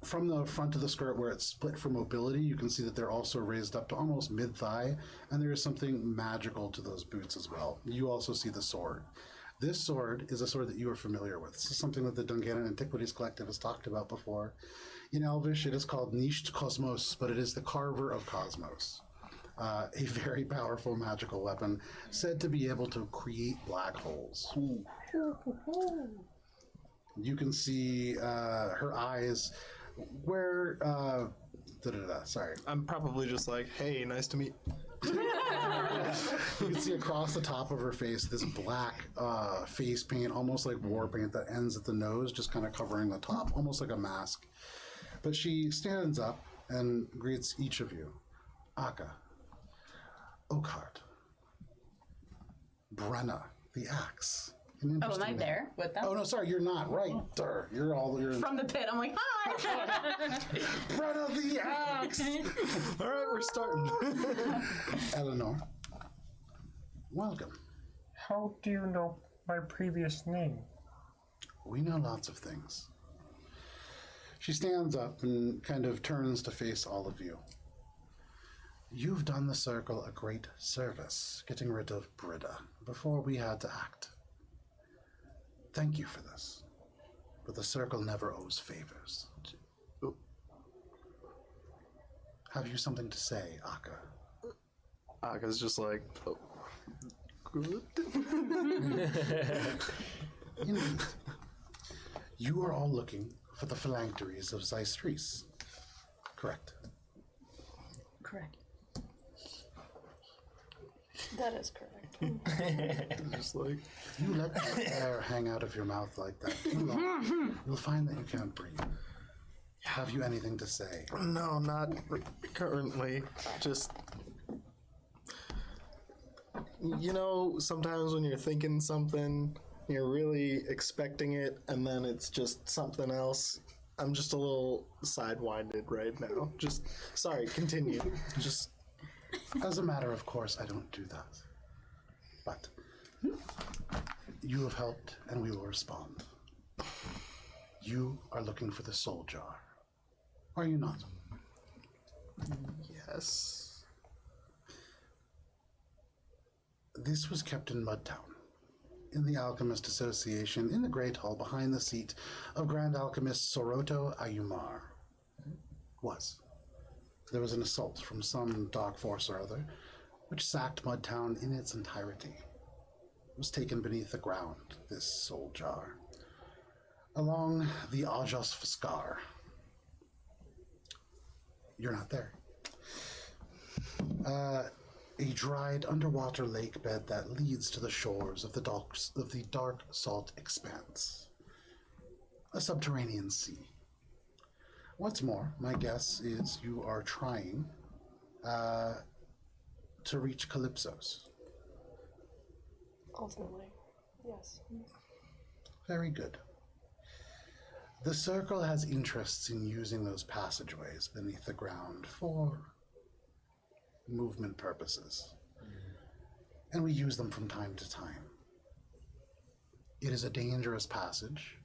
from the front of the skirt where it's split for mobility, you can see that they're also raised up to almost mid-thigh, and there is something magical to those boots as well. You also see the sword. This sword is a sword that you are familiar with. This is something that the Dungannon Antiquities Collective has talked about before. In Elvish, it is called Nisht Kosmos, but it is the Carver of Cosmos. A very powerful magical weapon, said to be able to create black holes. You can see her eyes where sorry. I'm probably just like, hey, nice to meet. You can see across the top of her face this black face paint, almost like war paint that ends at the nose, just kind of covering the top, almost like a mask. But she stands up and greets each of you. Akka, Oakhart, Brenna, the axe. Oh, am I there with them? Oh no, sorry, you're not right there. You're in From the pit, I'm like, hi! Brenna the axe. All right, we're starting. Elanor, welcome. How do you know my previous name? We know lots of things. She stands up and kind of turns to face all of you. You've done the Circle a great service, getting rid of Britta before we had to act. Thank you for this, but the Circle never owes favors. Have you something to say, Akka? Akka's just like, oh, good. Indeed. You are all looking for the phylacteries of Zystris. Correct. Correct. That is correct. Just like, You let the air hang out of your mouth like that too long, you'll find that you can't breathe. Have you anything to say? no, not currently. Just, you know, sometimes when you're thinking something, you're really expecting it, and then it's just something else. I'm just a little sidewinded right now. Just, sorry, continue. Just, As a matter of course, I don't do that. But you have helped, and we will respond. You are looking for the soul jar. Are you not? yes. This was kept in Mudtown, in the Alchemist Association, in the Great Hall behind the seat of Grand Alchemist Soroto Ayumar. There was an assault from some dark force or other, which sacked Mudtown in its entirety. It was taken beneath the ground, this soul jar, along the Ajos Fiskar. You're not there. A dried underwater lake bed that leads to the shores of the dark salt expanse. A subterranean sea. What's more, my guess is you are trying to reach Calypso's. Ultimately, yes. Very good. The Circle has interests in using those passageways beneath the ground for movement purposes. And we use them from time to time. It is a dangerous passage,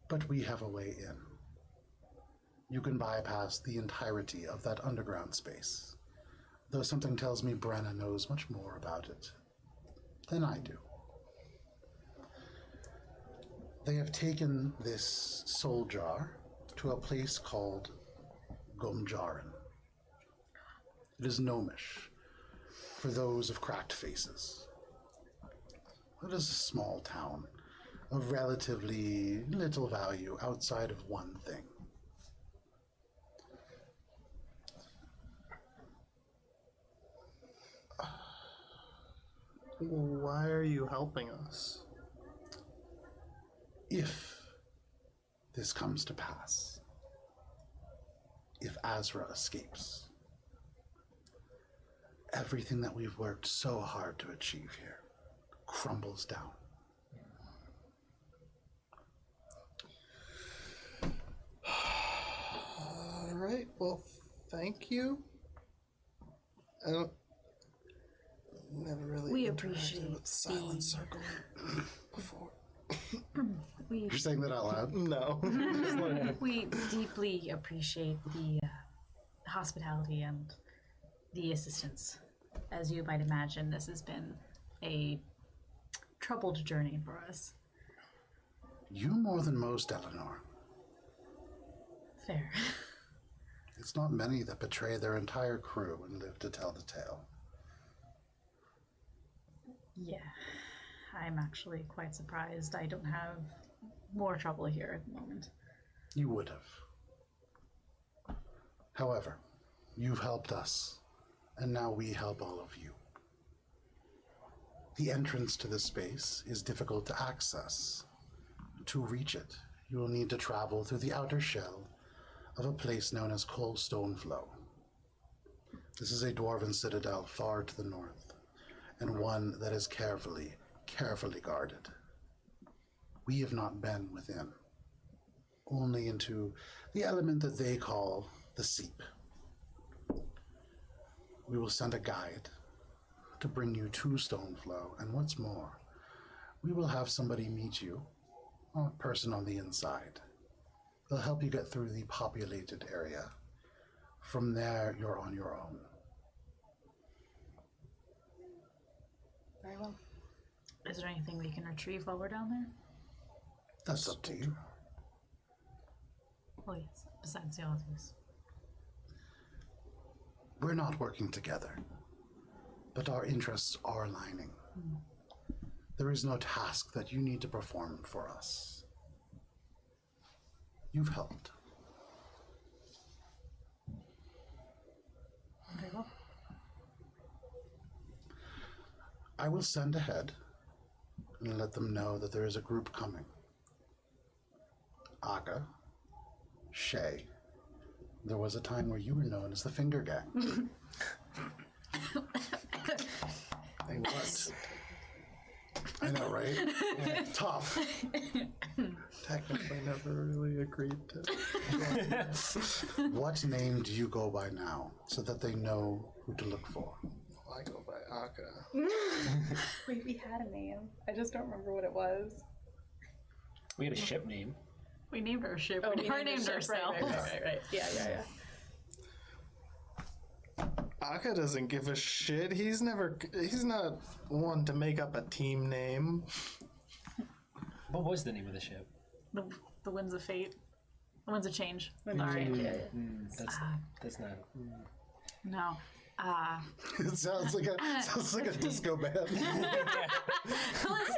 but we have a way in. You can bypass the entirety of that underground space, though something tells me Brenna knows much more about it than I do. They have taken this soul jar to a place called Gomjarin. It is gnomish for those of cracked faces. It is a small town of relatively little value outside of one thing. Why are you helping us? If this comes to pass, if Azra escapes, everything that we've worked so hard to achieve here crumbles down. All right, well, thank you. I don't... Never really We interacted appreciate with the Silent the- Circle before. You're saying that out loud? No. We deeply appreciate the hospitality and the assistance. As you might imagine, this has been a troubled journey for us. You more than most, Elanor. Fair. It's not many that betray their entire crew and live to tell the tale. Yeah. I'm actually quite surprised I don't have more trouble here at the moment. You would have. However, you've helped us, and now we help all of you. The entrance to this space is difficult to access. To reach it, you will need to travel through the outer shell of a place known as Coldstone Flow. This is a dwarven citadel far to the north, and one that is carefully guarded. We have not been within, only into the element that they call the seep. We will send a guide to bring you to Stoneflow, and what's more, we will have somebody meet you, a person on the inside. They'll help you get through the populated area. From there, you're on your own. Very well. Is there anything we can retrieve while we're down there? That's up to you. Oh yes, besides the others. We're not working together, but our interests are aligning. There is no task that you need to perform for us. You've helped. Very well. I will send ahead and let them know that there is a group coming. Aga, Shay. There was a time where you were known as the Finger Gang. What? I know, right? Yeah. Tough. Technically never really agreed to. What name do you go by now, so that they know who to look for? I go by Aka. Wait, we had a name. I just don't remember what it was. We had a ship name. We named our ship. Oh, we we never named named our ship, ourselves. right. Yeah. Aka doesn't give a shit. He's not one to make up a team name. What was the name of the ship? The Winds of Fate. The Winds of Change. Sorry. That's not. No. It sounds like a disco band.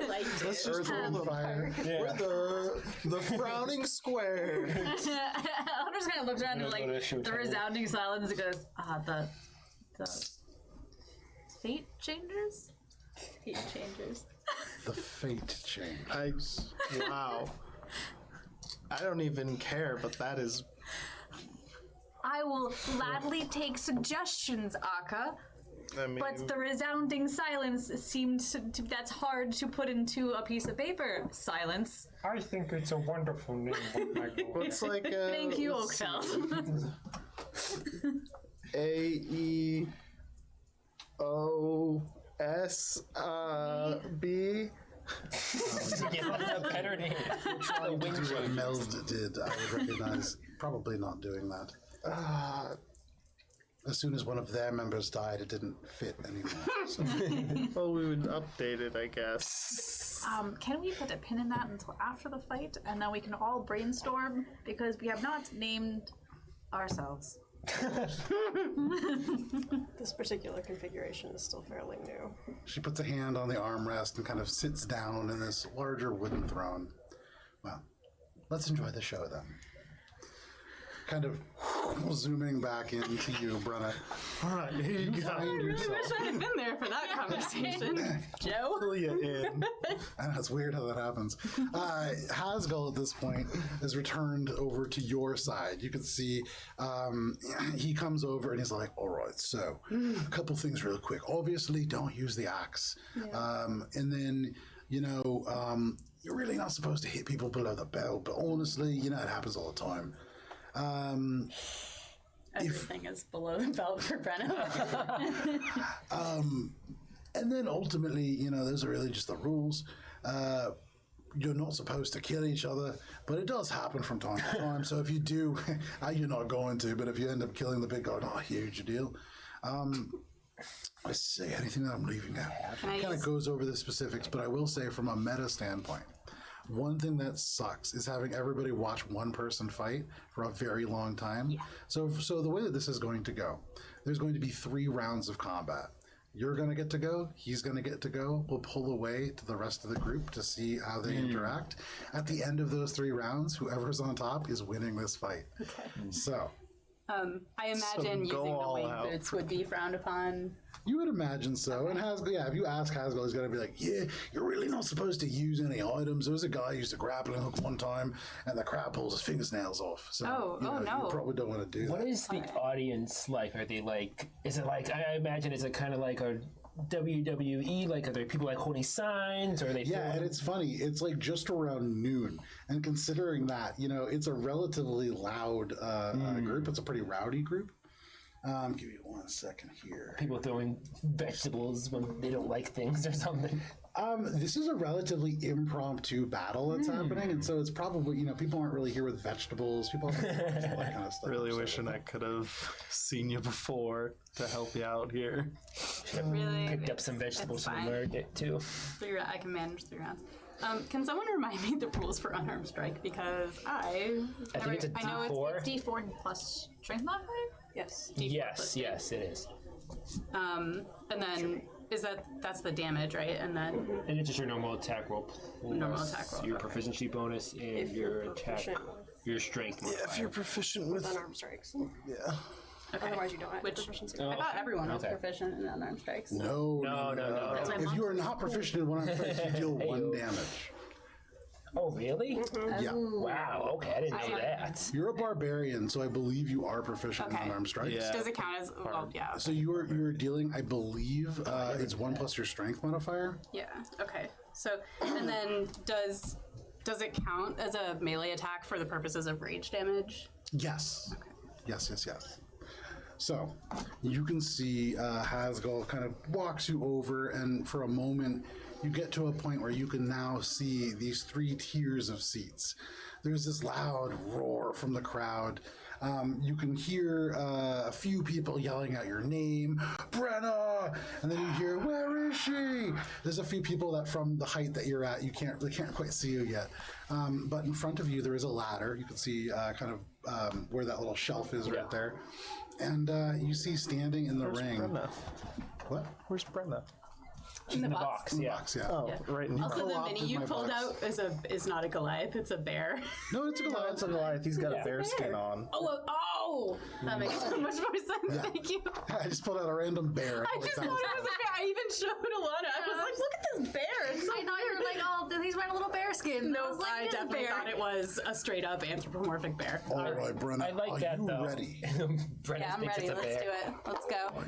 Let's just roll the fire. We're the frowning square. I'm just kind of looks around and like the resounding silence. It goes, the Fate Changers. Fate Changers. The fate change. Wow. I don't even care, but that is. I will gladly take suggestions, Aka. I mean, But the resounding silence seemed to that's hard to put into a piece of paper. Silence. I think it's a wonderful name. what's like Thank you, Oakfeld. AEOSB. A better name. Trying to do what Meld did, I would recognize probably not doing that. As soon as one of their members died, it didn't fit anymore. So. Well, we would update it, I guess. Can we put a pin in that until after the fight, and then we can all brainstorm because we have not named ourselves. This particular configuration is still fairly new. She puts a hand on the armrest and kind of sits down in this larger wooden throne. Well, let's enjoy the show then. Kind of zooming back into you, Brenna. All right, here you go. Find yourself. Wish I had been there for that conversation. Joe? Pull you in. I know, it's weird how that happens. Hasgal at this point is returned over to your side. You can see he comes over and he's like, all right, so a couple things real quick. Obviously, don't use the axe. Yeah. And then, you're really not supposed to hit people below the belt, but honestly, it happens all the time. Everything is below the belt for Brenna. And then ultimately, those are really just the rules. You're not supposed to kill each other, but it does happen from time to time. So if you do, you're not going to, but if you end up killing the big guy, not a huge deal. Let's see, anything that I'm leaving out. Kind of goes over the specifics, but I will say from a meta standpoint, one thing that sucks is having everybody watch one person fight for a very long time. Yeah. So the way that this is going to go, there's going to be 3 rounds of combat. You're going to get to go. He's going to get to go. We'll pull away to the rest of the group to see how they interact. At the end of those 3 rounds, whoever's on top is winning this fight. Okay. So. I imagine using the wing boots would be frowned upon. You would imagine so. And Hasgal, if you ask Hasgal, he's going to be like, yeah, you're really not supposed to use any items. There was a guy who used a grappling hook one time, and the crab pulls his fingernails off. So, no. You probably don't want to do that. What is the audience like? Are they like, is it like, I imagine, is it kind of like a WWE? Like, are there people like holding signs? Or are they? Yeah, and it's funny. It's like just around noon. And considering that, it's a relatively loud group. It's a pretty rowdy group. Give me 1 second here. People throwing vegetables when they don't like things or something. This is a relatively impromptu battle that's happening, and so it's probably, people aren't really here with vegetables. People aren't all that kind of stuff. Really wishing I could have seen you before to help you out here. Really? Picked up some vegetables from there too. I can manage 3 rounds. Can someone remind me the rules for unarmed strike? Because I think it's a I know D4. it's D4 plus strength modifier? Yes. D4 Yes, plus yes, it is. And then that's the damage, right? And then And it's just your normal attack roll plus Normal attack roll, your okay. proficiency bonus and If your you're attack, proficient your strength. If you're proficient with, unarmed strikes. yeah. okay. Otherwise, you don't have Which- proficiency. I thought everyone was Okay. proficient in unarmed strikes. No. That's my If mom. you are not proficient in one arm strikes, you deal 1 damage. Oh, really? Yeah. Wow. Okay, I didn't know that. You're a barbarian, so I believe you are proficient in Okay. unarmed strikes. Yeah. Does it count as? Well, yeah. So you are dealing, I believe, it's 1 plus your strength modifier. Yeah. Okay. So, and then does it count as a melee attack for the purposes of rage damage? Yes. Yes. So you can see Hasgal kind of walks you over, and for a moment you get to a point where you can now see these 3 tiers of seats. There's this loud roar from the crowd. You can hear a few people yelling out your name, Brenna, and then you hear, "Where is she?" There's a few people that from the height that you're at, they can't quite see you yet. But in front of you, there is a ladder. You can see kind of where that little shelf is right there. And you see standing in the ring. Brenna? What? Where's Brenna? In the box. Yeah. Box, yeah. Oh, right in Also, the Co-opted mini you my pulled box. out is not a Goliath; it's a bear. No, it's a Oh, Goliath. it's a Goliath. He's got a bear skin on. Oh, that makes so much more sense. Thank you. I just pulled out a random bear. I just thought it was a bear. I even showed Alana. I was like, "Look at this bear!" It's so I thought you were like, oh, he's wearing a little bear skin. No, I was like, I "It is a definitely bear." thought it was a straight up anthropomorphic bear. All right, Brenna, I like are that you though. ready? Brennan Yeah, I'm thinks ready. it's a Let's bear. do it. Let's go.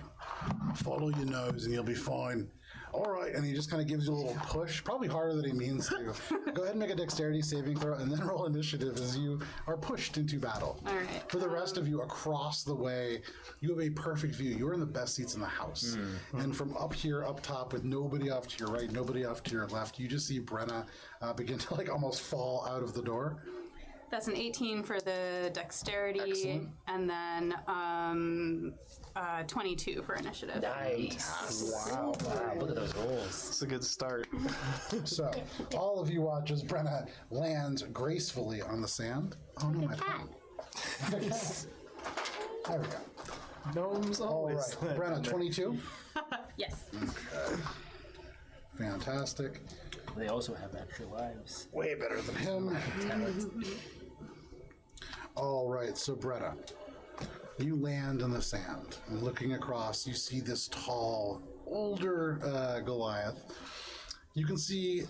Follow your nose and you'll be fine. All right, and he just kind of gives you a little push, probably harder than he means to. Go ahead and make a dexterity saving throw, and then roll initiative as you are pushed into battle. All right. For the rest of you across the way, you have a perfect view. You are in the best seats in the house. And from up here, up top, with nobody off to your right, nobody off to your left, you just see Brenna begin to like almost fall out of the door. That's an 18 for the dexterity, Excellent. and then 22 for initiative. Nice. Wow. Look at those rolls. It's a good start. So, all of you watch as Brenna lands gracefully on the sand. Oh no, my pen. There we go. Gnomes All always. right, Brenna, 22. Yes. Fantastic. They also have extra lives. Way better than him. All right, so Brenna, you land in the sand, and looking across, you see this tall, older Goliath. You can see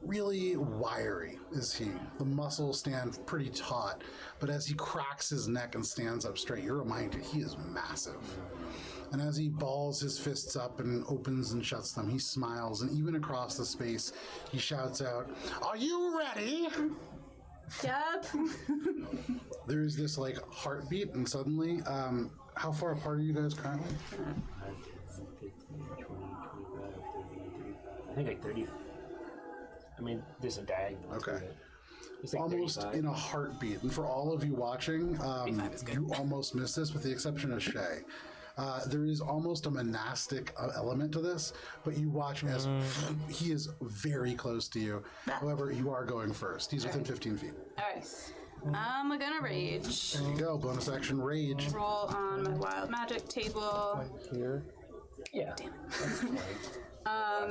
really wiry is he. The muscles stand pretty taut, but as he cracks his neck and stands up straight, you're reminded he is massive. And as he balls his fists up and opens and shuts them, he smiles, and even across the space, he shouts out, "Are you ready?" Yep. There's this like heartbeat, and suddenly, how far apart are you guys currently? I think like 30. I mean, there's a diagonal. Okay. It's like Almost 35. in a heartbeat. And for all of you watching, you almost missed this, with the exception of Shay. There is almost a monastic element to this, but you watch as he is very close to you. However, you are going first. He's within 15 feet. All right. I'm gonna rage. There you go. Bonus action rage. Roll on my wild magic table. Here. Yeah. I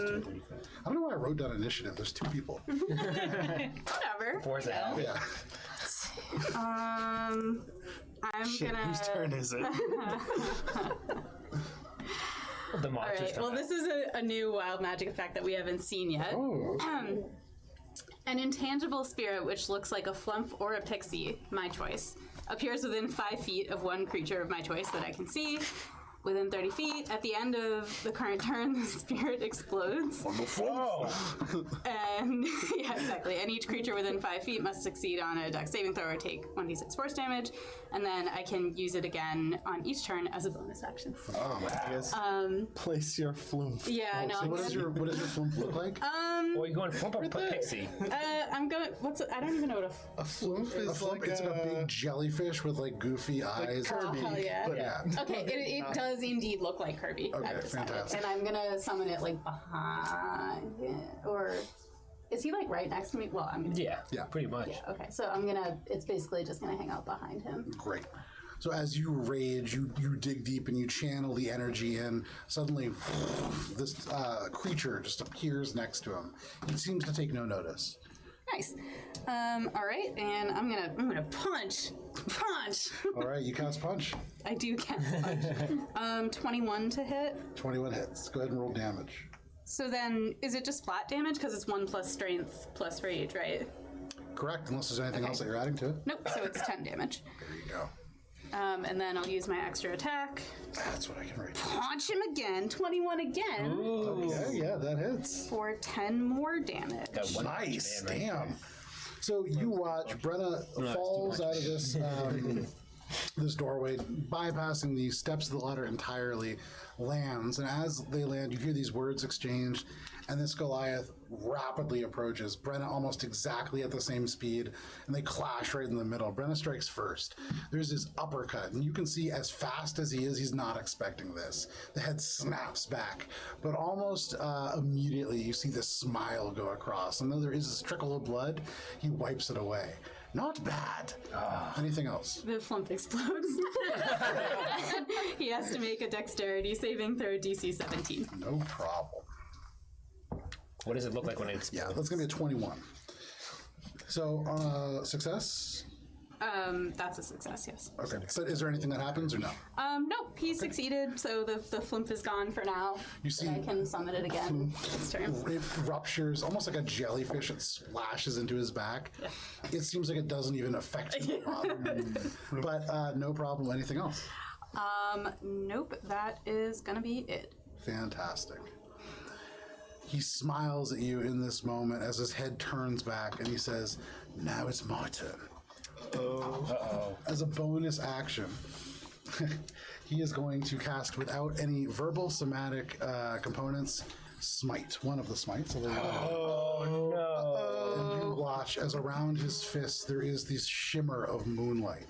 don't know why I wrote down initiative. There's 2 people. Whatever. Four's a half. Yeah. I'm Shit, gonna. whose turn is it? The All monsters right. come Well, out. this is a new wild magic effect that we haven't seen yet. Oh. An intangible spirit, which looks like a flump or a pixie, my choice, appears within 5 feet of one creature of my choice that I can see. Within 30 feet, at the end of the current turn, the spirit explodes. Oh! And, yeah, exactly. And each creature within 5 feet must succeed on a dex saving throw or take 1d6 force damage. And then I can use it again on each turn as a bonus action. Oh, I guess place your flume. Yeah, no. So what does your flump look like? Well, you're going flump or pixie? I'm going. I don't even know what A flume A is flump, like it's like a big jellyfish with like goofy eyes. Kirby. hell yeah. But Yeah. Okay, it does indeed look like Kirby. Okay, I've decided. fantastic. And I'm gonna summon it like behind it, or is he like right next to me? Well, I'm gonna. Yeah. Yeah. Pretty much. Okay, so it's basically just gonna hang out behind him. Great. So as you rage, you dig deep and you channel the energy in. Suddenly, this creature just appears next to him. He seems to take no notice. Nice. All right, and I'm gonna punch. All right, you cast punch. I do cast punch. 21 to hit. 21 hits. Go ahead and roll damage. So then, is it just flat damage? Because it's 1 plus strength plus rage, right? Correct, unless there's anything else that you're adding to it. Nope. So it's 10 damage. There you go. And then I'll use my extra attack. That's what I can write. Punch him again. 21 again. Okay, yeah, that hits. For 10 more damage. Nice, damn. So you watch Brenna falls out of this this doorway, bypassing the steps of the ladder entirely, lands, and as they land, you hear these words exchanged, and this Goliath rapidly approaches Brenna almost exactly at the same speed, and they clash right in the middle. Brenna strikes first. There's this uppercut, and you can see as fast as he is, he's not expecting this. The head snaps back, but almost immediately you see this smile go across, and though there is this trickle of blood, he wipes it away. Not bad. Anything else? The flump explodes. He has to make a dexterity saving throw DC 17. No problem. What does it look like when it explodes? Yeah, that's going to be a 21. So, success? That's a success, yes. Okay. But is there anything that happens or no? Nope, he succeeded, so the flump is gone for now. You see- I can summon it again this turn. It ruptures, almost like a jellyfish. It splashes into his back. Yeah. It seems like it doesn't even affect him. But no problem. Anything else? Nope, that is gonna be it. Fantastic. He smiles at you in this moment as his head turns back and he says, "Now it's my turn." As a bonus action, he is going to cast without any verbal somatic components, Smite, one of the smites. And you watch as around his fist there is this shimmer of moonlight.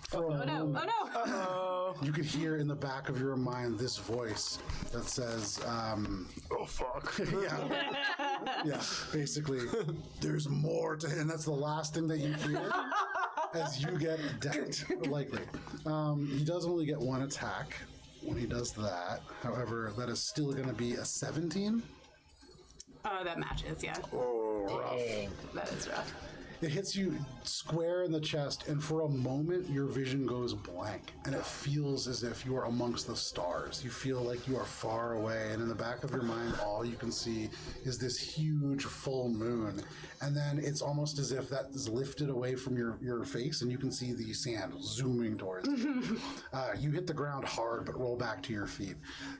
For a moment, Oh no! you could hear in the back of your mind this voice that says, Oh fuck. yeah, basically, there's more to him. And that's the last thing that you hear as you get decked, likely. He does only get one attack when he does that. However, that is still going to be a 17. That matches, yeah. Oh, rough. That is rough. It hits you square in the chest, and for a moment, your vision goes blank, and it feels as if you are amongst the stars. You feel like you are far away, and in the back of your mind, all you can see is this huge full moon. And then it's almost as if that is lifted away from your face, and you can see the sand zooming towards you. You hit the ground hard, but roll back to your feet.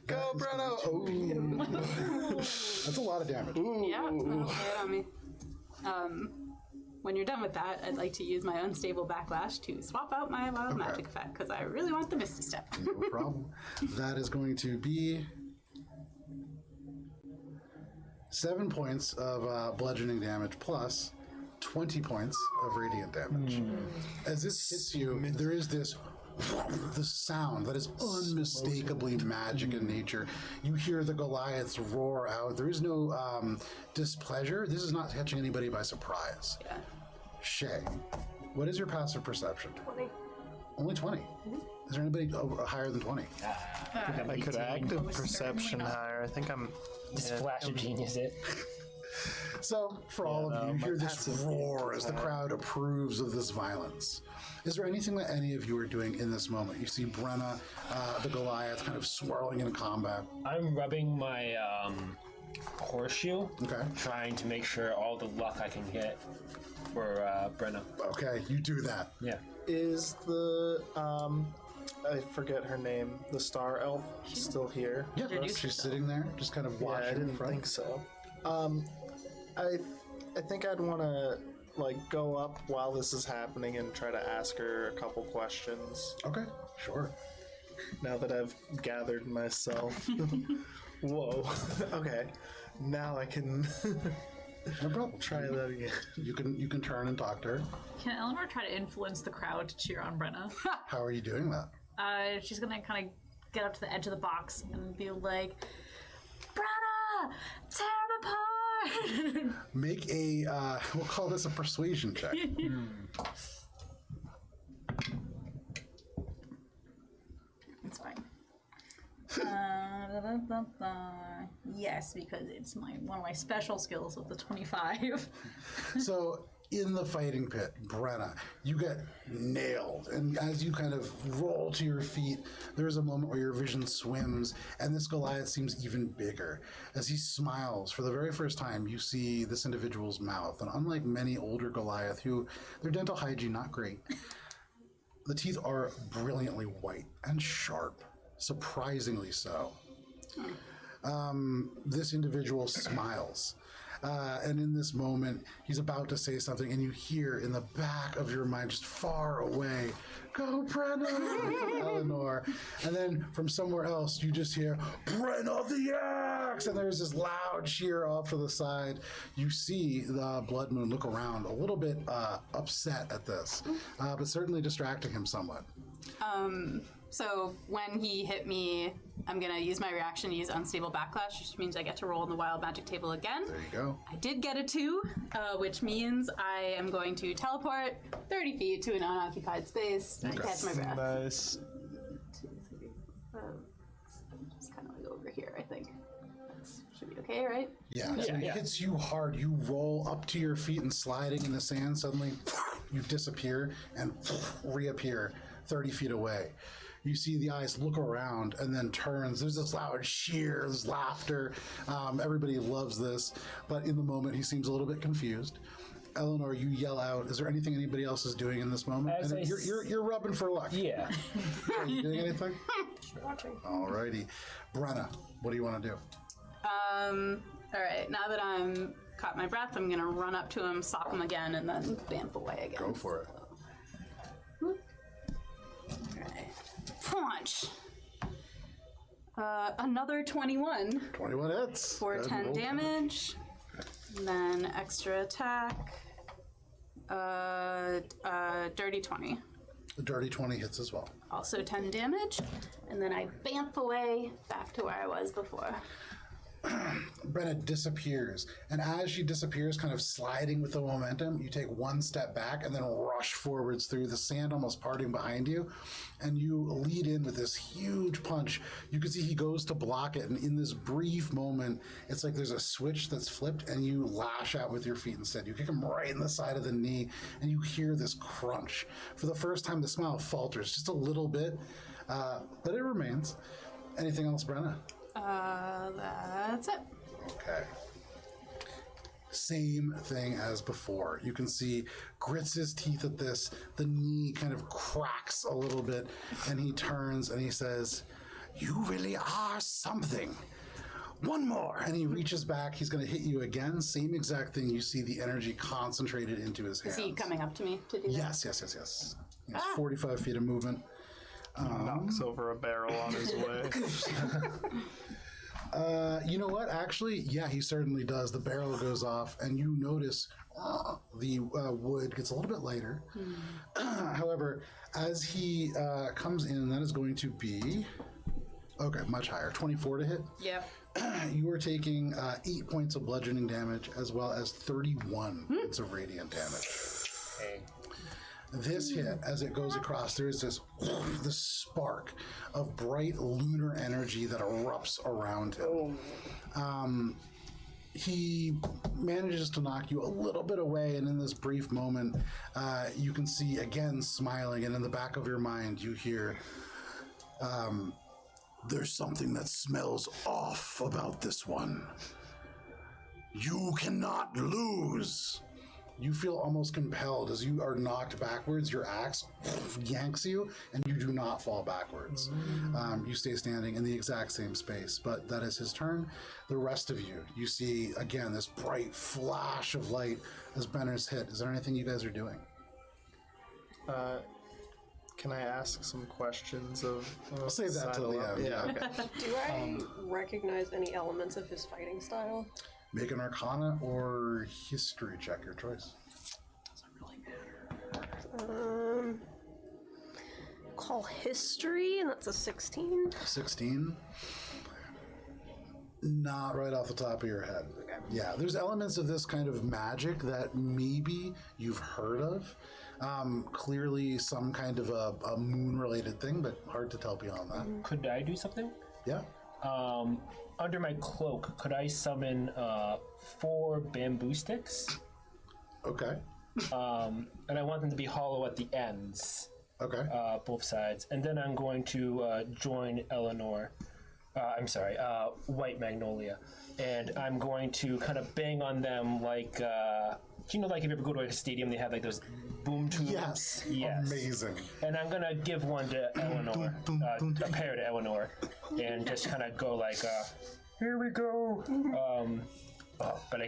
Go, Brenna! Oh. That's a lot of damage. Yeah, that'll hit on me. When you're done with that, I'd like to use my unstable backlash to swap out my wild magic effect, because I really want the Misty Step. No problem. That is going to be 7 points of bludgeoning damage plus 20 points of radiant damage. As this hits you, there is this sound that is unmistakably magic in nature. You hear the Goliaths roar out. There is no displeasure. This is not catching anybody by surprise. Yeah. Shay, what is your passive perception? 20. Only 20. Is there anybody higher than 20? I could active perception higher. I think I'm. Just flash of genius it. So, for all of you, you my hear this passive roar is as the crowd approves of this violence. Is there anything that any of you are doing in this moment? You see Brenna, the Goliath, kind of swirling in combat. I'm rubbing my horseshoe, Okay. trying to make sure all the luck I can get for Brenna. Okay, you do that. Yeah. Is the I forget her name. The star elf still here? Yeah, Introduce she's sitting there, just kind of watching. Yeah, I in didn't front. think so. I think I'd want to go up while this is happening and try to ask her a couple questions. Okay, sure. Now that I've gathered myself. Whoa. Okay. Now I can No problem. try that again. You can turn and talk to her. Can Elanor try to influence the crowd to cheer on Brenna? How are you doing that? She's gonna kind of get up to the edge of the box and be like, Brenna, tear him apart! Make a we'll call this a persuasion check. Yes, because it's one of my special skills with the 25. So in the fighting pit, Brenna, you get nailed. And as you kind of roll to your feet, there's a moment where your vision swims, and this Goliath seems even bigger. As he smiles, for the very first time, you see this individual's mouth. And unlike many older Goliath, who their dental hygiene not great, the teeth are brilliantly white and sharp, surprisingly so. This individual smiles. And in this moment, he's about to say something, and you hear in the back of your mind, just far away, "Go, Brenna!" from Elanor. And then from somewhere else, you just hear, "Brenna the axe!" And there's this loud cheer off to the side. You see the Blood Moon look around, a little bit upset at this, but certainly distracting him somewhat. So when he hit me, I'm going to use my reaction to use Unstable Backlash, which means I get to roll on the Wild Magic table again. There you go. I did get a 2, which means I am going to teleport 30 feet to an unoccupied space and catch my breath. Nice. 2, 3, 4. Just kind of like over here, I think. That should be okay, right? Yeah, so he hits you hard. You roll up to your feet and sliding in the sand. Suddenly, you disappear and reappear 30 feet away. You see the eyes look around and then turns. There's this loud cheer, this laughter. Everybody loves this. But in the moment, he seems a little bit confused. Elanor, you yell out, "Is there anything anybody else is doing in this moment?" As And you're rubbing for luck. Yeah. Are you doing anything? Watching. Alrighty. Brenna, what do you want to do? All right, now that I'm caught my breath, I'm going to run up to him, sock him again, and then bamf away again. Go for it. Alright. Punch. Another 21 21 hits. for Good 10 roll. damage. And then extra attack. Dirty 20. The dirty 20 hits as well. Also 10 damage. And then I bamf away back to where I was before. Brenna disappears, and as she disappears, kind of sliding with the momentum, you take one step back and then rush forwards through the sand, almost parting behind you, and you lead in with this huge punch. You can see he goes to block it, and in this brief moment, it's like there's a switch that's flipped, and you lash out with your feet instead. You kick him right in the side of the knee, and you hear this crunch. For the first time, the smile falters just a little bit, but it remains. Anything else, Brenna? That's it. Okay. Same thing as before. You can see grits his teeth at this. The knee kind of cracks a little bit, and he turns and he says, "You really are something. One more." And he reaches back. He's going to hit you again. Same exact thing. You see the energy concentrated into his hands. Is he coming up to me to do that? Yes. He has 45 feet of movement. Knocks over a barrel on his way. You know what? Actually, yeah, he certainly does. The barrel goes off, and you notice the wood gets a little bit lighter. However, as he comes in, that is going to be, okay, much higher, 24 to hit. Yep. You are taking 8 points of bludgeoning damage, as well as 31 points of radiant damage. This hit, as it goes across, there is this spark of bright lunar energy that erupts around him. He manages to knock you a little bit away, and in this brief moment, you can see, again, smiling, and in the back of your mind, you hear, "There's something that smells off about this one. You cannot lose." You feel almost compelled as you are knocked backwards. Your axe yanks you, and you do not fall backwards. You stay standing in the exact same space, but that is his turn. The rest of you, you see, again, this bright flash of light as Brenner's hit. Is there anything you guys are doing? Can I ask some questions of? I'll save that till the end. Yeah. Okay. Do I recognize any elements of his fighting style? Make an Arcana or History check, your choice. Call history, and that's a 16. 16. Not right off the top of your head. Yeah, there's elements of this kind of magic that maybe you've heard of. Clearly some kind of a moon-related thing, but hard to tell beyond that. Could I do something? Yeah. under my cloak, could I summon 4 bamboo sticks? Okay. And I want them to be hollow at the ends, Okay. both sides. And then I'm going to join Elanor. White Magnolia. And I'm going to kind of bang on them like, do you know, like if you ever go to a stadium, they have like those boom tubes? Yes. Yes. Amazing. And I'm going to give one to Elanor, a pair to Elanor, and just kind of go like, here we go. But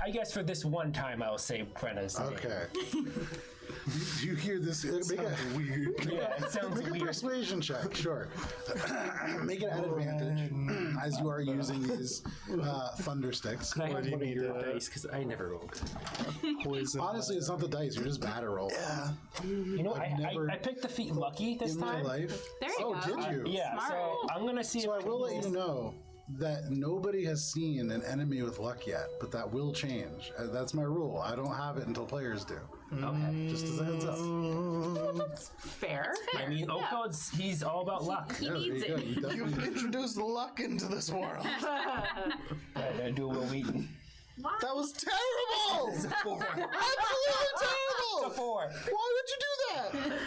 I guess for this one time, I'll say Brenna's name. Okay. You hear this? Make Weird. Yeah, it sounds a weird. persuasion check, sure. Make it at advantage as you are using these thunder sticks. Can I have do you one of need your to- dice? Because I never rolled. Poison. Honestly, it's not the dice. You're just bad at roll. Yeah. You know, never- I picked the feet lucky this In my time. life. There you Oh, go. did you? Yeah, so Smart. I'm going to see So I if will let you know that nobody has seen an enemy with luck yet, but that will change. That's my rule. I don't have it until players do. Okay. Just as a heads up. Fair. I mean, Oakwood's, he's all about luck. He Yeah, there needs you go. it. You definitely- You've introduced luck into this world. I do Will Wheaton. That was terrible! It's a 4. Absolutely It's a terrible! 4. Why would you do that?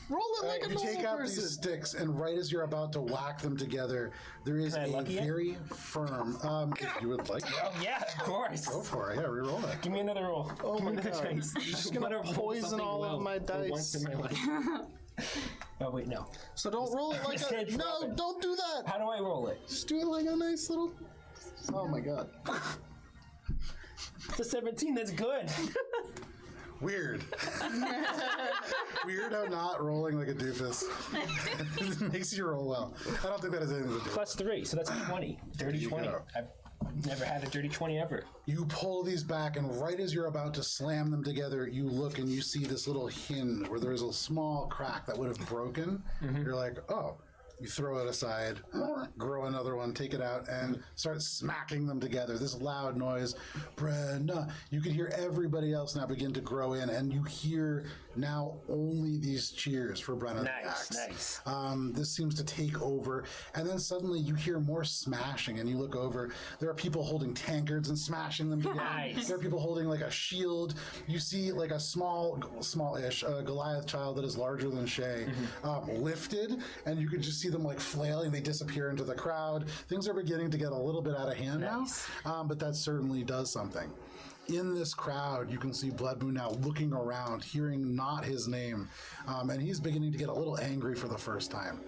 Roll it like a You normal take out person. these sticks, and right as you're about to whack them together, there is Can I a lucky it? very firm. If you would like, Oh, yeah, of course. go for it. Yeah, reroll it. Give me another roll. Oh Give me my another God. dice. You're just gonna I'm roll poison something all of well my for once dice. in my life. Oh, wait, no. So don't roll it like Can't a... drop No, it. don't do that! How do I roll it? Just do it like a nice little... Oh my god. It's a 17, that's good. Weird. Weird how not rolling like a doofus makes you roll well. I don't think that has anything to do. Plus 3, so that's 20. Dirty you 20. go. I've never had a dirty 20 ever. You pull these back, and right as you're about to slam them together, you look and you see this little hinge where there's a small crack that would have broken. You're like, oh. You throw it aside, grow another one, take it out, and start smacking them together. This loud noise, Brenna. You can hear everybody else now begin to grow in, and you hear now only these cheers for Brenna. the Nice, Axe. nice. This seems to take over, and then suddenly you hear more smashing, and you look over. There are people holding tankards and smashing them together. Nice. There are people holding like a shield. You see like a smallish Goliath child that is larger than Shay, lifted, and you can just see them like flailing. They disappear into the crowd. Things are beginning to get a little bit out of hand Nice. now, but that certainly does something. In this crowd, you can see Blood Moon now looking around, hearing not his name, and he's beginning to get a little angry for the first time.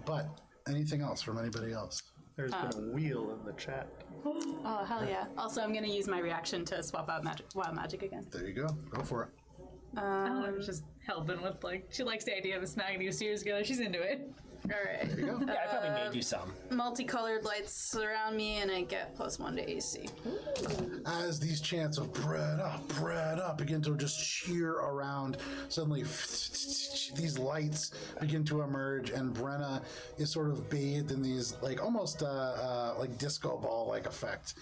But anything else from anybody else? There's been a wheel in the chat. Oh, hell yeah. Also, I'm going to use my reaction to swap out wild magic again. There you go. Go for it. Eleanor's just helping with, like, she likes the idea of smacking these tears together. She's into it. All right. There you go. Yeah, I probably made you some. Multicolored lights surround me, and I get +1 to AC. As these chants of bread up begin to just cheer around, suddenly these lights begin to emerge, and Brenna is sort of bathed in these like almost like disco ball like effect.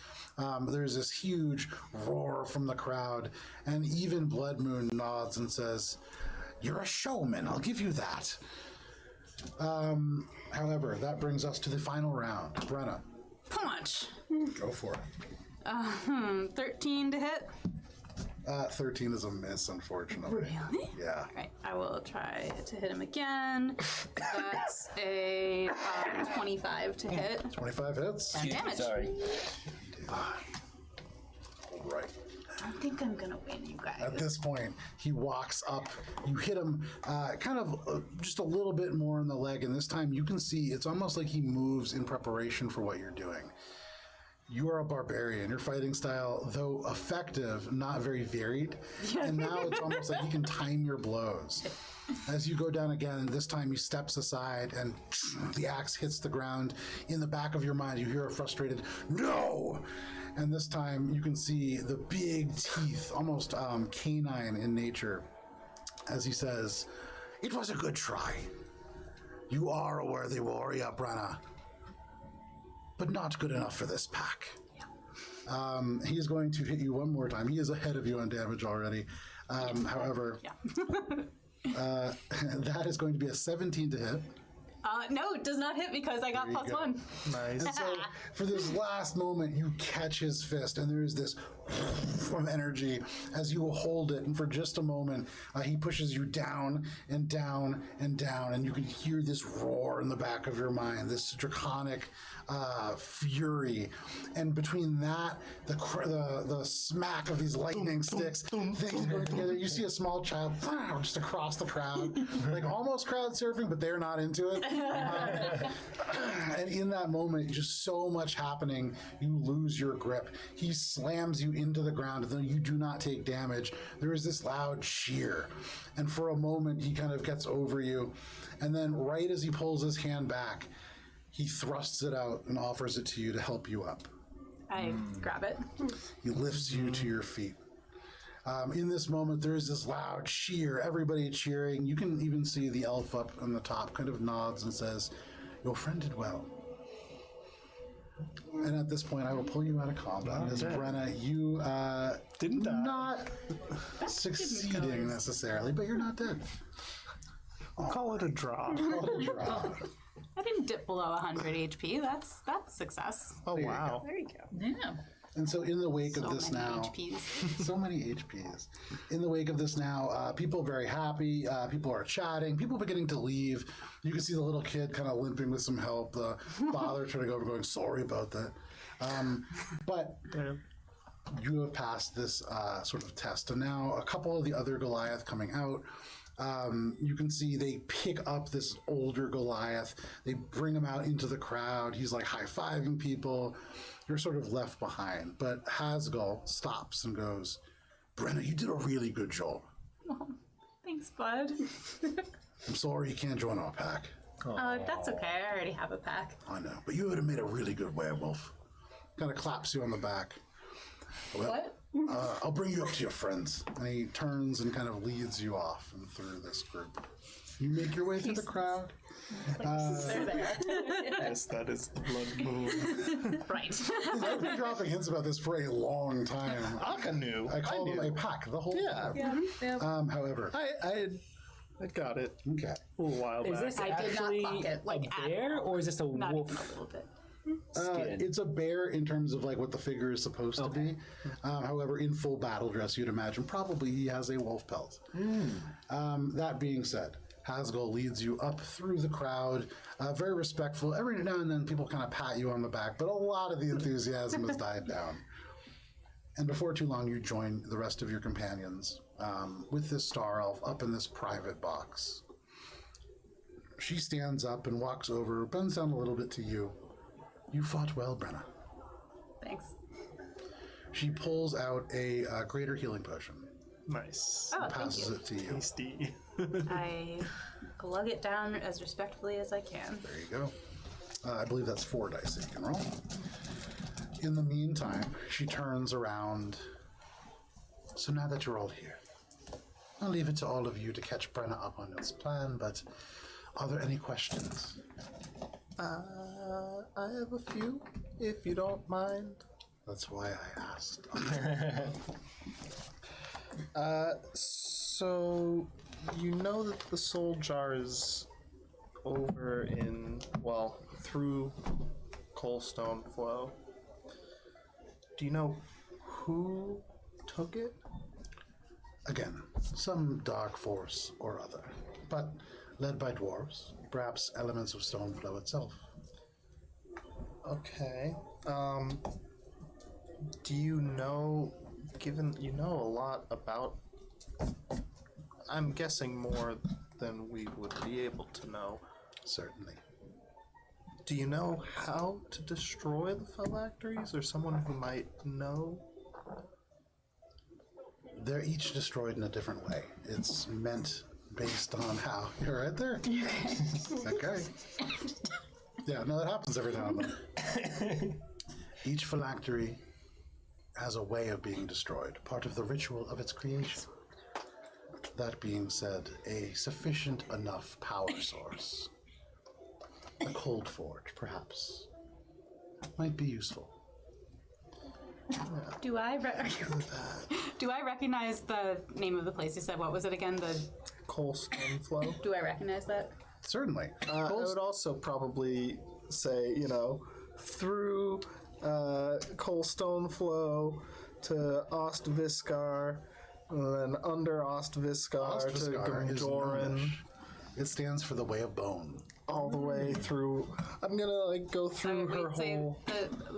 There's this huge roar from the crowd, and even Blood Moon nods and says, "You're a showman, I'll give you that." However, that brings us to the final round. Brenna, How much? go for it. 13 to hit. 13 is a miss, unfortunately. Really? Yeah. All right, I will try to hit him again. That's a 25 to hit. 25 hits. And damage. Sorry. All right. I think I'm gonna win, you guys. At this point, he walks up. You hit him just a little bit more in the leg, and this time you can see it's almost like he moves in preparation for what you're doing. You are a barbarian. Your fighting style, though effective, not very varied. And now it's almost like he can time your blows. As you go down again, this time he steps aside and the axe hits the ground. In the back of your mind, you hear a frustrated, "No!" And this time you can see the big teeth, almost canine in nature, as he says, "It was a good try. You are a worthy warrior, Brenna, but not good enough for this pack." He is going to hit you one more time. He is ahead of you on damage already. However, that is going to be a 17 to hit. No, it does not hit because I got There you plus go. 1. Nice. And so, for this last moment, you catch his fist, and there's this of energy as you hold it. And for just a moment, he pushes you down and down and down, and you can hear this roar in the back of your mind, this draconic fury. And between that, the smack of these lightning sticks, things going together. You see a small child just across the crowd, like almost crowd surfing, but they're not into it. And in that moment, just so much happening, you lose your grip. He slams you into the ground, and though you do not take damage, there is this loud cheer. And for a moment, he kind of gets over you. And then right as he pulls his hand back, he thrusts it out and offers it to you to help you up. I grab it. He lifts you to your feet. In this moment, there is this loud cheer, everybody cheering. You can even see the elf up on the top kind of nods and says, "Your friend did well." And at this point, I will pull you out of combat. As Brenna, you Didn't die. not succeeding necessarily, but you're not dead. I'll call it a draw. Call it a draw. I didn't dip below 100 HP. That's success. Oh, wow. There you go. Yeah. And so in the wake of So this many now, HPs. so many HPs. In the wake of this now, people are very happy. People are chatting. People are beginning to leave. You can see the little kid kind of limping with some help. The father trying to go over going, "Sorry about that." But you have passed this sort of test. And now a couple of the other Goliath coming out. You can see they pick up this older Goliath. They bring him out into the crowd. He's like high-fiving people. You're sort of left behind. But Hasgal stops and goes, "Brenna, you did a really good job. Thanks, bud. I'm sorry you can't join our pack. That's okay. I already have a pack. I know, but you would have made a really good werewolf." Kind of claps you on the back. "Well, What? I'll bring you up to your friends." And he turns and kind of leads you off and through this group. You make your way through the crowd. They're there. Yes, that is the blood moon. Right. I've been dropping hints about this for a long time. Akanu. I call them knew. a pack the whole Yeah. time. However, I got it okay. a little while Is back. this I did not actually fuck it, like, a at bear, all. or is this a Not wolf even a little bit. skin? It's a bear in terms of like what the figure is supposed to be. However, in full battle dress, you'd imagine probably he has a wolf pelt. That being said, Hasgal leads you up through the crowd, very respectful. Every now and then, people kind of pat you on the back, but a lot of the enthusiasm has died down. And before too long, you join the rest of your companions with this star elf up in this private box. She stands up and walks over, bends down a little bit to you. "You fought well, Brenna." Thanks. She pulls out a greater healing potion, Nice. Oh, thank passes you. it to you. Tasty. I glug it down as respectfully as I can. There you go. I believe that's 4 dice that you can roll. In the meantime, she turns around. "So now that you're all here, I'll leave it to all of you to catch Brenna up on its plan, but are there any questions?" I have a few, if you don't mind. That's why I asked. So, you know that the soul jar is over in, well, through Coalstone Flow. Do you know who took it? Again, some dark force or other, but led by dwarves, perhaps elements of Stoneflow itself. Okay. Do you know, given you know a lot about, I'm guessing more than we would be able to know. Certainly. Do you know how to destroy the phylacteries, or someone who might know? They're each destroyed in a different way. It's meant based on how. You're right there. Okay. Yeah, no, that happens every now and then. Each phylactery has a way of being destroyed, part of the ritual of its creation. That being said, a sufficient enough power source, a cold forge, perhaps, might be useful. Do I recognize the name of the place you said? What was it again? The Coalstone Flow? Do I recognize that? Certainly. I would also probably say, through Coalstone Flow to Ostviskar, and then under Ostviskar to Ostviskar is Gamjoran, Gnomish. It stands for the Way of Bone. all the way through. I'm gonna go through her whole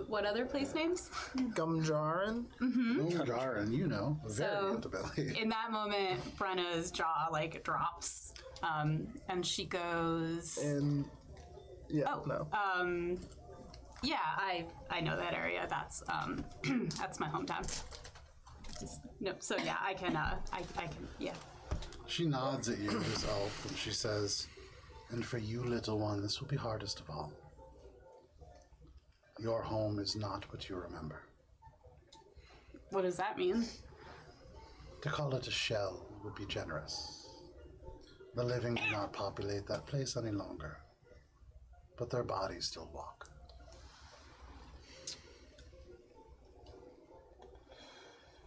what other place names? Gumjaran. Gnomjaran, very intimately. In that moment, Brenna's jaw drops, and she goes. And yeah, Oh, no. Yeah, I know that area. That's that's my hometown. So yeah, I can yeah. She nods at you, this elf, and she says, "And for you, little one, this will be hardest of all. Your home is not what you remember. What does that mean? To call it a shell would be generous. The living do not populate that place any longer, but their bodies still walk."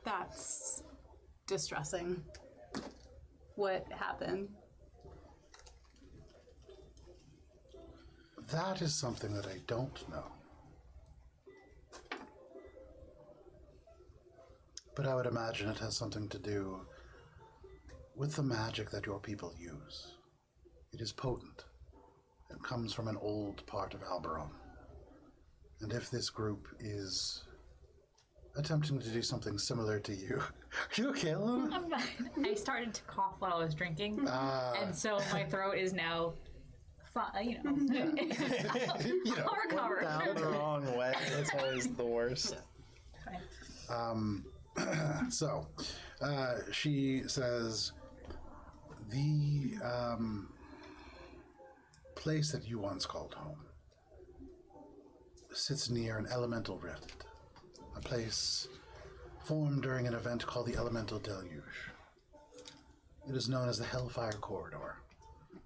That's distressing. What happened? That is something that I don't know. But I would imagine it has something to do with the magic that your people use. It is potent. It comes from an old part of Alberon. And if this group is attempting to do something similar to you... Are you okay, Elanor? I'm fine. I started to cough while I was drinking, and so my throat is now, I'll recover. Down the wrong way. That's always the worst. So, she says, the place that you once called home sits near an elemental rift, a place formed during an event called the Elemental Deluge. It is known as the Hellfire Corridor,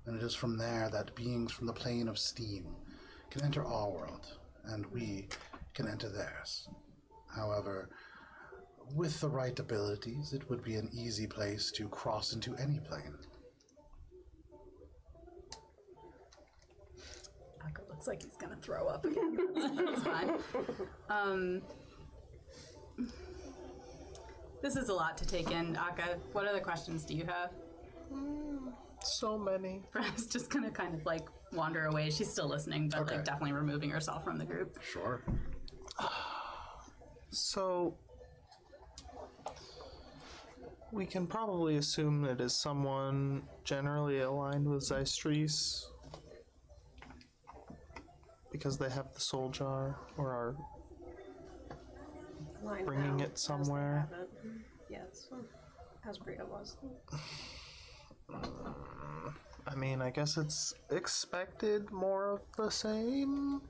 and it is from there that beings from the plane of steam can enter our world, and we can enter theirs. However, with the right abilities, it would be an easy place to cross into any plane. Akka looks like he's gonna throw up again. That's fine. This is a lot to take in, Akka. What other questions do you have? So many. Brenna's just gonna kind of wander away. She's still listening, but Okay. definitely removing herself from the group. Sure. So we can probably assume it is someone generally aligned with Zystris because they have the soul jar or are Line bringing down it somewhere. as they have it. Yes, as Brita was. I mean, I guess it's expected more of the same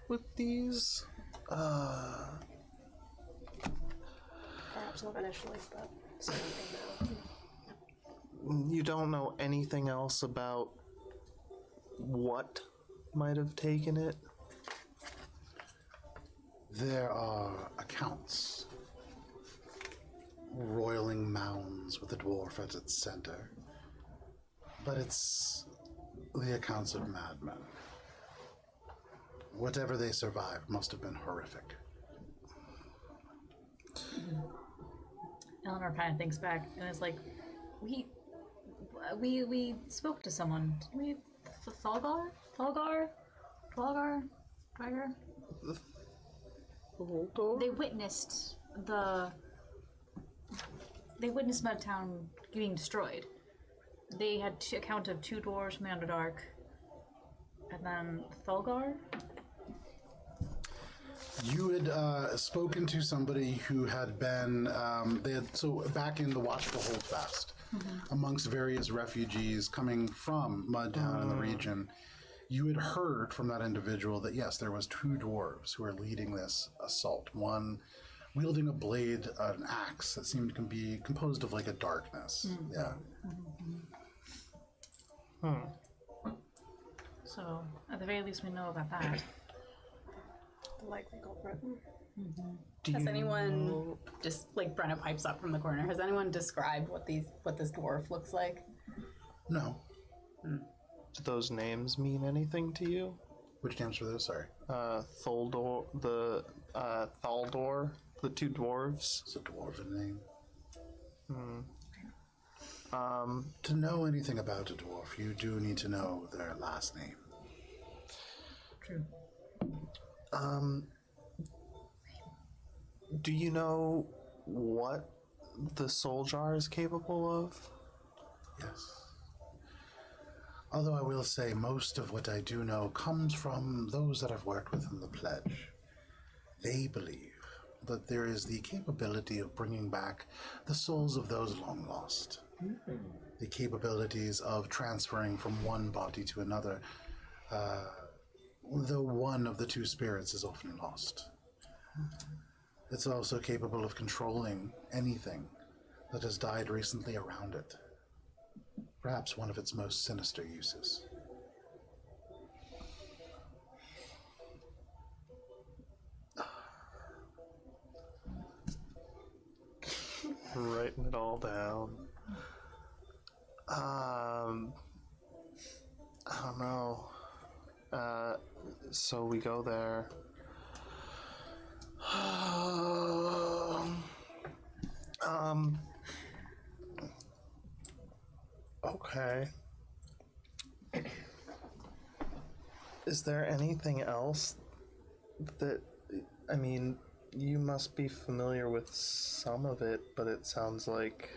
with these. Perhaps not initially, but certainly now. You don't know anything else about what might have taken it? There are accounts. Roiling mounds with a dwarf at its center. But it's the accounts of madmen. Whatever they survived must have been horrific. Elanor kind of thinks back and is like, we spoke to someone. Didn't we? Thalgar? Tiger? They witnessed Mudtown being destroyed. They had account of 2 dwarves from the Underdark, and then Thalgar. You had spoken to somebody who had been, back in the Watchful Holdfast, amongst various refugees coming from Mudtown in the region, you had heard from that individual that yes, there was 2 dwarves who were leading this assault. One wielding a blade, an axe that seemed to be composed of like a darkness. Yeah. So, at the very least, we know about that. Likely culprit. Has anyone just Brenna pipes up from the corner? Has anyone described what this dwarf looks like? No. do those names mean anything to you? Which names were those? Sorry. Tholdor, Thaldor, the two dwarves. It's a dwarven name. To know anything about a dwarf, you do need to know their last name. True. Do you know what the soul jar is capable of? Yes. Although I will say most of what I do know comes from those that I've worked with in the Pledge. They believe that there is the capability of bringing back the souls of those long lost. The capabilities of transferring from one body to another, though one of the two spirits is often lost. It's also capable of controlling anything that has died recently around it. Perhaps one of its most sinister uses. Writing it all down. I don't know. So we go there. Okay. Is there anything else that, I mean, you must be familiar with some of it, but it sounds like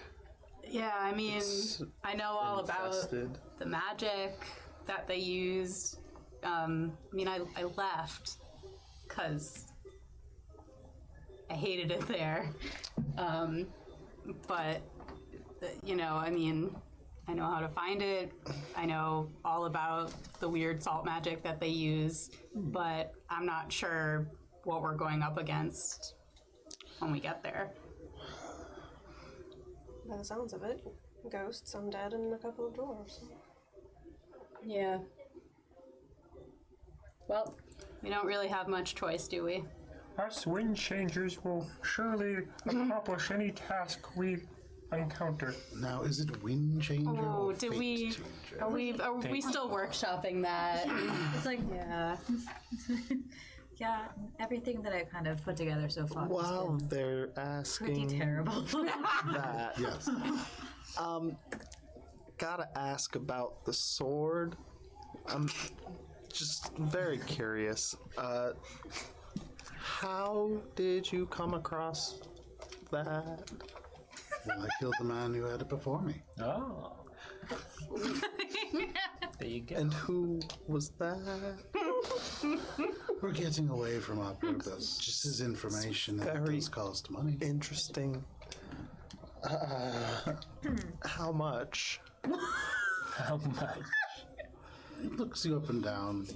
Yeah, I mean, it's I know all infested. about the magic that they used. I mean, I left because I hated it there. But, you know, I mean, I know how to find it. I know all about the weird salt magic that they use, but I'm not sure what we're going up against when we get there. By the sounds of it, ghosts, undead, and a couple of dwarves. Yeah. Well, we don't really have much choice, do we? Us wind changers will surely accomplish any task we encounter. Now, is it wind changer Oh, or did fate we- changer? Are we still workshopping that? It's like, Yeah. yeah, everything that I've kind of put together so far While has been they're pretty asking terrible. that, Yes. gotta ask about the sword. I'm just very curious. How did you come across that? Well, I killed the man who had it before me. Oh. There you go. And who was that? We're getting away from our purpose. Just as information that very does cost money. Interesting. How much? How much? He looks you up and down.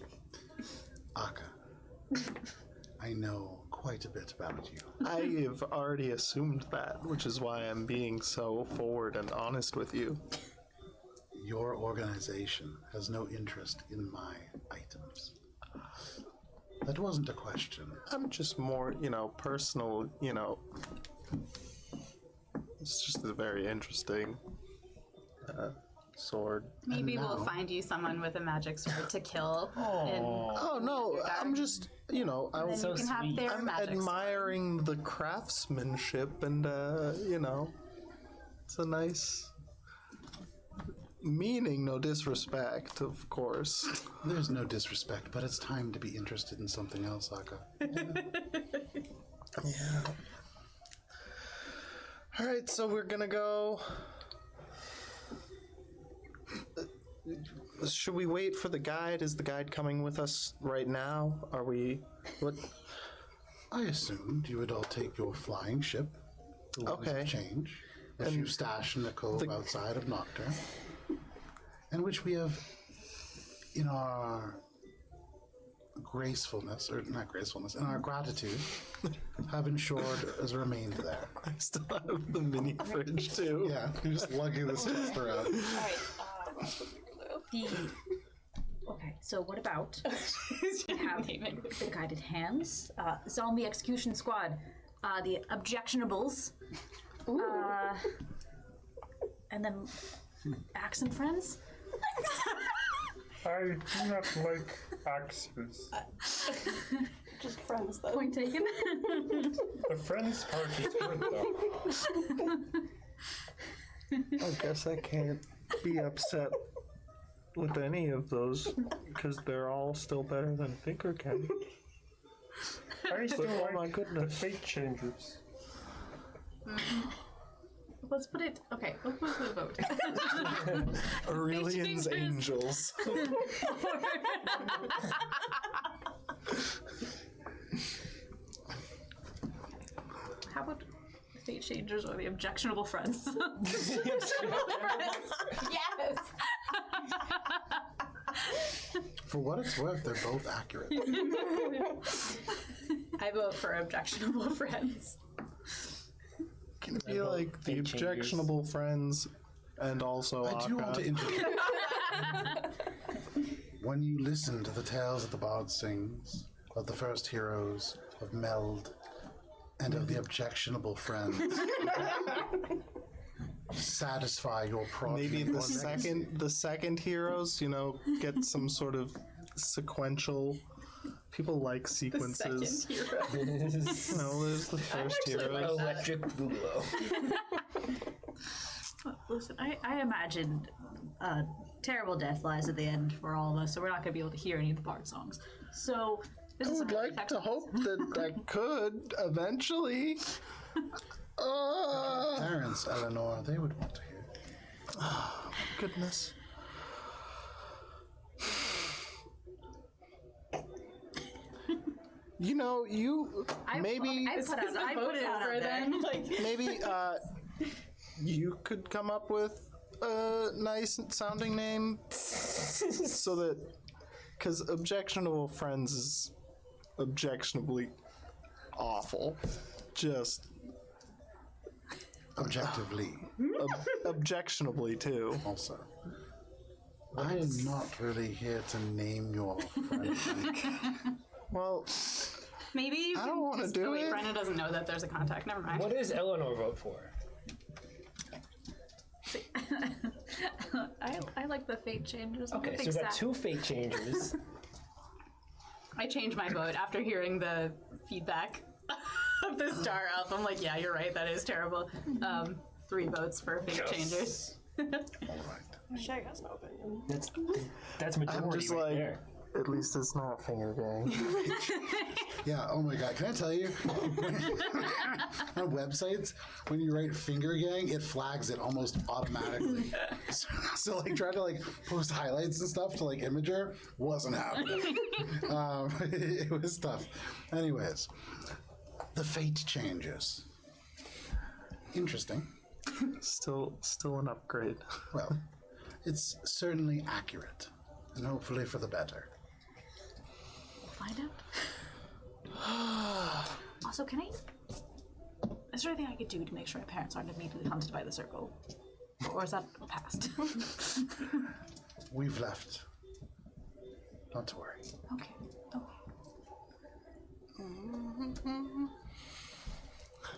Aka, I know quite a bit about you. I have already assumed that, which is why I'm being so forward and honest with you. Your organization has no interest in my items. That wasn't a question. I'm just more, personal, It's just a very interesting sword. Maybe And we'll now- find you someone with a magic sword to kill. Oh, no, I'm just, And So you can have sweet. their I'm magic sword. admiring the craftsmanship and, it's a nice meaning, no disrespect, of course. There's no disrespect, but it's time to be interested in something else, Aka. Yeah. All right, so we're gonna go. Should we wait for the guide? Is the guide coming with us right now? Are we? What? I assumed you would all take your flying ship, the Wings Okay. of Change, which you stash in the cove outside of Nocturne, and which we have, in our gracefulness, or not gracefulness, in our gratitude, have ensured has remained there. I still have the mini fridge too. Yeah, you're just lugging this chest around. Okay, so what about we have the guided hands, zombie execution squad, the objectionables, and then Axe and Friends? I do not like axes. Just friends, though. Point taken. The friends part is good though. I guess I can't be upset with any of those because they're all still better than finger candy. I still Oh my like the goodness. fate changers. Let's put it. Okay, let's put it to a vote. Aurelian's Angels. How about fate changers or the objectionable friends? Yes. For what it's worth, they're both accurate. I vote for objectionable friends. Can it be like the Fate changers. objectionable friends and also I do want to Akka? interject. When you listen to the tales that the bard sings of the first heroes, of Meld, and of the objectionable friends, satisfy your project. Maybe or legacy. the second heroes, get some sort of sequential. People like sequences. There's the first hero. Electric Boogaloo. Listen, I imagined a terrible death lies at the end for all of us, so we're not going to be able to hear any of the bard songs. So this I is would something like to hope that I could eventually. Parents, Eleanor, they would want to hear. Goodness. Maybe I put it out there. maybe you could come up with a nice sounding name so that because objectionable friends is objectionably awful, just Objectively, objectionably too. also. I'm not really here to name your friend. Well, Maybe I don't want to do wait, it. Brenna doesn't know that there's a contact. Never mind. What does Elanor vote for? I like the fate changes. I'm a Okay, so big we got sap. two fate changers. I changed my vote after hearing the feedback of the Star Elf. I'm like, yeah, you're right. That is terrible. 3 votes for fate changers. Shay has no opinion. That's majority I'm just right like, there. At least it's not finger gang. Yeah, oh my god, can I tell you? On websites, when you write finger gang, it flags it almost automatically. So like trying to like post highlights and stuff to like Imager wasn't happening. It was tough. Anyways, the fate changes. Interesting. Still an upgrade. Well, it's certainly accurate, and hopefully for the better. Find out. Also, is there anything I could do to make sure my parents aren't immediately hunted by the circle? Or is that past? We've left. Not to worry. Okay.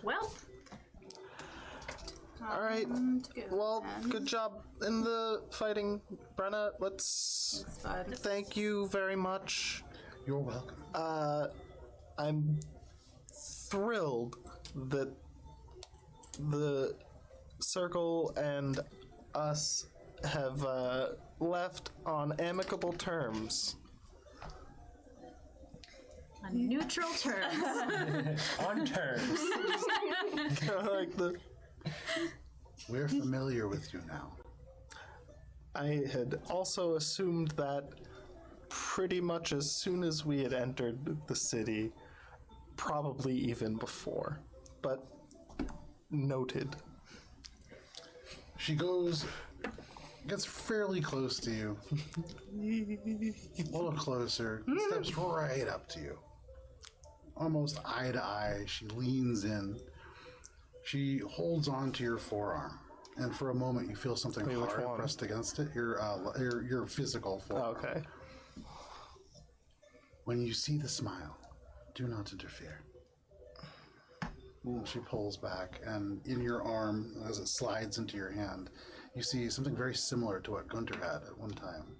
Well. All right. Well, good job in the fighting, Brenna. Let's thank you very much. You're welcome. I'm thrilled that the circle and us have left on amicable terms. On neutral terms. On terms. Like We're familiar with you now. I had also assumed that pretty much as soon as we had entered the city, probably even before. But noted. She gets fairly close to you. A little closer, steps right up to you. Almost eye to eye, she leans in. She holds on to your forearm. And for a moment, you feel something Wait, which hard one? pressed against it. Your physical forearm. Okay. When you see the smile, do not interfere. She pulls back, and in your arm, as it slides into your hand, you see something very similar to what Gunter had at one time.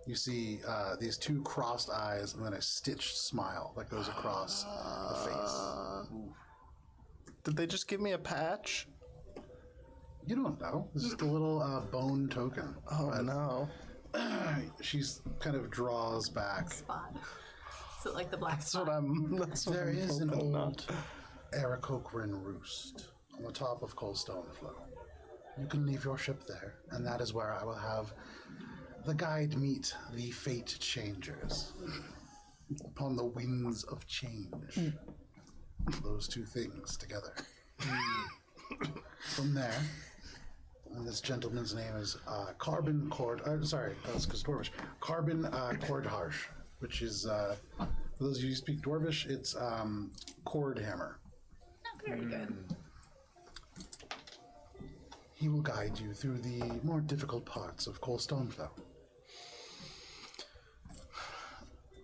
You see these two crossed eyes and then a stitched smile that goes across the face. Did they just give me a patch? You don't know. It's just a little bone token. Oh no. She's kind of draws back. Spot. Is it like the black That's spot? what I'm. That's what There I'm is an hoping not. old Aarakocran roost on the top of Coldstone Flow. You can leave your ship there, and that is where I will have the guide meet the fate changers upon the winds of change. Those two things together. From there, and this gentleman's name is Carbon Cord. Sorry, that's because Dwarvish. Carbon Cordharsh, which is for those of you who speak Dwarvish, it's cord hammer. Very good. He will guide you through the more difficult parts of Coldstone Flow.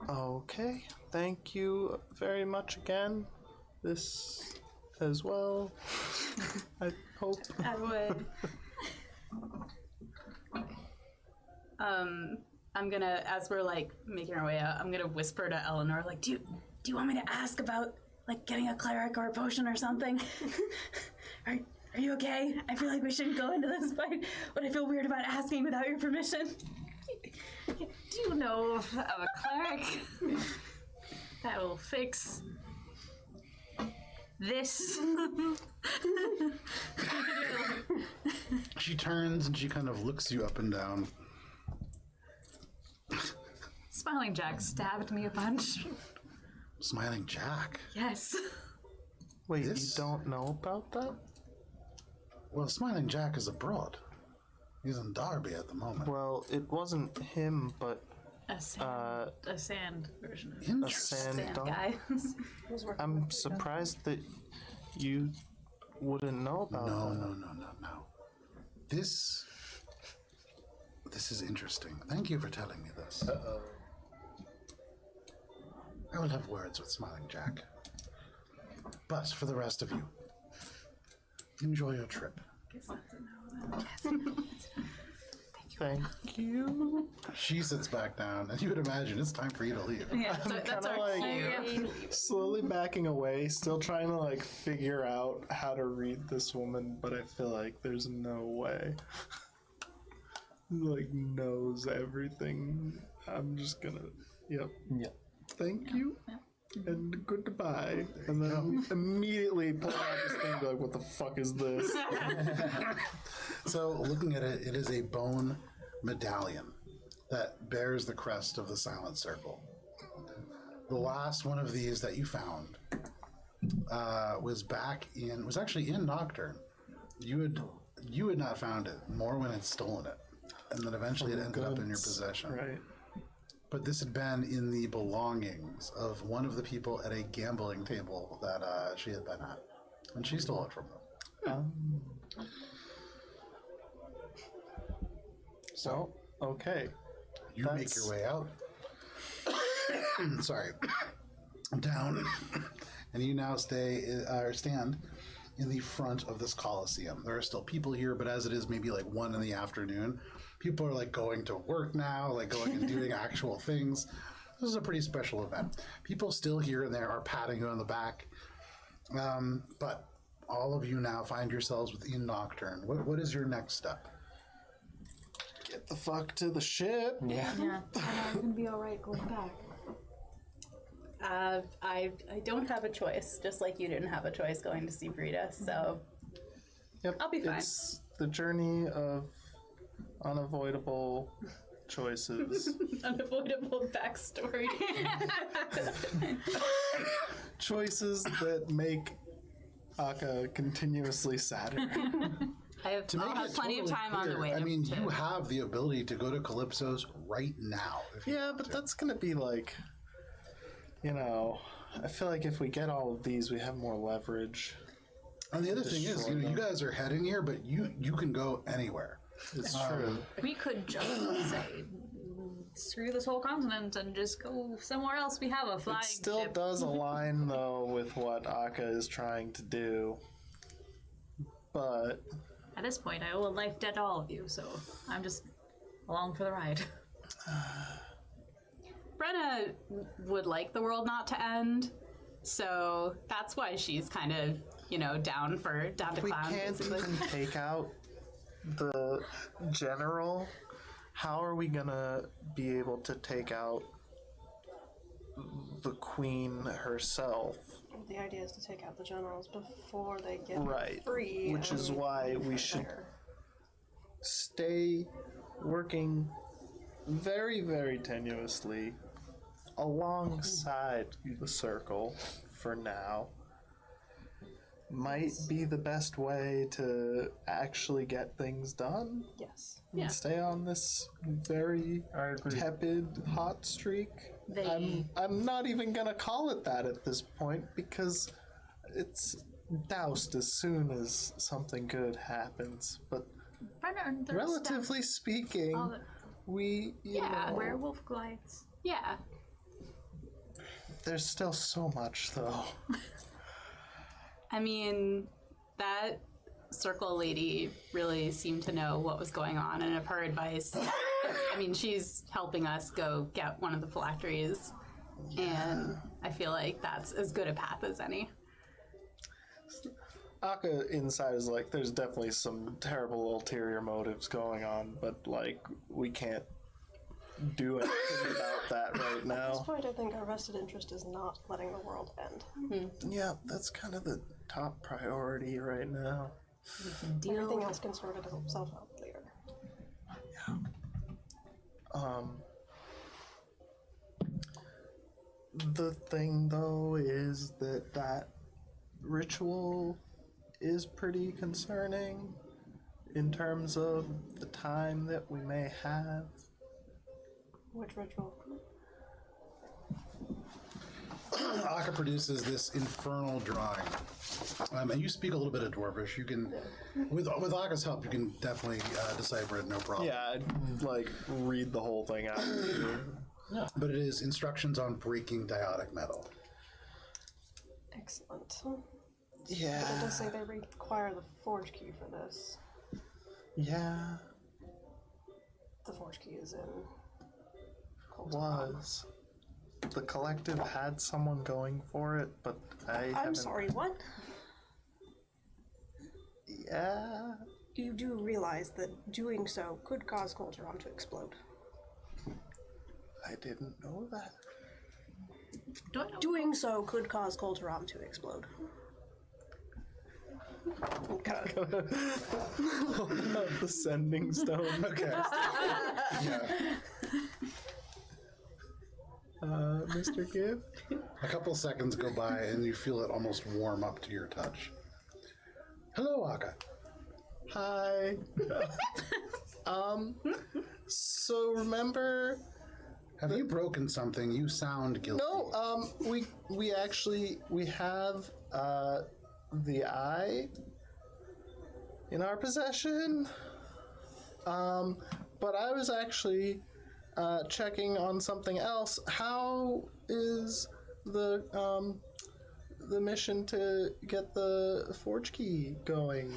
Okay. Thank you very much again. This as well. I hope. I would. I'm gonna, as we're like making our way out, I'm gonna whisper to Elanor, like, do you want me to ask about like getting a cleric or a potion or something? Are you okay? I feel like we shouldn't go into this fight, but I feel weird about asking without your permission. Do you know of a cleric that will fix this? She turns and she kind of looks you up and down. Smiling Jack stabbed me a bunch. Smiling Jack. Yes. Wait, This- you don't know about that? Well, Smiling Jack is abroad. He's in Derby at the moment. Well, it wasn't him, but A sand version of a Interesting. sand Sand dog. guy. I'm surprised that you wouldn't know about No, that. no. This is interesting. Thank you for telling me this. I will have words with Smiling Jack. But for the rest of you, enjoy your trip. Thank you. She sits back down, and you would imagine it's time for you to leave. Yeah, that's Kinda our like cue. slowly backing away, still trying to like figure out how to read this woman, but I feel like there's no way. Like knows everything. I'm just gonna. Yep. Thank you. And goodbye. And then immediately pull out this thing and be like, what the fuck is this? So, looking at it, it is a bone medallion that bears the crest of the Silent Circle. The last one of these that you found was actually in Nocturne. You had not found it. Morwen had stolen it, and then eventually it ended up in your possession. Right. But this had been in the belongings of one of the people at a gambling table that she had been at, and she stole it from them. So, okay. You make your way out. Sorry. Down. And you now stand in the front of this Coliseum. There are still people here, but as it is maybe like 1 in the afternoon, people are like going to work now, like going and doing actual things. This is a pretty special event. People still here and there are patting you on the back. But all of you now find yourselves within Nocturne. What is your next step? Get the fuck to the ship. Yeah. I'm gonna be alright going back. I don't have a choice, just like you didn't have a choice going to see Brita, so Yep. I'll be fine. It's the journey of unavoidable choices. unavoidable backstory. Choices that make Akka continuously sadder. I'll have plenty of time on the way. I mean, to- you have the ability to go to Calypso's right now. If you Yeah, want but to. that's gonna be like, I feel like if we get all of these, we have more leverage. And the other thing is, destroy you them. guys are heading here, but you can go anywhere. It's true. We could just say, screw this whole continent and just go somewhere else. We have a flying It still ship. does align though with what Akka is trying to do. But At this point, I owe a life debt to all of you, so I'm just along for the ride. Brenna would like the world not to end, so that's why she's kind of, down to We clown. can't basically. even take out the general. How are we gonna be able to take out the queen herself? The idea is to take out the generals before they get Right. free. Which is and why move we from should there. stay working very, very tenuously alongside the circle for now. Might be the best way to actually get things done. Yes. Yeah. Stay on this very I agree. tepid hot streak. I'm not even gonna call it that at this point because it's doused as soon as something good happens. But Brenna, there's relatively speaking, all the- we yeah, know, werewolf goliaths. Yeah. there's still so much though. I mean, that circle lady really seemed to know what was going on, and of her advice, I mean, she's helping us go get one of the phylacteries, and I feel like that's as good a path as any. Akka inside is like, there's definitely some terrible ulterior motives going on, but like, we can't do anything about that right At this now. point, I think our vested interest is not letting the world end. Yeah, that's kind of the top priority right now. Everything else can sort itself out later. The thing though is that ritual is pretty concerning in terms of the time that we may have. Which ritual? Akka produces this infernal drawing. And you speak a little bit of Dwarvish. You can, with Akka's help, you can definitely decipher it, no problem. Yeah, I'd like read the whole thing out. But it is instructions on breaking diotic metal. Excellent. Yeah. But it does say they require the forge key for this. Yeah, The forge key is in. was. The collective had someone going for it, but I'm haven't. sorry, what? Yeah. You do realize that doing so could cause Colteron to explode. I didn't know that. Doing so could cause Colteron to explode. Okay. The sending stone. Okay. Yeah. Mr. Gibb? A couple seconds go by and you feel it almost warm up to your touch. Hello, Akka. Hi. So remember? Have you broken something? You sound guilty. No, we actually have the eye in our possession. But I was actually checking on something else. How is the mission to get the forge key going?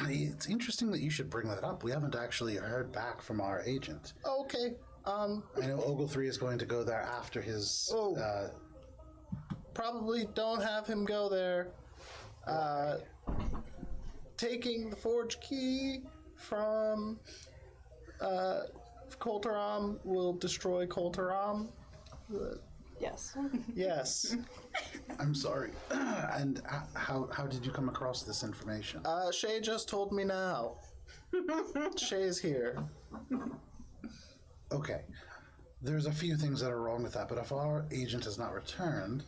It's interesting that you should bring that up. We haven't actually heard back from our agent. Okay. I know Ogletree is going to go there after his. Probably don't have him go there. Taking the forge key from Colteram will destroy Colteram. Yes. Yes. I'm sorry. And how did you come across this information? Shay just told me now. Shay's here. Okay. There's a few things that are wrong with that, but if our agent has not returned,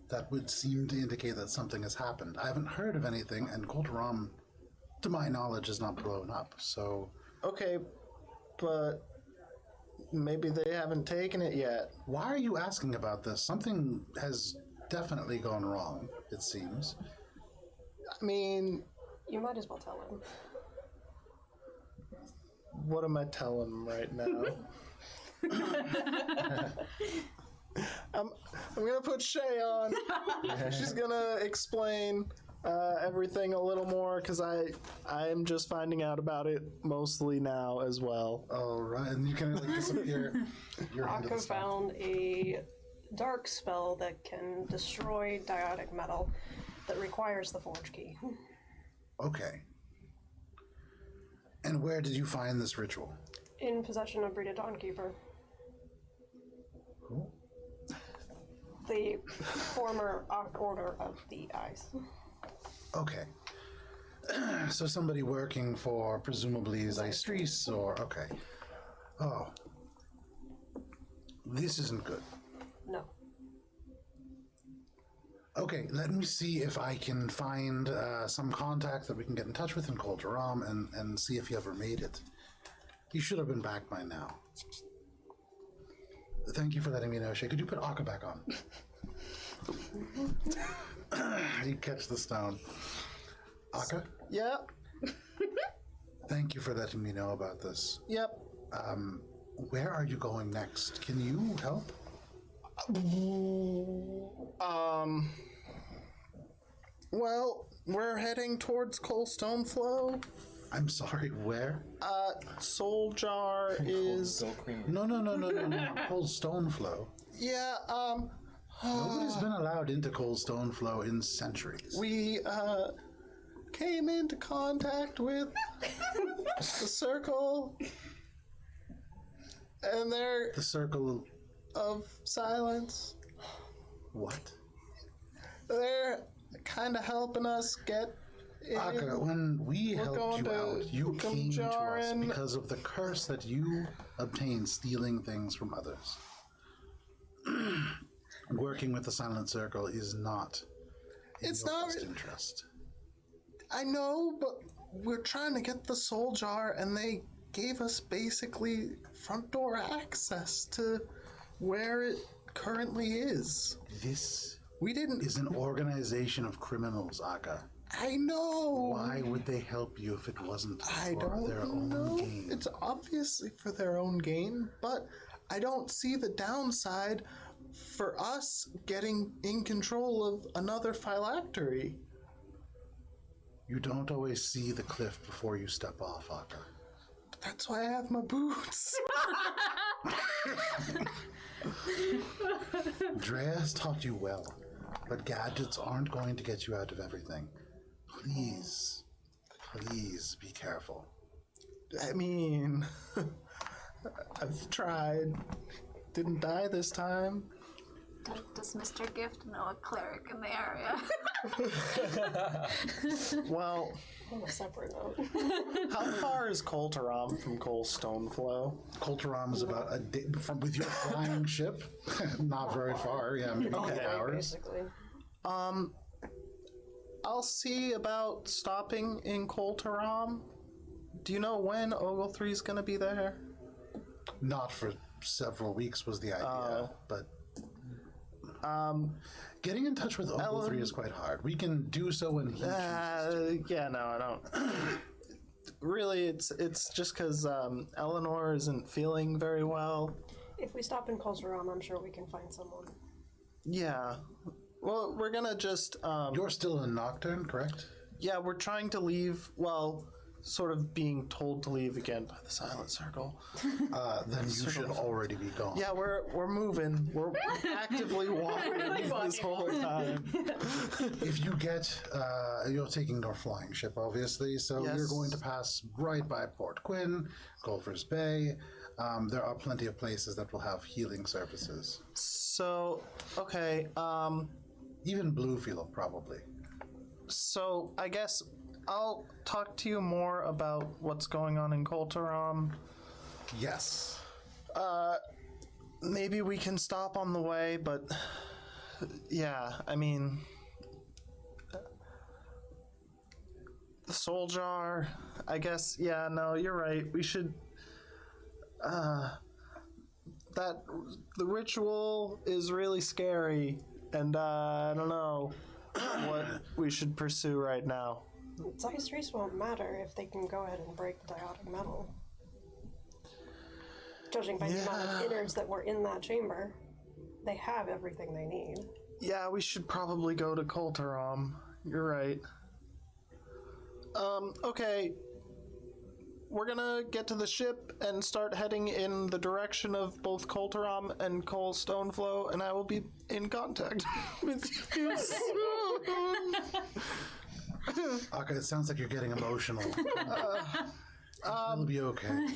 that would seem to indicate that something has happened. I haven't heard of anything, and Colteram, to my knowledge, is not blown up, so... Okay, but maybe they haven't taken it yet. Why are you asking about this? Something has definitely gone wrong, it seems. I mean, You might as well tell him. what am I telling him right now? I'm gonna put Shay on. She's gonna explain everything a little more because I am just finding out about it mostly now as well. All right, and you can like disappear. You're into Akka the spell. found a dark spell that can destroy diotic metal that requires the forge key. Okay. And where did you find this ritual? In possession of Brita Dawnkeeper. Cool. The former Order of the Eyes. Okay. So somebody working for presumably Zystris or okay. Oh. This isn't good. No. Okay, let me see if I can find some contact that we can get in touch with in Koltaram and see if he ever made it. He should have been back by now. Thank you for letting me know, Shay. Could you put Akka back on? You catch the stone. Akka, Yep. thank you for letting me know about this. Yep. Where are you going next? Can you help? Well, we're heading towards Coalstone Flow. I'm sorry, where? Soul Jar is. No. Cold Stone Flow. Yeah, Nobody's been allowed into Cold Stone Flow in centuries. we, came into contact with the Circle. And they're The Circle. of Silence. What? They're kind of helping us get in. Akka, when we helped going you to out, you Ukum came to us Jarin. because of the curse that you obtained stealing things from others. Working with the Silent Circle is not in It's your not- best interest. I know, but we're trying to get the Soul Jar, and they gave us basically front door access to where it currently is. This We didn't. is an organization of criminals, Akka. I know. Why would they help you if it wasn't I for don't their own know. gain? It's obviously for their own gain, but I don't see the downside for us getting in control of another phylactery. You don't always see the cliff before you step off, Akka. That's why I have my boots. Drea has taught you well, but gadgets aren't going to get you out of everything. Please be careful. I mean, I've tried. Didn't die this time. Does Mr. Gift know a cleric in the area? Well, On a separate note. how far is Koltaram from Coalstone Flow? Koltaram is about a day from with your flying ship. Not very far, yeah, maybe 8 hours. Basically. I'll see about stopping in Koltaram. Do you know when Oglethree's gonna be there? Not for several weeks was the idea, but getting in touch with Ogletree is quite hard. We can do so when he chooses. Yeah, no, I don't. Really, it's just because Elanor isn't feeling very well. If we stop in Kolzaram, I'm sure we can find someone. Yeah. Well, we're gonna just. You're still in Nocturne, correct? Yeah, we're trying to leave. Well, sort of being told to leave again by the Silent Circle. Then you should already be gone. Yeah, we're moving. We're actively walking this whole time. If you get, you're taking your flying ship, obviously, so Yes. you're going to pass right by Port Quinn, Golfers Bay. There are plenty of places that will have healing services. So, okay. Even Bluefield, probably. So I guess I'll talk to you more about what's going on in Koltaram. Yes. Maybe we can stop on the way, but yeah, I mean, the Soul Jar. I guess. Yeah, no, you're right. We should. That the ritual is really scary, and I don't know what we should pursue right now. Zystris won't matter if they can go ahead and break the diotic metal. Judging by the amount of innards that were in that chamber, they have everything they need. Yeah, we should probably go to Koltaram. You're right. Okay. We're gonna get to the ship and start heading in the direction of both Colterom and Cole Stoneflow, and I will be in contact with you soon. Aka, it sounds like you're getting emotional. It'll be okay.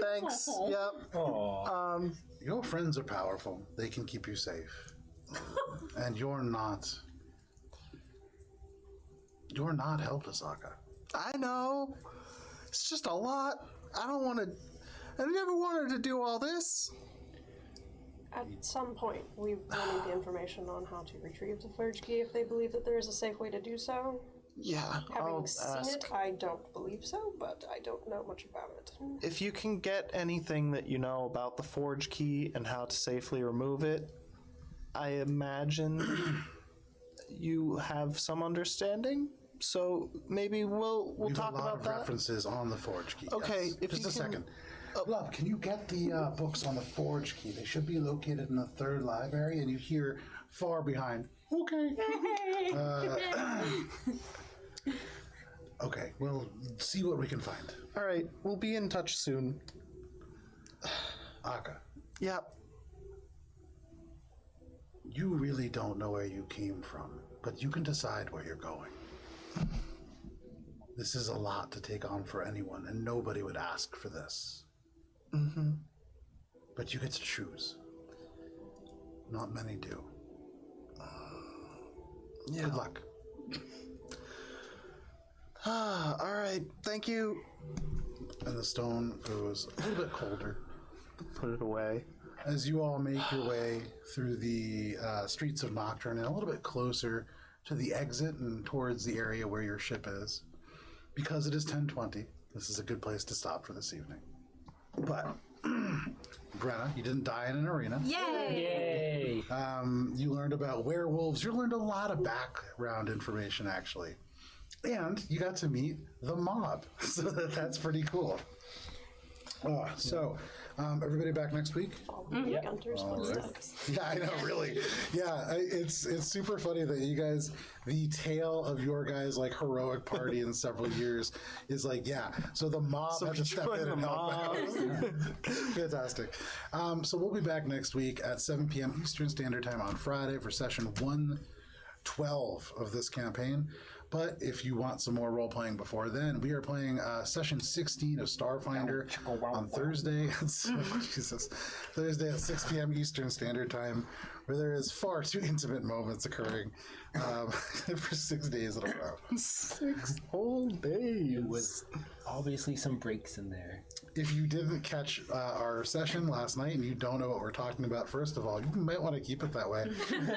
Thanks. Yep. Your friends are powerful. They can keep you safe. And you're not helpless, Aka. I know. It's just a lot. I never wanted to do all this. At some point, we will need the information on how to retrieve the Forge Key if they believe that there is a safe way to do so. Yeah, Having I'll seen ask. it, I don't believe so, but I don't know much about it. If you can get anything that you know about the Forge Key and how to safely remove it, I imagine you have some understanding. So maybe we'll We have talk a lot about of that. references on the Forge Key. Okay, yes. if Just you a can- second. Love, can you get the books on the Forge Key? They should be located in the third library, and you hear far behind. Okay. Okay, we'll see what we can find. All right, we'll be in touch soon. Aka, Yep. you really don't know where you came from, but you can decide where you're going. This is a lot to take on for anyone, and nobody would ask for this. Mm-hmm. But you get to choose. Not many do. Yeah. Good luck. All right. Thank you. And the stone goes a little bit colder. Put it away. As you all make your way through the streets of Nocturne and a little bit closer to the exit and towards the area where your ship is. Because it is 10:20, this is a good place to stop for this evening. But, Brenna, you didn't die in an arena. Yay! Yay! You learned about werewolves. You learned a lot of background information, actually. And you got to meet the mob. So that's pretty cool. Everybody back next week? Following Gunter's footsteps. Yeah, I know, really. Yeah, it's super funny that you guys, the tale of your guys' like heroic party in several years is like, yeah. So the mob had to step in and help out. Fantastic. So we'll be back next week at 7 p.m. Eastern Standard Time on Friday for session 112 of this campaign. But if you want some more role playing before then, we are playing session 16 of Starfinder on Thursday. Jesus, Thursday at 6 p.m. Eastern Standard Time, where there is far too intimate moments occurring for 6 days in a row. 6 whole days. With obviously some breaks in there. If you didn't catch our session last night and you don't know what we're talking about, first of all, you might want to keep it that way.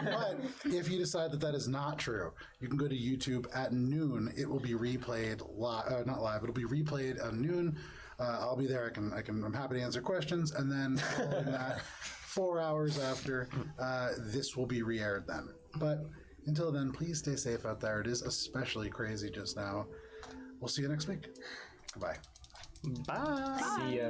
But if you decide that that is not true, you can go to YouTube at noon. It will be replayed live, not live. It'll be replayed at noon. I'll be there. I'm happy to answer questions. And then following that, 4 hours after, this will be re-aired then. But until then, please stay safe out there. It is especially crazy just now. We'll see you next week. Goodbye. Bye. See ya.